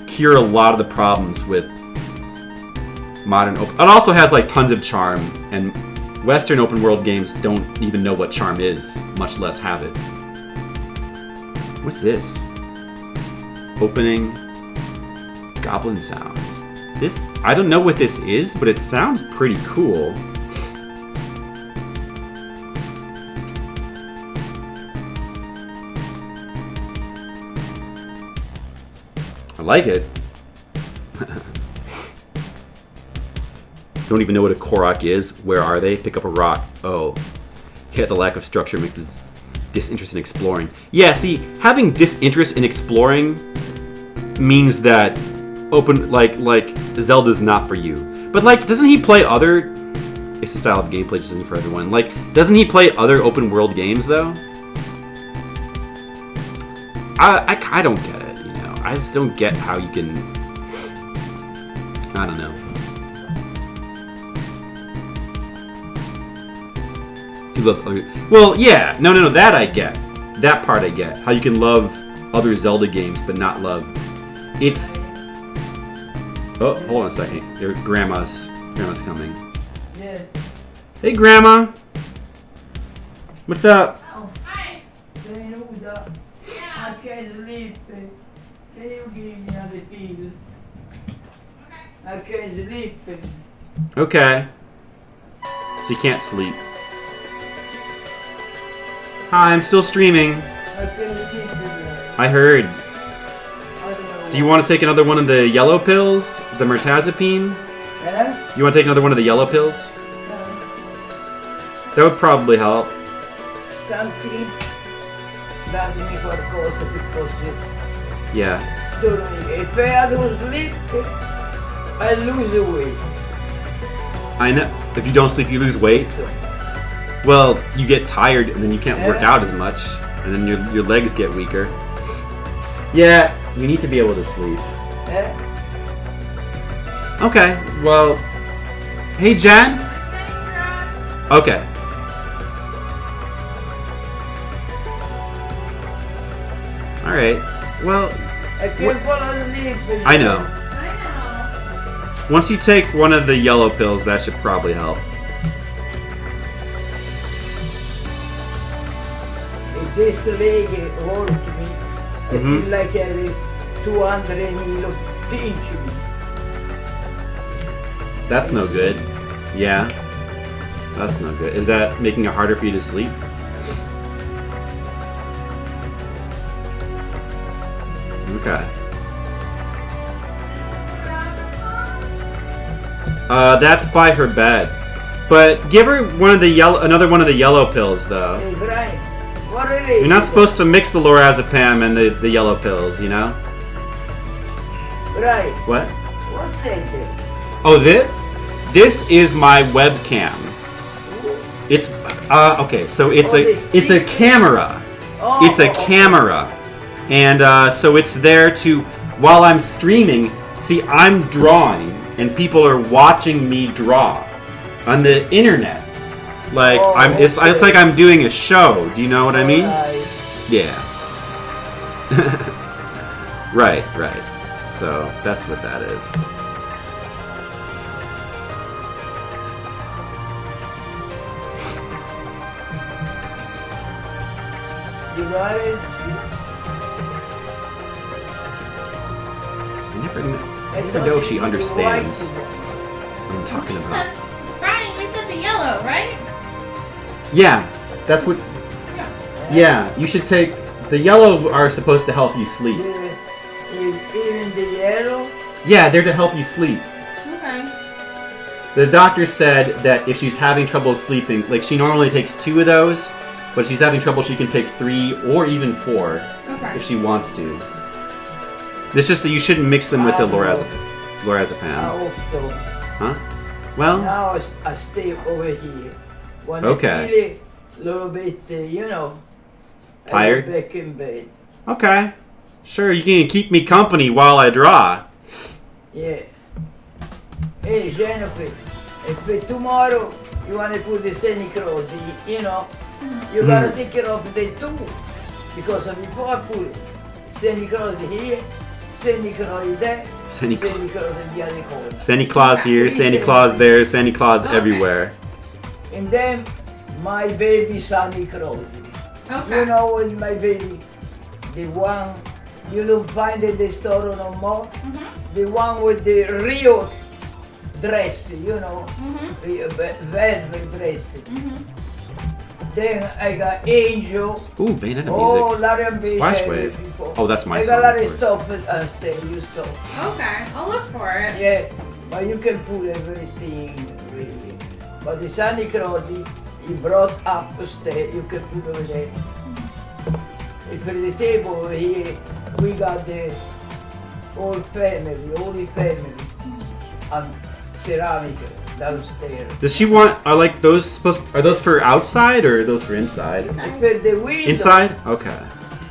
cure a lot of the problems with modern open. It also has like tons of charm, and Western open world games don't even know what charm is, much less have it. What's this? Opening goblin sounds. I don't know what this is, but it sounds pretty cool. I like it. Don't even know what a Korok is. Where are they? Pick up a rock. Oh. Yeah, the lack of structure makes this disinterest in exploring. Yeah, see, having disinterest in exploring means that like Zelda's not for you. But like, doesn't he play other... It's the style of gameplay just isn't for everyone. Like, doesn't he play other open world games though? I don't get it, you know. I just don't get how you can... I don't know. He loves other... Well, yeah. No, that I get. That part I get. How you can love other Zelda games but not love... It's... Oh, hold on a second. Grandma's coming. Yeah. Hey, Grandma. What's up? Hi. Senuda. I can't sleep. Can you give me another pill? I can't sleep. Okay. So you can't sleep. Hi, I'm still streaming. I can't sleep. I heard. I don't know. Do you want to take another one of the yellow pills? The mirtazapine? Eh? You want to take another one of the yellow pills? That would probably help. Something does me for cause because Yeah. if I don't sleep, I lose weight. I know. If you don't sleep, you lose weight. So, Well, you get tired and then you can't work Yeah. out as much. And then your legs get weaker. Yeah, you need to be able to sleep. eh? Okay, well... Hey, Jen? Okay. Alright, well, I can't fall asleep. I know. I know. Once you take one of the yellow pills, that should probably help. This leg hurts me. I Mhm. feel like every 200 kilo pinch me. That's no good. Yeah. That's no good. Is that making it harder for you to sleep? Okay. That's by her bed. But give her another one of the yellow pills, though. Hey, Brian, what are they? You're not supposed to mix the lorazepam and the yellow pills, you know? Brian, What? what's that? Oh, this? This is my webcam. It's okay. So it's a camera. Oh, It's a camera, and so it's there to while I'm streaming. See, I'm drawing, and people are watching me draw on the internet. Like Oh, it's like I'm doing a show. Do you know what I mean? Alright. Yeah. Right. So that's what that is. You got it? I never know if she understands what I'm talking about. Brian, you said the yellow, right? Yeah, that's what. Yeah, you should take the yellow are supposed to help you sleep. Even the yellow? Yeah, they're to help you sleep. Okay. The doctor said that if she's having trouble sleeping, like she normally takes 2 of those, but if she's having trouble, she can take 3 or even 4 Okay. if she wants to. It's just that you shouldn't mix them with the lorazepam. I hope so. Huh? Well, Now I stay over here. When Okay. I feel a little bit, Tired? I go back in bed. okay. Sure, you can keep me company while I draw. Yeah. Hey, Jennifer, if tomorrow you want to put the Santa Claus, you gotta take care of the two. Because before I put Santa Claus here, Santa Claus there, Santa Santa Claus. Claus in the other corner. Santa Claus here, Santa Claus there, Santa Claus Okay. everywhere. And then my baby Santa Claus. Okay. You know what my baby, the one you don't find in the store no more, the one with the real dress, Mm-hmm. velvet dress. Then I got Angel. Ooh, Bayonetta Oh, music. Larry and Bay. Splash Wave. Oh, that's my I song, got Larry of course. Stop and stay. You stop. Okay, I'll look for it. Yeah, but you can put everything really. But the Sunny Crosby, he brought up the stay. You can put over there. And for the table over here, we got the whole family, and ceramic downstairs. Does she want? Are like those supposed? Are those for outside or are those for inside? And for the window. Inside? Okay.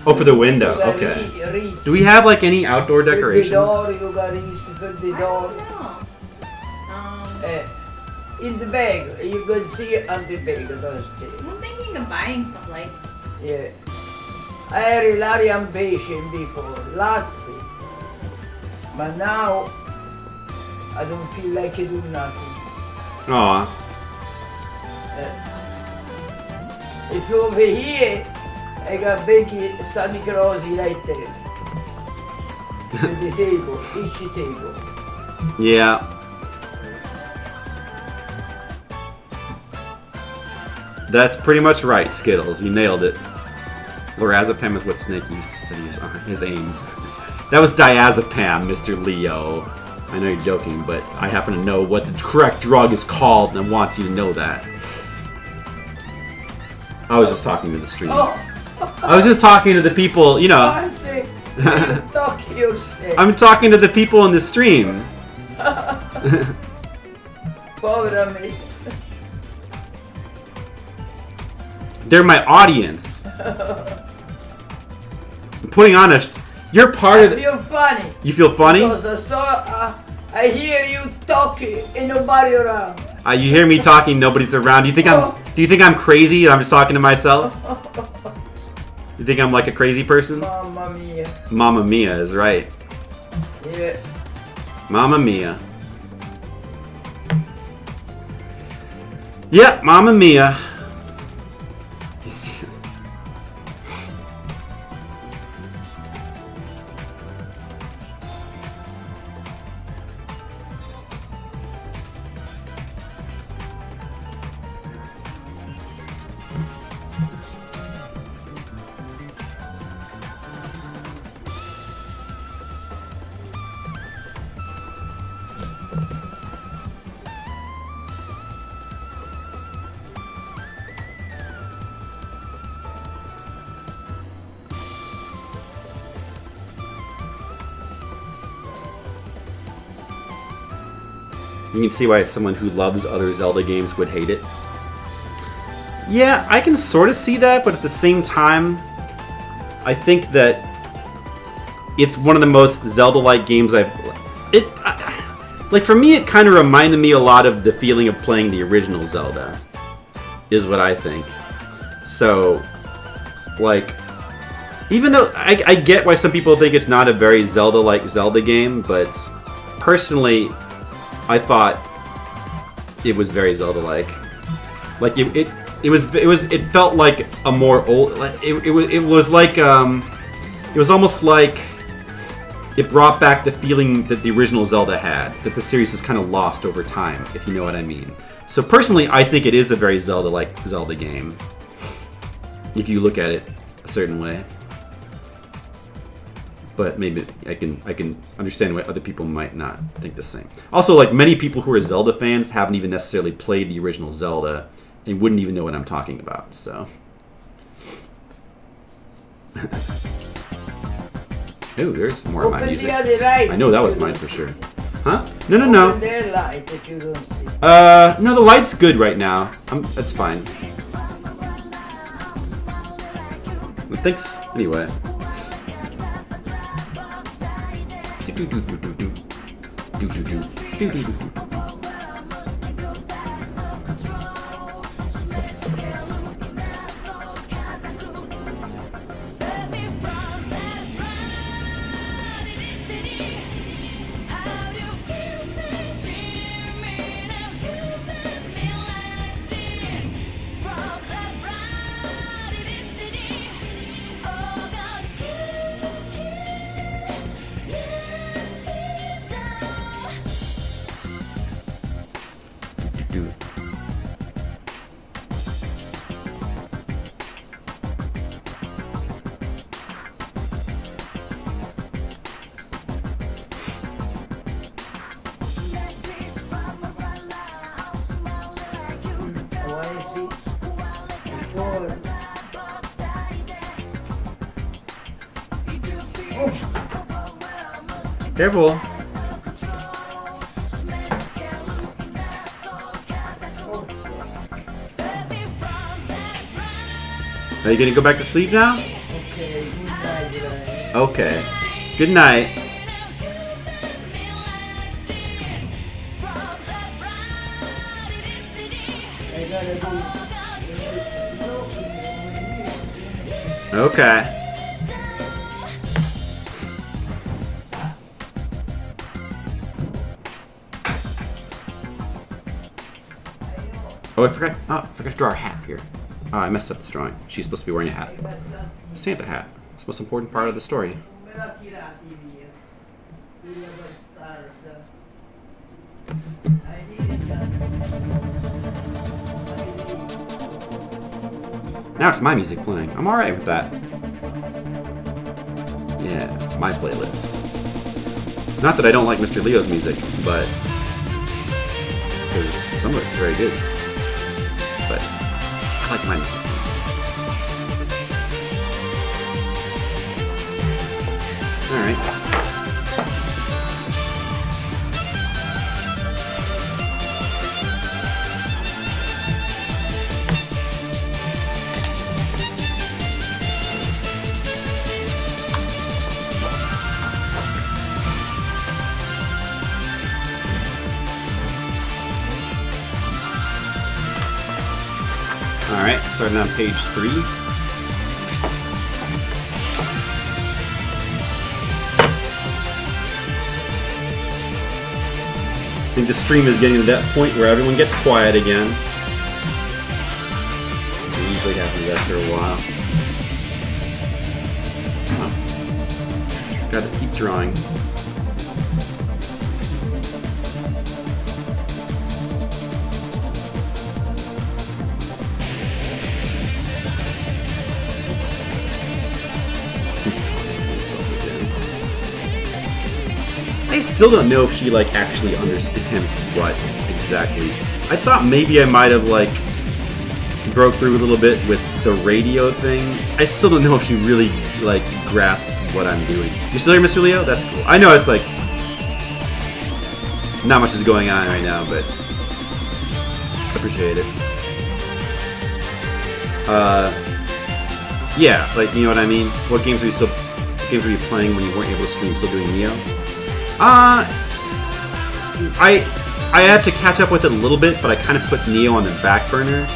Oh, for the window. you got Okay. wreath. Do we have like any outdoor For decorations? the door, you got wreath for the I door. don't know. In the bag, you can see it on the bag downstairs. I'm thinking of buying some like. Yeah. I had a Larry ambition before, lots. But now, I don't feel like I do nothing. Aw. If you're over here, I got big Santa Claus right there. To the table, each table. Yeah. That's pretty much right, Skittles. You nailed it. Lorazepam is what Snake used to study his aim. That was diazepam, Mr. Leo. I know you're joking, but I happen to know what the correct drug is called, and I want you to know that. I was just talking to the stream. Oh, I was just talking to the people, you know. I say, you talk yourself. I'm talking to the people in the stream. Pobre me. They're my audience. I'm putting on a... You're part of I the... feel funny. You feel funny? Because I hear you talking and nobody around. You hear me talking, nobody's around. Do you think I'm crazy and I'm just talking to myself? You think I'm like a crazy person? Mamma mia. Mamma Mia is right. Yeah. Mamma Mia. Yep, Mamma Mia. You can see why someone who loves other Zelda games would hate it. Yeah, I can sort of see that, but at the same time, I think that it's one of the most Zelda-like games like, for me, it kind of reminded me a lot of the feeling of playing the original Zelda, is what I think. So, like, even though I get why some people think it's not a very Zelda-like Zelda game, but personally, I thought it was very Zelda-like. Like it felt like a more old. It was almost like it brought back the feeling that the original Zelda had, that the series has kind of lost over time, if you know what I mean. So personally, I think it is a very Zelda-like Zelda game, if you look at it a certain way. But maybe I can understand why other people might not think the same. Also, like, many people who are Zelda fans haven't even necessarily played the original Zelda and wouldn't even know what I'm talking about. So, oh, there's more of my Open music. the other light. I know that was mine for sure. Huh? No. Open the light that you don't see. No, the light's good right now. That's fine. Well, thanks anyway. noisy. Before. Careful. Are you gonna go back to sleep now? Okay, good night, Brian. Okay. Good night. I gotta go. Okay. Oh, I forgot. Oh, I forgot to draw her hat here. Oh, I messed up this drawing. She's supposed to be wearing a hat. Santa hat. It's the most important part of the story. Now it's my music playing. I'm alright with that. Yeah, my playlist. Not that I don't like Mr. Leo's music, but because some of it's very good. But I like my music. Alright. Alright, starting on page 3. I think the stream is getting to that point where everyone gets quiet again. It usually happens after a while. Oh. Just gotta keep drawing. I still don't know if she like actually understands what exactly. I thought maybe I might have like broke through a little bit with the radio thing. I still don't know if she really like grasps what I'm doing. You still here, Mr. Leo? That's cool. I know it's like not much is going on right now, but appreciate it. Yeah, like you know what I mean. What games were you playing when you weren't able to stream? Still doing Neo? I have to catch up with it a little bit, but I kind of put Neo on the back burner.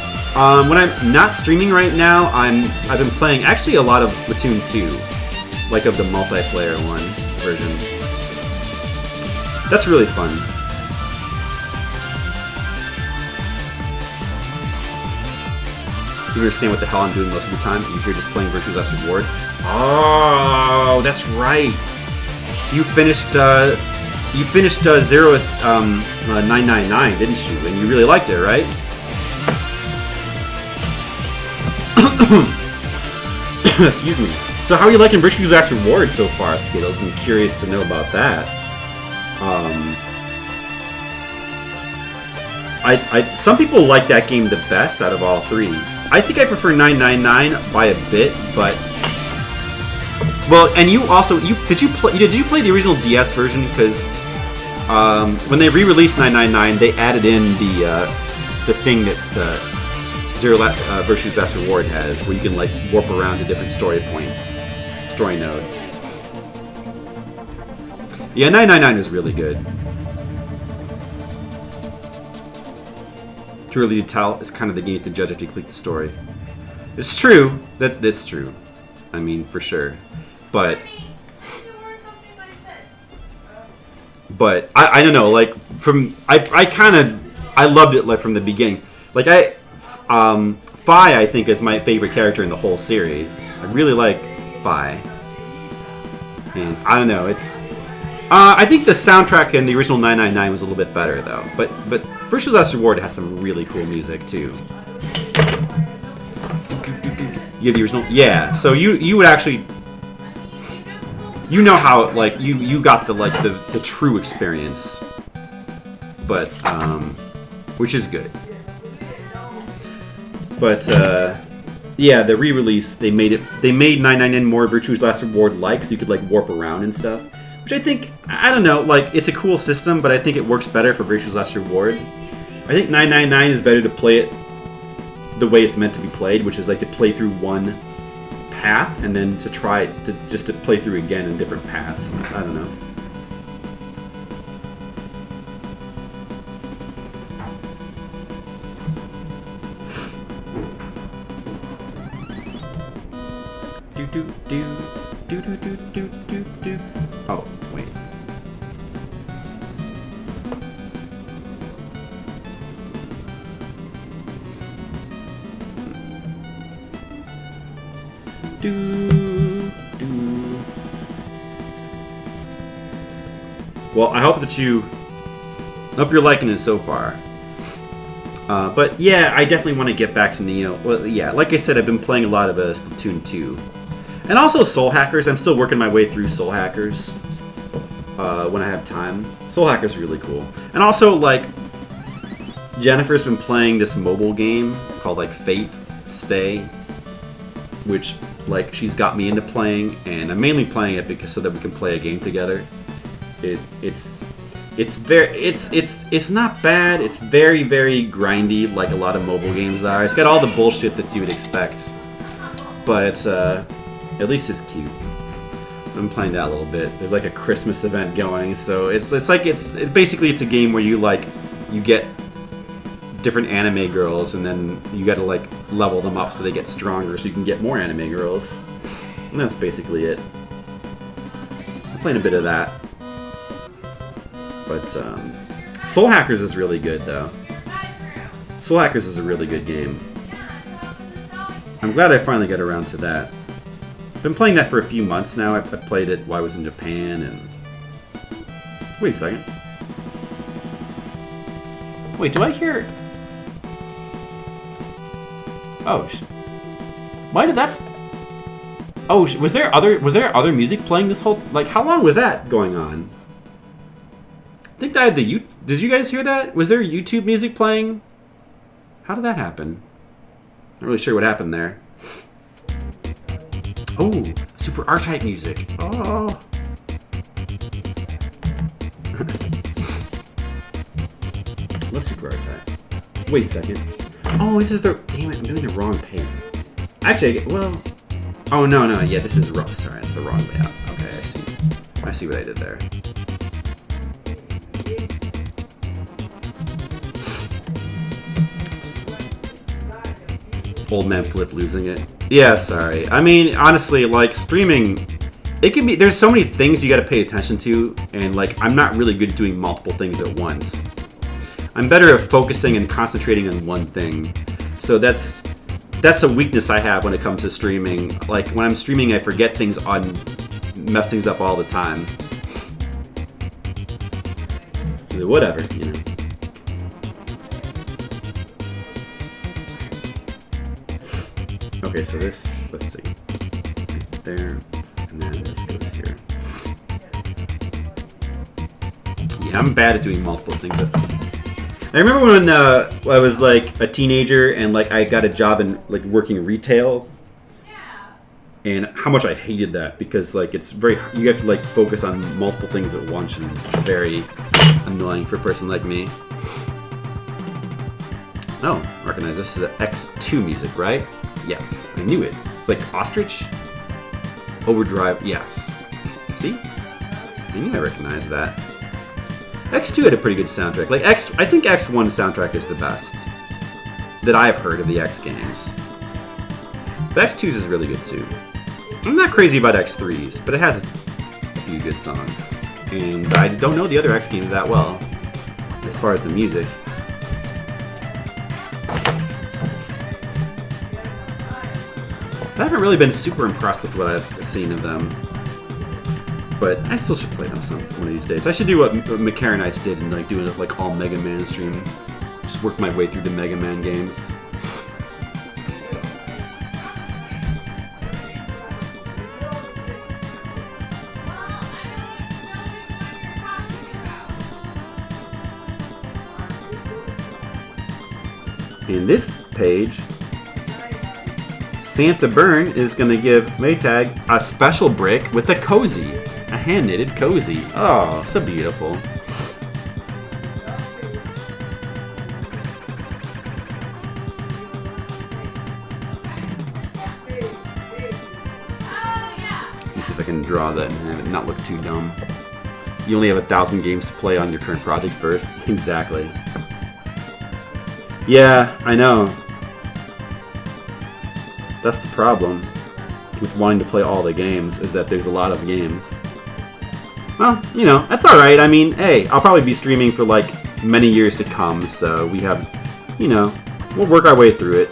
When I'm not streaming right now, I've been playing actually a lot of Splatoon 2, like of the multiplayer one version. That's really fun. Do you understand what the hell I'm doing most of the time? You're here just playing Virtue's Last Reward. Oh, that's right. You finished Zero's 999, didn't you? And you really liked it, right? Excuse me. So how are you liking Virtue's Last Reward so far, Skittles? I'm curious to know about that. Some people like that game the best out of all three. I think I prefer 999 by a bit, but well, and you also did you play the original DS version? Because when they re-released 999, they added in the thing that Virtue's Last Reward has, where you can like warp around to different story points, story nodes. Yeah, 999 is really good. To really tell, it's kind of the game to judge if you click the story. It's true that's true. I mean, for sure. But I don't know. Like I loved it like from the beginning. Like Fi I think is my favorite character in the whole series. I really like Fi. And I don't know. It's I think the soundtrack in the original 999 was a little bit better though. But Virtue's Last Reward has some really cool music too. You have the original? Yeah. So you would actually, you know how like you got the true experience, but which is good. But yeah, the re-release they made 999 more Virtue's Last Reward like, so you could like warp around and stuff. Which I think, I don't know, like it's a cool system, but I think it works better for Virtue's Last Reward. I think 999 is better to play it the way it's meant to be played, which is like to play through one path and then to try to just to play through again in different paths. I don't know. Oh, wait. Well, I hope that you're liking it so far. But yeah, I definitely want to get back to Neo. Well, yeah, like I said, I've been playing a lot of Splatoon 2. And also Soul Hackers. I'm still working my way through Soul Hackers when I have time. Soul Hackers are really cool. And also, like, Jennifer's been playing this mobile game called, like, Fate Stay, which, like, she's got me into playing, and I'm mainly playing it because so that we can play a game together. It's not bad. It's very, very grindy, like a lot of mobile games are. It's got all the bullshit that you would expect, but at least it's cute. I'm playing that a little bit. There's like a Christmas event going, so it's basically it's a game where you get different anime girls, and then you got to like level them up so they get stronger, so you can get more anime girls, and that's basically it. So I'm playing a bit of that. But Soul Hackers is really good, though. Soul Hackers is a really good game. I'm glad I finally got around to that. I've been playing that for a few months now. I played it while I was in Japan, and... Wait a second. Wait, do I hear... Oh, why did that... Oh, was there other music playing this whole... Like, how long was that going on? I think I had Did you guys hear that? Was there YouTube music playing? How did that happen? Not really sure what happened there. Oh, Super R-Type music. Oh. Love Super R-Type. Wait a second. Oh, this is the... Damn it, I'm doing the wrong page. Actually, well... Oh, no. Yeah, this is wrong. Sorry, it's the wrong layout. Okay, I see. I see what I did there. Old man Flip losing it. Yeah, sorry. I mean, honestly, like, streaming, it can be... There's so many things you gotta pay attention to, and, like, I'm not really good at doing multiple things at once. I'm better at focusing and concentrating on one thing. So that's a weakness I have when it comes to streaming. Like, when I'm streaming, I forget things mess things up all the time. Whatever, you know. Okay, so this, let's see. Right there, and then this goes here. Yeah, I'm bad at doing multiple things. I remember when I was like a teenager and like I got a job in like working retail, and how much I hated that because like it's very, you have to like focus on multiple things at once, and it's very annoying for a person like me. Oh, recognize this is an X2 music, right? Yes, I knew it. It's like Ostrich? Overdrive, yes. See? I knew I recognized that. X2 had a pretty good soundtrack. Like I think X1 soundtrack is the best that I've heard of the X games. But X2's is really good too. I'm not crazy about X3's, but it has a few good songs. And I don't know the other X games that well, as far as the music. I haven't really been super impressed with what I've seen of them, but I still should play them one of these days. I should do what McCarran and I did and like doing like all Mega Man stream. Just work my way through the Mega Man games. In this page, Santa Burn is going to give Maytag a special brick with a cozy. A hand-knitted cozy. Oh, so beautiful. Let me see if I can draw that and have it not look too dumb. You only have 1,000 games to play on your current project first. Exactly. Yeah, I know. That's the problem with wanting to play all the games, is that there's a lot of games. Well, you know, that's alright. I mean, hey, I'll probably be streaming for like many years to come, so we have, you know, we'll work our way through it.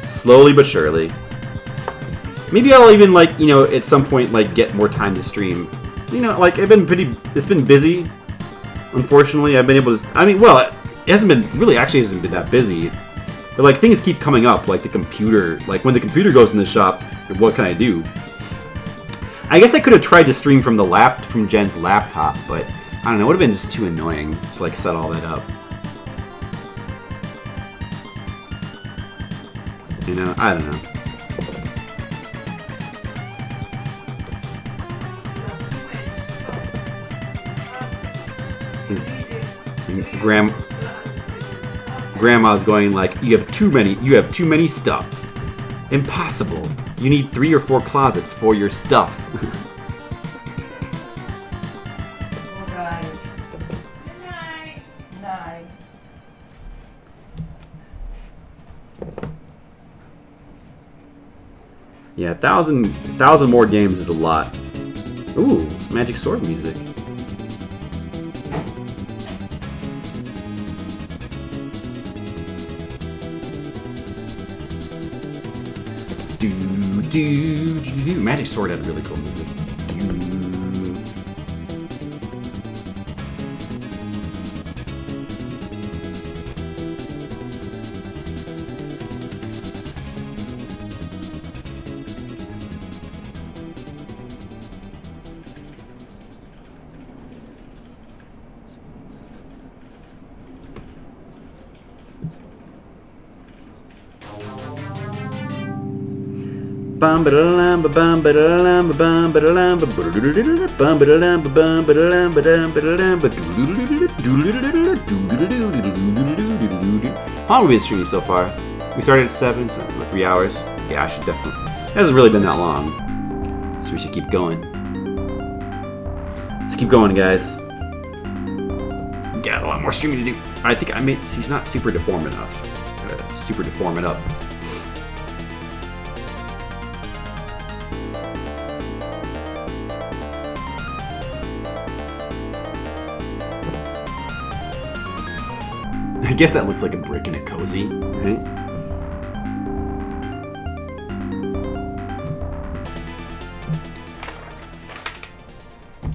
Slowly but surely. Maybe I'll even, like, you know, at some point, like, get more time to stream. You know, like, it's been busy. Unfortunately, I've been able to, I mean, well, it hasn't been that busy. But, like, things keep coming up, like the computer. Like, when the computer goes in the shop, what can I do? I guess I could have tried to stream from Jen's laptop, but I don't know, it would have been just too annoying to, like, set all that up. You know, I don't know. Grandma's going like, you have too many stuff. Impossible. You need 3 or 4 closets for your stuff. Yeah, 1,000 more games is a lot. Ooh, Magic Sword music. Magic Sword had really cool music. Bum ba da bum ba da bum ba da bum ba da bum ba da How long have we been streaming so far? We started at 7, so 3 hours. Yeah, I should definitely. It hasn't really been that long, so we should keep going. Let's keep going, guys. Got a lot more streaming to do. I think I made. He's not super deformed enough. Gotta super deform it up. I guess that looks like a brick in a cozy, right?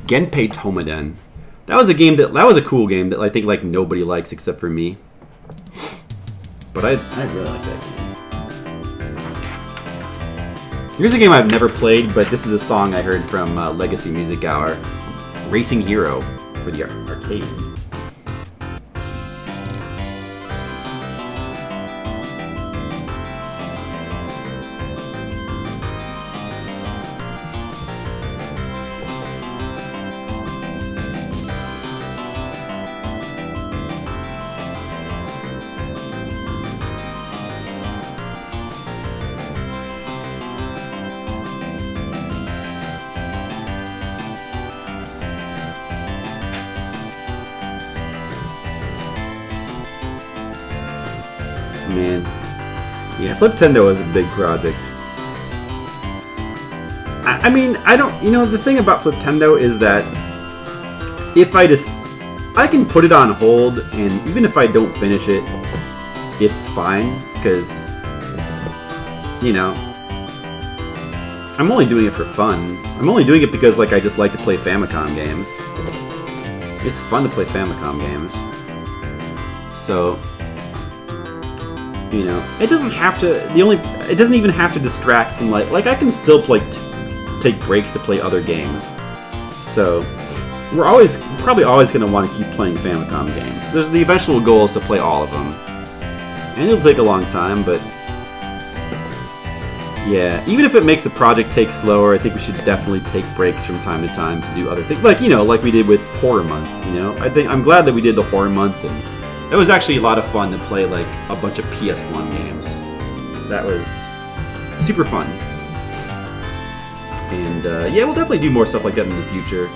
Genpei Tomaden. That was a cool game that I think like nobody likes except for me. But I really like that game. Here's a game I've never played, but this is a song I heard from Legacy Music Hour. Racing Hero for the arcade. Man, yeah, Fliptendo is a big project. I mean, I don't, you know, the thing about Fliptendo is that if I can put it on hold, and even if I don't finish it, it's fine, because, you know, I'm only doing it for fun. I'm only doing it because, like, I just like to play Famicom games. It's fun to play Famicom games. So, you know, it doesn't have to. It doesn't even have to distract from like I can still take breaks to play other games. So we're probably always going to want to keep playing Famicom games. The eventual goal is to play all of them. And it'll take a long time, but yeah, even if it makes the project take slower, I think we should definitely take breaks from time to time to do other things. Like, you know, like we did with Horror Month, you know? I'm glad that we did the Horror Month, and it was actually a lot of fun to play, like, a bunch of PS1 games. That was super fun. And, yeah, we'll definitely do more stuff like that in the future.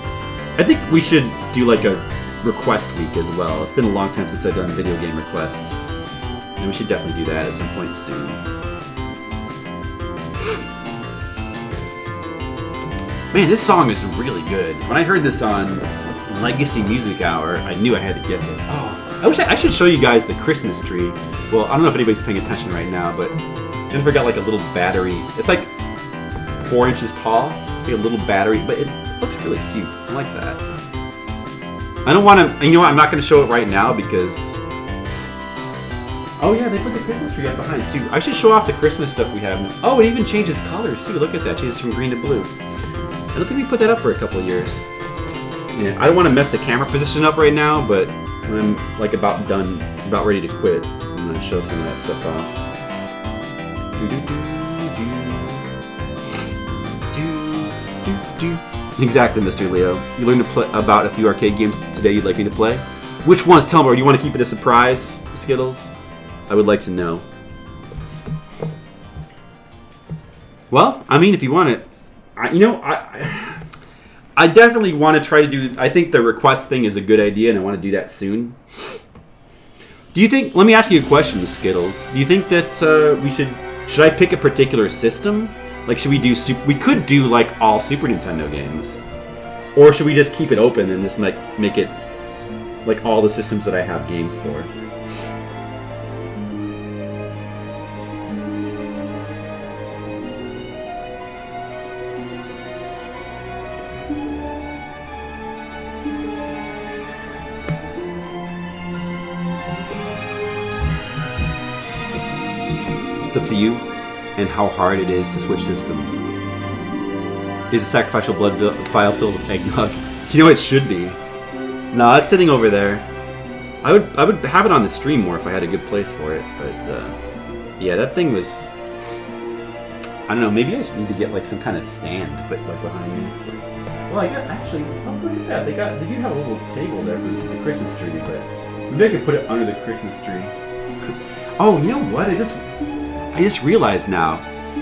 I think we should do, like, a request week as well. It's been a long time since I've done video game requests. And we should definitely do that at some point soon. Man, this song is really good. When I heard this on Legacy Music Hour, I knew I had to get it. Oh, I should show you guys the Christmas tree. Well, I don't know if anybody's paying attention right now, but Jennifer got like a little battery. It's like 4 inches tall. It's like a little battery, but it looks really cute. I like that. I don't want to. You know what? I'm not going to show it right now because. Oh yeah, they put the Christmas tree up behind too. I should show off the Christmas stuff we have. Oh, it even changes colors too. Look at that. It changes from green to blue. I don't think we put that up for a couple of years. Yeah, I don't want to mess the camera position up right now, but when I'm like about done, about ready to quit, I'm gonna show some of that stuff off. Exactly, Mr. Leo. You learned to play about a few arcade games today you'd like me to play. Which ones? Tell me. Or do you want to keep it a surprise, Skittles? I would like to know. Well, I mean, if you want it. I definitely want to try to do. I think the request thing is a good idea, and I want to do that soon. Do you think? Let me ask you a question, Skittles. Do you think that we should I pick a particular system? Like, should we do? We could do like all Super Nintendo games, or should we just keep it open and just make it like all the systems that I have games for? It's up to you and how hard it is to switch systems. Is a sacrificial blood vial filled with eggnog? You know, it should be. No, it's sitting over there. I would have it on the stream more if I had a good place for it, but yeah, that thing was. I don't know. Maybe I should need to get like some kind of stand to put like behind me. Well, I got actually. Oh, look at that. They do have a little table there for the Christmas tree, but maybe I could put it under the Christmas tree. Oh, you know what? I just realized now.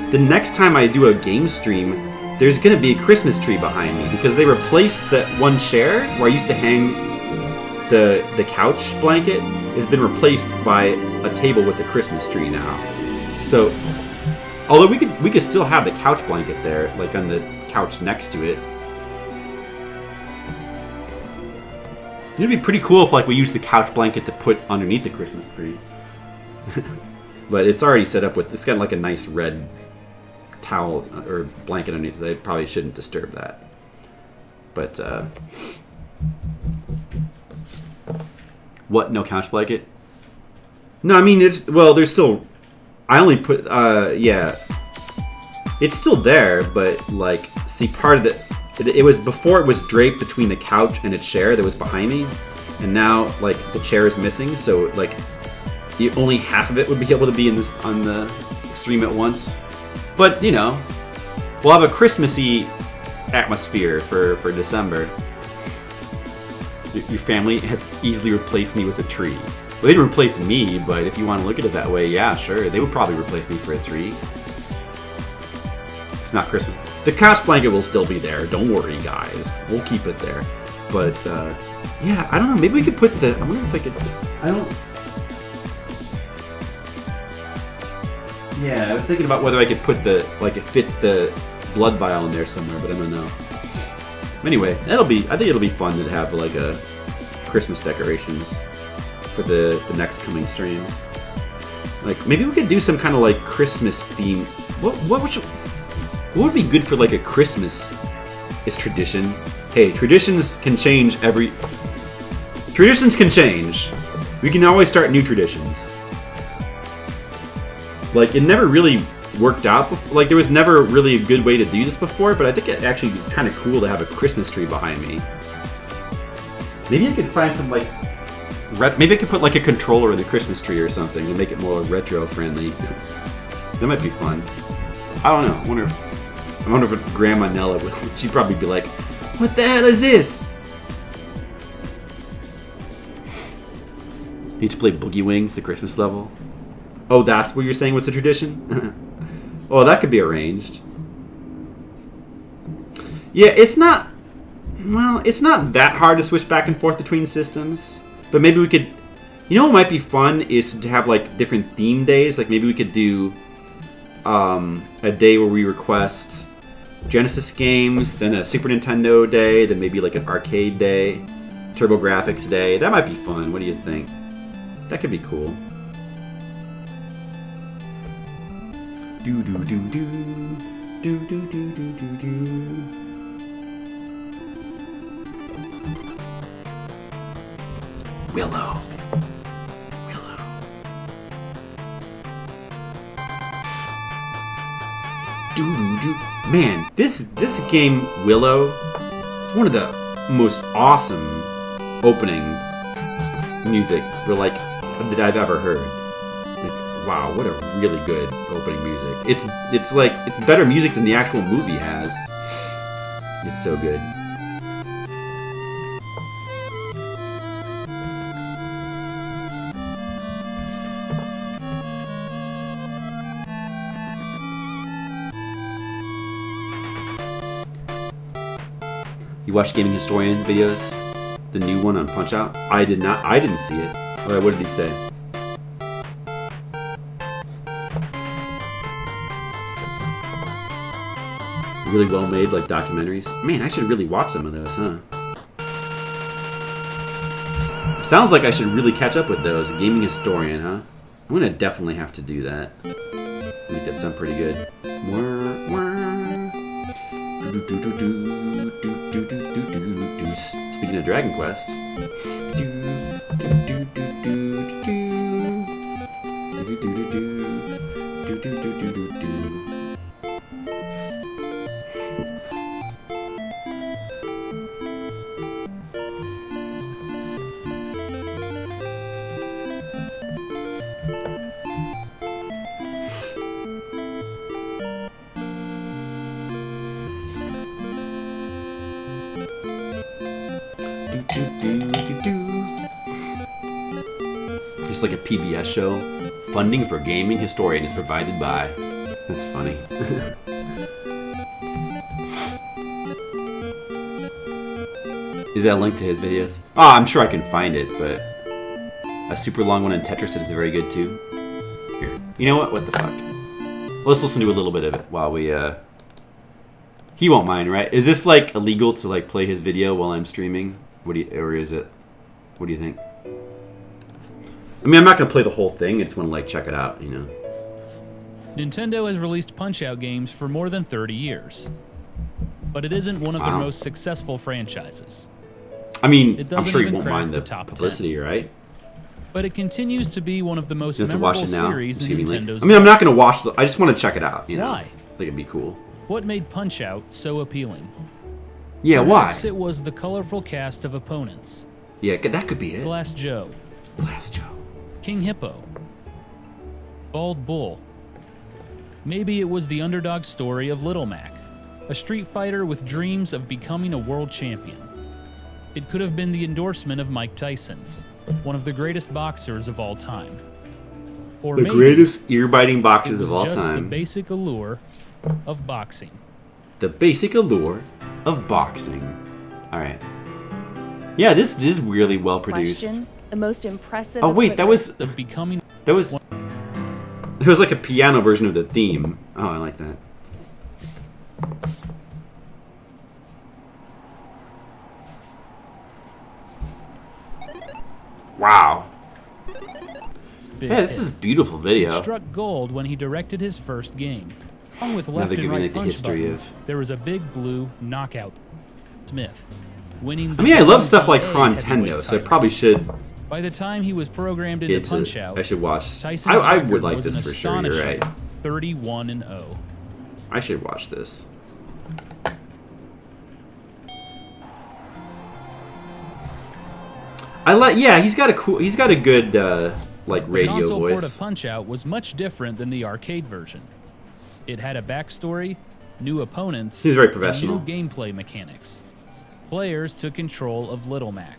The next time I do a game stream, there's gonna be a Christmas tree behind me because they replaced that one chair where I used to hang the couch blanket. Has been replaced by a table with a Christmas tree now. So, although we could still have the couch blanket there, like on the couch next to it. It'd be pretty cool if like we used the couch blanket to put underneath the Christmas tree. But it's already set up with. It's got like a nice red towel or blanket underneath. They probably shouldn't disturb that. But what? No couch blanket? No, I mean there's still. I only put yeah. It's still there, but like see part of it was before it was draped between the couch and a chair that was behind me, and now like the chair is missing, so like. Only half of it would be able to be on the stream at once. But, you know, we'll have a Christmassy atmosphere for December. Your family has easily replaced me with a tree. Well, they didn't replace me, but if you want to look at it that way, yeah, sure. They would probably replace me for a tree. It's not Christmas. The couch blanket will still be there. Don't worry, guys. We'll keep it there. But, yeah, I don't know. Maybe we could put I wonder if I could... Yeah, I was thinking about whether I could put fit the blood vial in there somewhere, but I don't know. Anyway, I think it'll be fun to have like a Christmas decorations for the next coming streams. Like maybe we could do some kind of like Christmas theme. What would be good for like a Christmas is tradition? Hey, traditions can change Traditions can change. We can always start new traditions. Like, it never really worked out before. Like, there was never really a good way to do this before, but I think it actually is kind of cool to have a Christmas tree behind me. Maybe I could find some, like... Maybe I could put like a controller in the Christmas tree or something to make it more retro friendly. That might be fun. I don't know. I wonder if Grandma Nella would. She'd probably be like, "What the hell is this?" Need to play Boogie Wings, the Christmas level. Oh, that's what you're saying was the tradition? Oh, that could be arranged. Yeah, it's not that hard to switch back and forth between systems. But maybe we could... You know what might be fun is to have, like, different theme days. Like, maybe we could do a day where we request Genesis games, then a Super Nintendo day, then maybe, like, an arcade day, TurboGrafx day. That might be fun. What do you think? That could be cool. Do do do do do do do do do do. Willow. Do do do. Man, this game Willow is one of the most awesome opening music that I've ever heard. Like, wow, what a really good opening music. It's better music than the actual movie has. It's so good. You watch Gaming Historian videos? The new one on Punch-Out? I did not. I didn't see it. What did he say? Really well made, like documentaries. Man, I should really watch some of those, huh? Sounds like I should really catch up with those. Gaming Historian, huh? I'm gonna definitely have to do that. I think that sound pretty good. Speaking of Dragon Quest. Just like a PBS show. Funding for Gaming Historian is provided by. That's funny. Is that a link to his videos? Oh, I'm sure I can find it, but a super long one in Tetris that is very good too. Here. You know what? What the fuck? Let's listen to a little bit of it while we, He won't mind, right? Is this, like, illegal to, like, play his video while I'm streaming? Or is it? What do you think? I mean, I'm not going to play the whole thing. I just want to, like, check it out, you know? Nintendo has released Punch-Out games for more than 30 years. But it isn't one of their most successful franchises. I mean, I'm sure you won't mind the publicity, 10. Right? But it continues to be one of the most memorable series in Nintendo's. I mean, I'm not going to watch I just want to check it out, you know? Why? I think it'd be cool. What made Punch-Out so appealing? Yeah, Perhaps why? It was the colorful cast of opponents. Yeah, that could be it. Glass Joe. Glass Joe. King Hippo. Bald Bull. Maybe it was the underdog story of Little Mac, a street fighter with dreams of becoming a world champion. It could have been the endorsement of Mike Tyson, one of the greatest boxers of all time. Or the greatest ear-biting boxers of all just time. The basic allure of boxing. The basic allure of boxing. All right. Yeah, this is really well produced. Question, the most impressive. Oh wait, that was of becoming. That was. It was like a piano version of the theme. Oh, I like that. Wow. Yeah, this is a beautiful video. It struck gold when he directed his first game. Along with left and right punch buttons, there was a big blue knockout Smith, winning the I love stuff like Nintendo, so I probably should. By the time he was programmed into Punch-Out, I should watch. Tyson's I would like was this an for sure. You're right. 31-0. I should watch this. I like. Yeah, he's got a good like The radio console port of voice. Punch-Out was much different than the arcade version. It had a backstory, new opponents, He's very and professional. new gameplay mechanics. Players took control of Little Mac,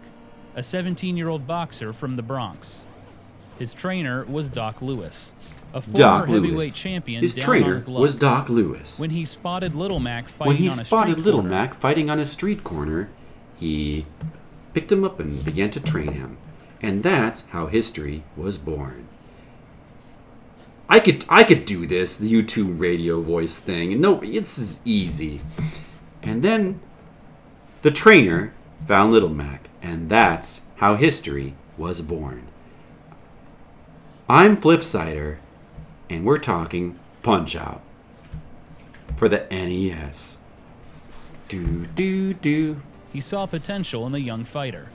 a 17-year-old boxer from the Bronx. His trainer was Doc Lewis, a former Doc heavyweight Lewis. champion His down trainer on his luck. was Doc Lewis. When he spotted Little Mac When fighting he on a spotted street Little corner, Mac fighting on a street corner, he picked him up and began to train him. And that's how history was born. I could do this, the YouTube radio voice thing. And no, it's easy. And then the trainer found Little Mac, and that's how history was born. I'm Flipsider, and we're talking Punch-Out for the NES. Do. he saw potential in the young fighter.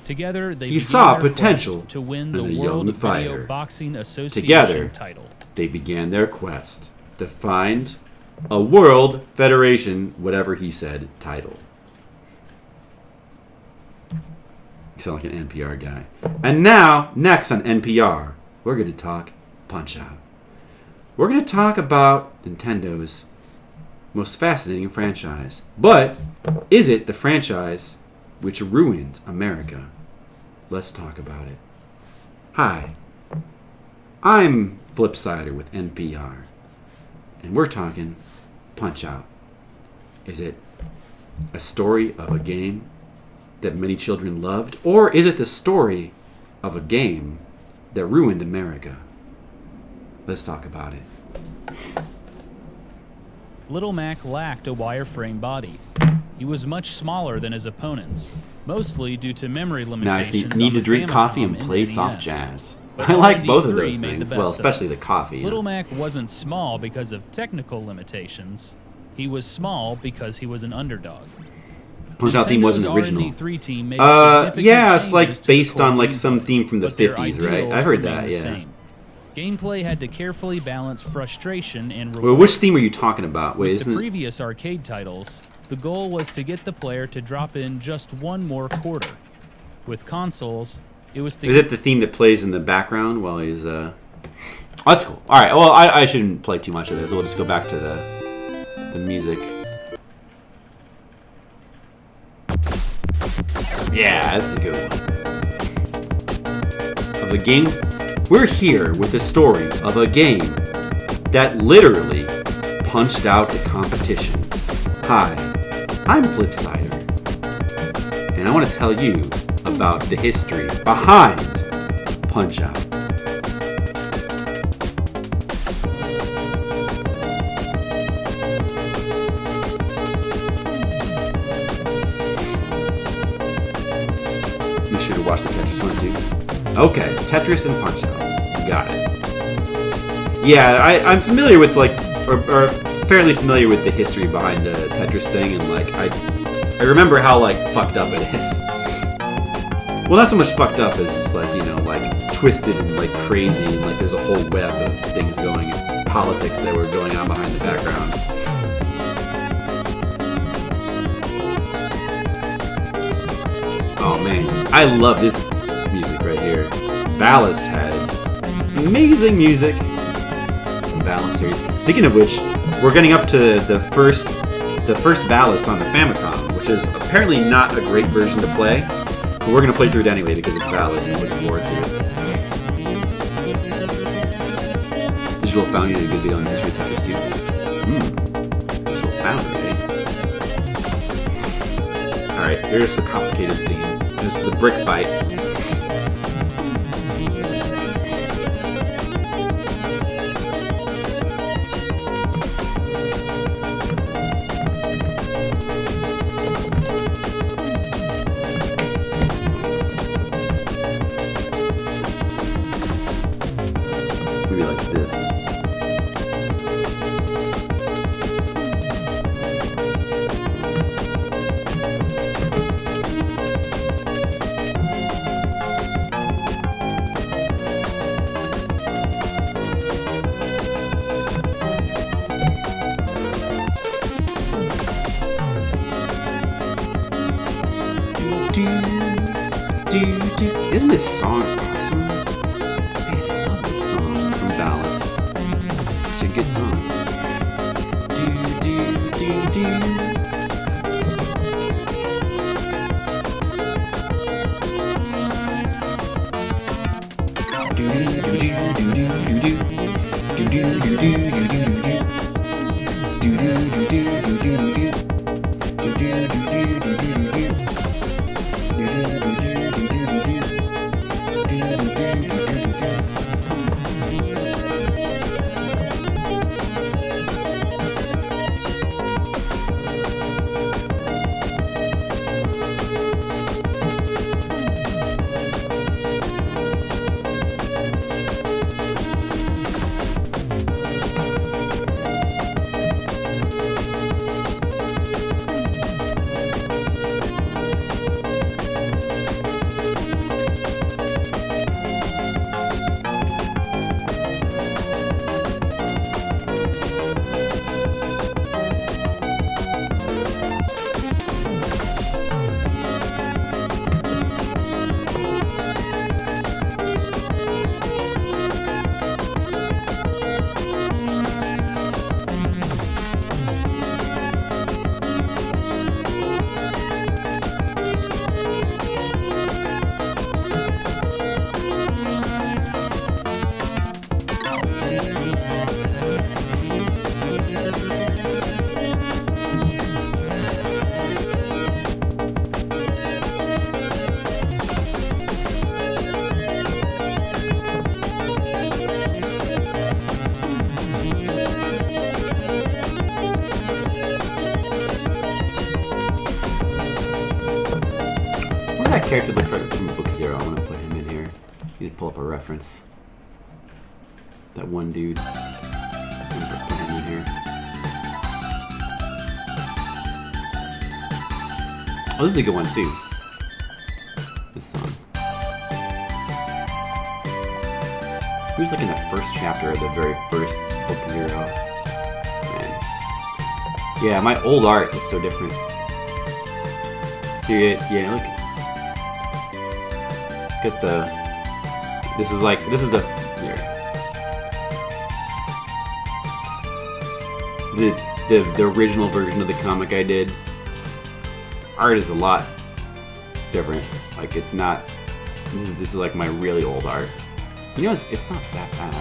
Together, they He began saw their potential quest to win in the the young World Video fighter. Boxing Association Together. title. They began their quest to find a World Federation, whatever he said, title. You sound like an NPR guy. And now, next on NPR, we're going to talk Punch-Out. We're going to talk about Nintendo's most fascinating franchise. But is it the franchise which ruined America? Let's talk about it. Hi, I'm Flipsider with NPR, and we're talking Punch-Out. Is it a story of a game that many children loved, or is it the story of a game that ruined America? Let's talk about it. Little Mac lacked a wireframe body. He was much smaller than his opponents, mostly due to memory Nice. limitations. Need on to the drink coffee and Famicom play and soft NES. jazz. But I like both of RD3 those made the things. best Well, of it. especially the coffee. Little Mac wasn't small because of technical limitations. He was small because he was an underdog. Punch-Out theme wasn't Nintendo's original. R&D3 team made significant Yeah, it's like changes to the based core on like some gameplay, theme from the but their 50s, right? ideals I heard remained that, the yeah. same. Gameplay had to carefully balance frustration and reward. Well, which theme are you talking about? Wait, With the isn't it? previous arcade titles, the goal was to get the player to drop in just one more quarter. With consoles, it was to Is it the theme that plays in the background while he's Oh, that's cool. All right. Well, I shouldn't play too much of this. We'll just go back to the music. Yeah, that's a good one. Of the game, we're here with the story of a game that literally punched out the competition. Hi, I'm Flipsider, and I want to tell you about the history behind Punch-Out. Be sure to watch the Tetris one too. Okay, Tetris and Punch-Out. Got it. Yeah, I'm familiar with or fairly familiar with the history behind the Tetris thing, and like I remember how like fucked up it is. Well, not so much fucked up as just like, you know, like twisted and like crazy, and like there's a whole web of things going, politics that were going on behind the background. Oh man, I love this music right here. Valis had amazing music. Valis series. Speaking of which, we're getting up to the first Valis on the Famicom, which is apparently not a great version to play, but we're gonna play through it anyway because it's Valis and I'm looking forward to it. Digital Foundry did a good video on the history of Tetris too. Digital Foundry. Alright, here's the complicated scene. Here's the brick fight. Maybe like this. Do, do, do. good song. What that character looks like from Book Zero? I want to put him in here. Need to pull up a reference. That one dude. I'm gonna put him in here. Oh, this is a good one too. This song. He was like in the first chapter of the very first Book Zero. Man. Yeah, my old art is so different. Dude, yeah, look. Look at the. This is the. Here. The original version of the comic I did. Art is a lot different. Like it's not. This is like my really old art. You know, it's not that bad.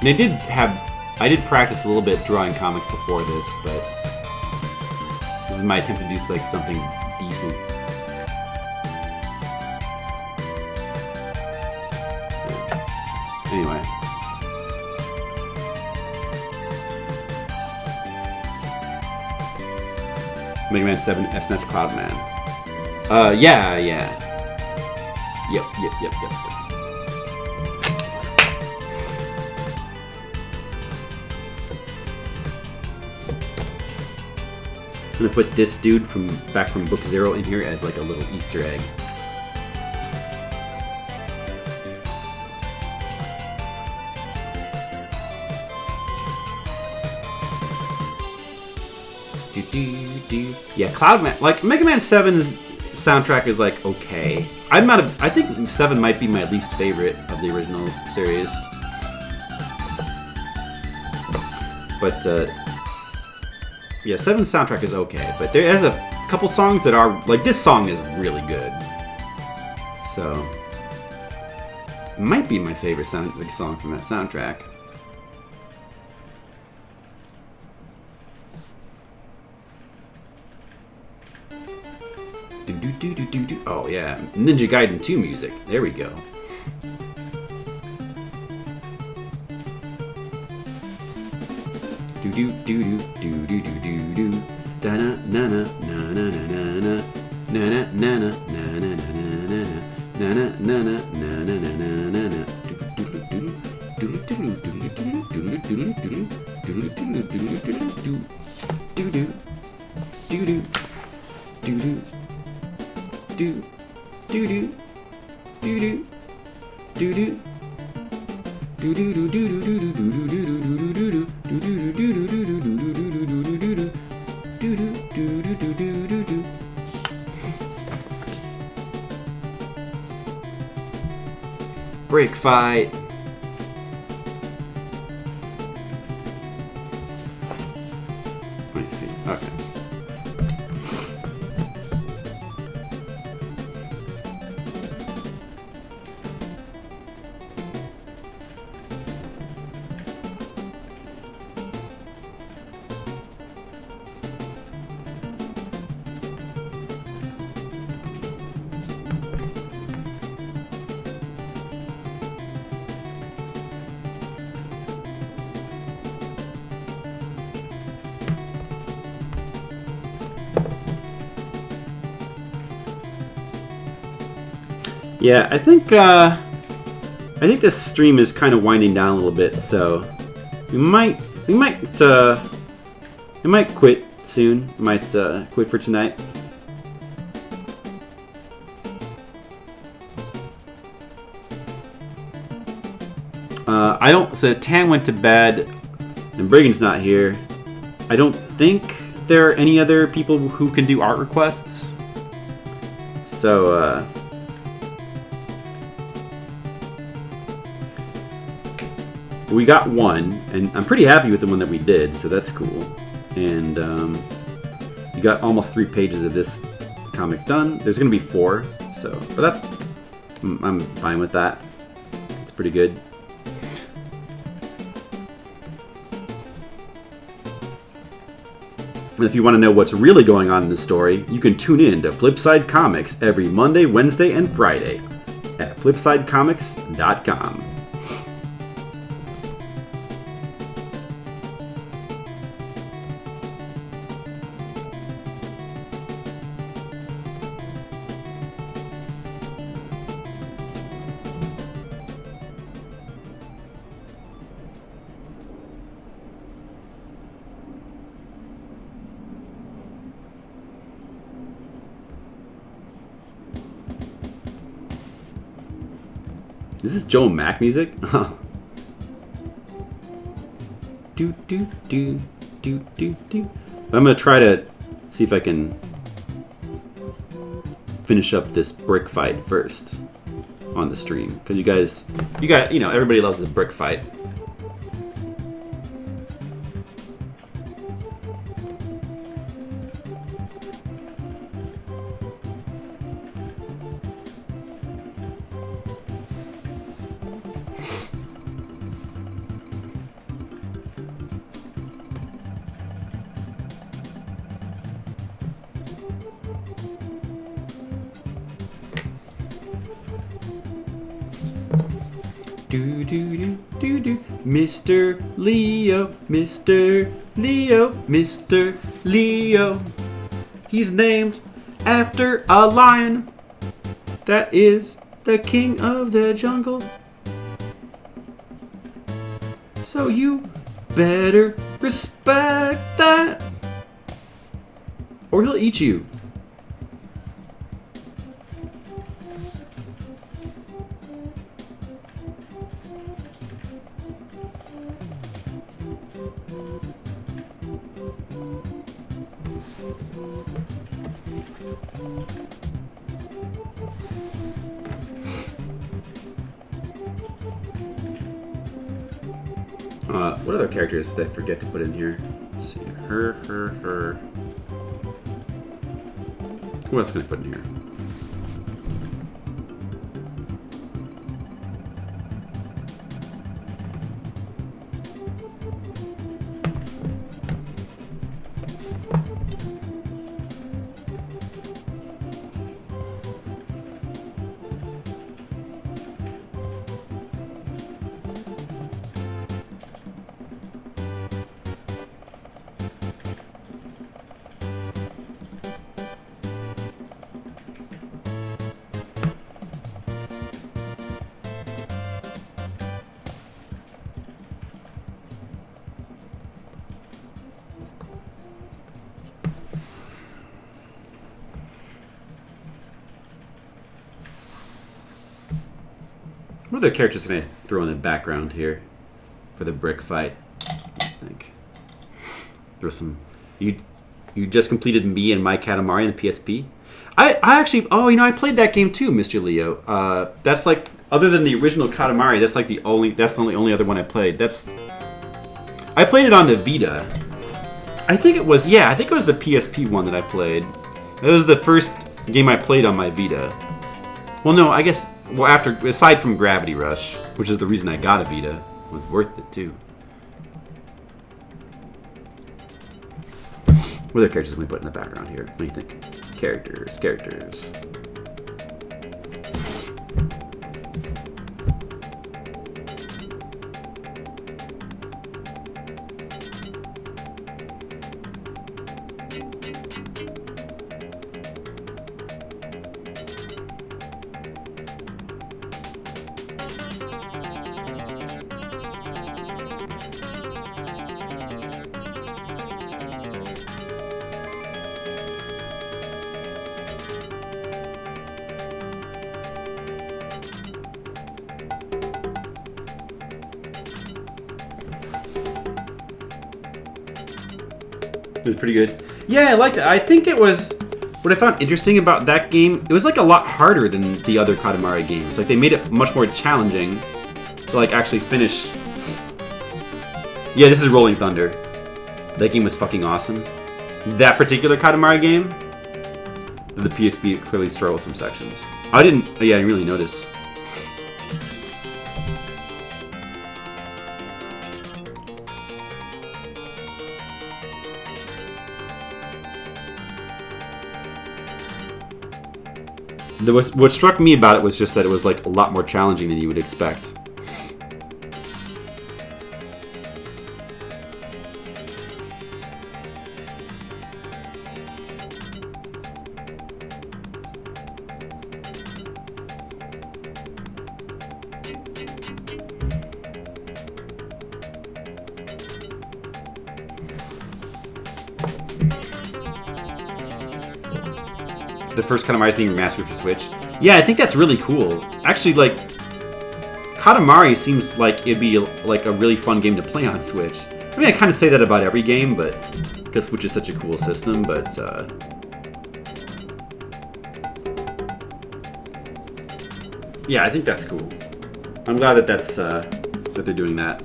And I did practice a little bit drawing comics before this, but this is my attempt to do like something decent. Yeah. Anyway. Mega Man 7 SNES Cloudman. Yeah. Yep. I'm gonna put this dude back from Book Zero in here as like a little Easter egg. Yeah, Cloudman, like Mega Man 7's soundtrack is like okay. I think 7 might be my least favorite of the original series. But yeah, 7's soundtrack is okay, but there is a couple songs that are like this song is really good. So it might be my favorite song from that soundtrack. Oh yeah, Ninja Gaiden 2 music. There we go. Do do do do do do do do do. Da na na na na na na na na na na na na na na na na. Break fight. Yeah, I think this stream is kind of winding down a little bit, so we might quit soon. We might quit for tonight. I don't. So Tan went to bed, and Brigand's not here. I don't think there are any other people who can do art requests. So we got one, and I'm pretty happy with the one that we did. So that's cool. And you got almost 3 pages of this comic done. There's gonna be 4, so but that's I'm fine with that. It's pretty good. And if you want to know what's really going on in the story, you can tune in to Flipside Comics every Monday, Wednesday, and Friday at flipsidecomics.com. This is Joe Mac music? do do do do do do. I'm gonna try to see if I can finish up this brick fight first on the stream, because you know, everybody loves the brick fight. Do do do do do. Mr. Leo, Mr. Leo, Mr. Leo. He's named after a lion that is the king of the jungle. So you better respect that, or he'll eat you. What other characters did I forget to put in here? Let's see. Her. Who else can I put in here? What other characters can I throw in the background here for the brick fight? I think. Throw some. You just completed Me and My Katamari on the PSP. I actually. Oh, you know, I played that game too, Mr. Leo. That's like, other than the original Katamari, that's like the only other one I played. I played it on the Vita. I think it was the PSP one that I played. It was the first game I played on my Vita. Well, no, I guess. Well, aside from Gravity Rush, which is the reason I got a Vita, it was worth it too. What other characters can we put in the background here? What do you think? Characters. It was pretty good. Yeah, I liked it. I think it was... What I found interesting about that game, it was like a lot harder than the other Katamari games. Like, they made it much more challenging to, like, actually finish. Yeah, this is Rolling Thunder. That game was fucking awesome. That particular Katamari game, the PSP clearly struggles some sections. I didn't really notice. What struck me about it was just that it was like a lot more challenging than you would expect. The first Katamari is being remastered for Switch. Yeah, I think that's really cool. Actually, like, Katamari seems like it'd be like a really fun game to play on Switch. I mean, I kind of say that about every game, but because Switch is such a cool system. But yeah, I think that's cool. I'm glad that that they're doing that.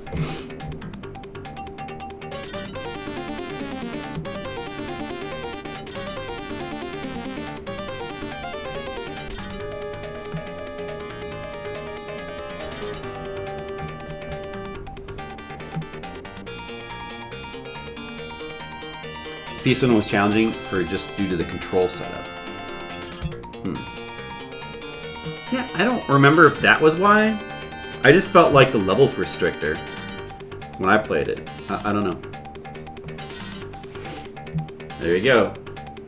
PS1 was challenging for just due to the control setup. Yeah, I don't remember if that was why. I just felt like the levels were stricter when I played it. I don't know. There you go.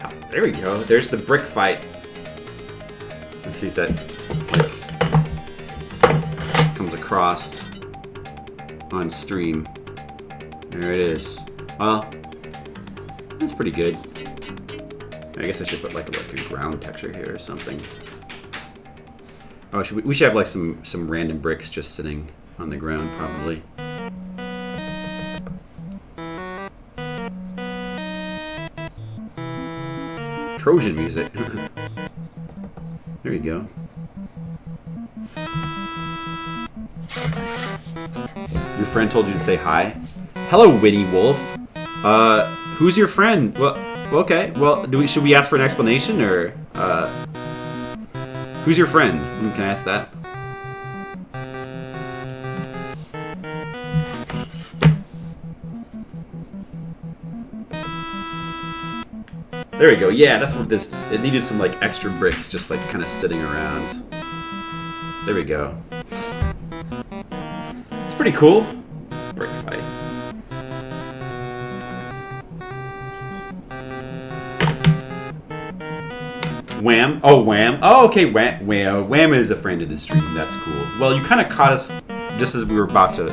Oh, there we go. There's the brick fight. Let's see if that like comes across on stream. There it is. Well, that's pretty good. I guess I should put like a ground texture here or something. Oh, we should have like some random bricks just sitting on the ground probably. Trojan music. There you go. Your friend told you to say hi. Hello, Winnie Wolf. Who's your friend? Well, okay. Well, should we ask for an explanation or who's your friend? Can I ask that? There we go. Yeah, that's what this. It needed some like extra bricks, just like kind of sitting around. There we go. It's pretty cool. Brick fight. Wham. Oh, Wham. Oh, okay. Wham is a friend of the stream. That's cool. Well, you kind of caught us just as we were about to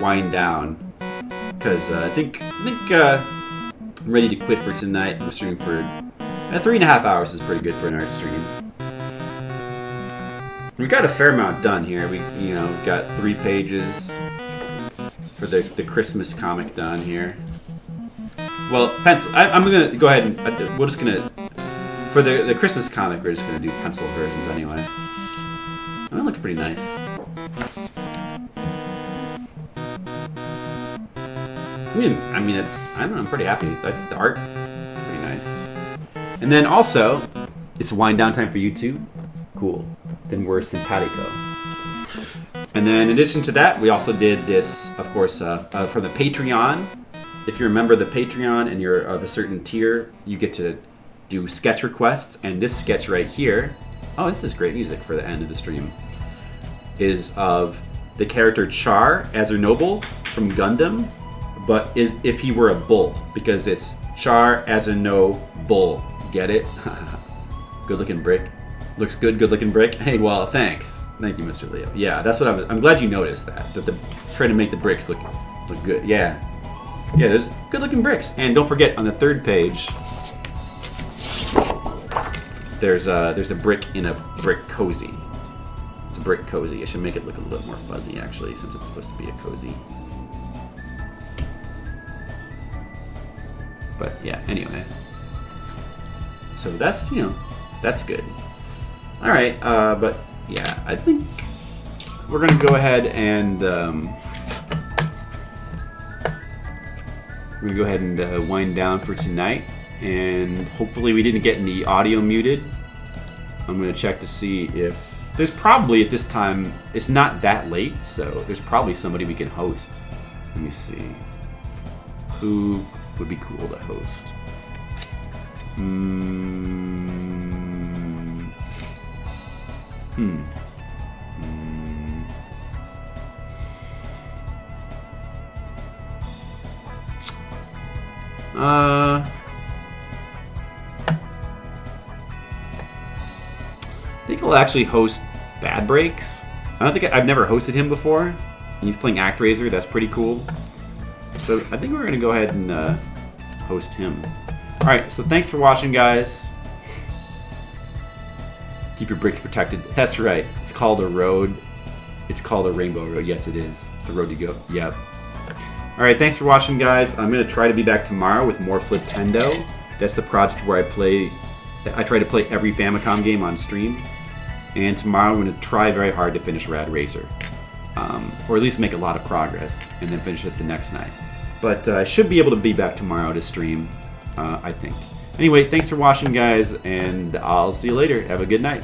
wind down, because I think I'm ready to quit for tonight. I'm streaming for 3.5 hours is pretty good for an art stream. We got a fair amount done here. We got 3 pages for the Christmas comic done here. Well, I'm gonna go ahead and we're just gonna. For the Christmas comic, we're just going to do pencil versions anyway. And that looks pretty nice. I mean, I don't know, I'm pretty happy. The art is pretty nice. And then also, it's wind down time for you too. Cool. Then we're simpatico. And then in addition to that, we also did this, of course, for the Patreon. If you're a member of the Patreon and you're of a certain tier, you get to do sketch requests, and this sketch right here, oh, this is great music for the end of the stream, is of the character Char as her noble from Gundam, but is if he were a bull, because it's Char as a no bull. Get it? Good looking brick. Looks good, good looking brick. Hey, well, thanks. Thank you, Mr. Leo. Yeah, that's what I'm glad you noticed that the trying to make the bricks look good. Yeah, there's good looking bricks. And don't forget, on the 3rd page, there's a brick in a brick cozy. It's a brick cozy. I should make it look a little more fuzzy, actually, since it's supposed to be a cozy. But yeah, anyway. So that's, you know, that's good. All right, but yeah, I think we're gonna go ahead and wind down for tonight. And hopefully we didn't get any audio muted. I'm gonna check to see if there's probably at this time, it's not that late, so there's probably somebody we can host. Let me see. Who would be cool to host? I think I'll actually host Bad Breaks. I've never hosted him before. He's playing ActRaiser. That's pretty cool. So I think we're gonna go ahead and host him. All right. So thanks for watching, guys. Keep your bricks protected. That's right. It's called a road. It's called a Rainbow Road. Yes, it is. It's the road to go. Yep. All right. Thanks for watching, guys. I'm gonna try to be back tomorrow with more Fliptendo. That's the project where I try to play every Famicom game on stream. And tomorrow I'm going to try very hard to finish Rad Racer. Or at least make a lot of progress, and then finish it the next night. But I should be able to be back tomorrow to stream, I think. Anyway, thanks for watching, guys, and I'll see you later. Have a good night.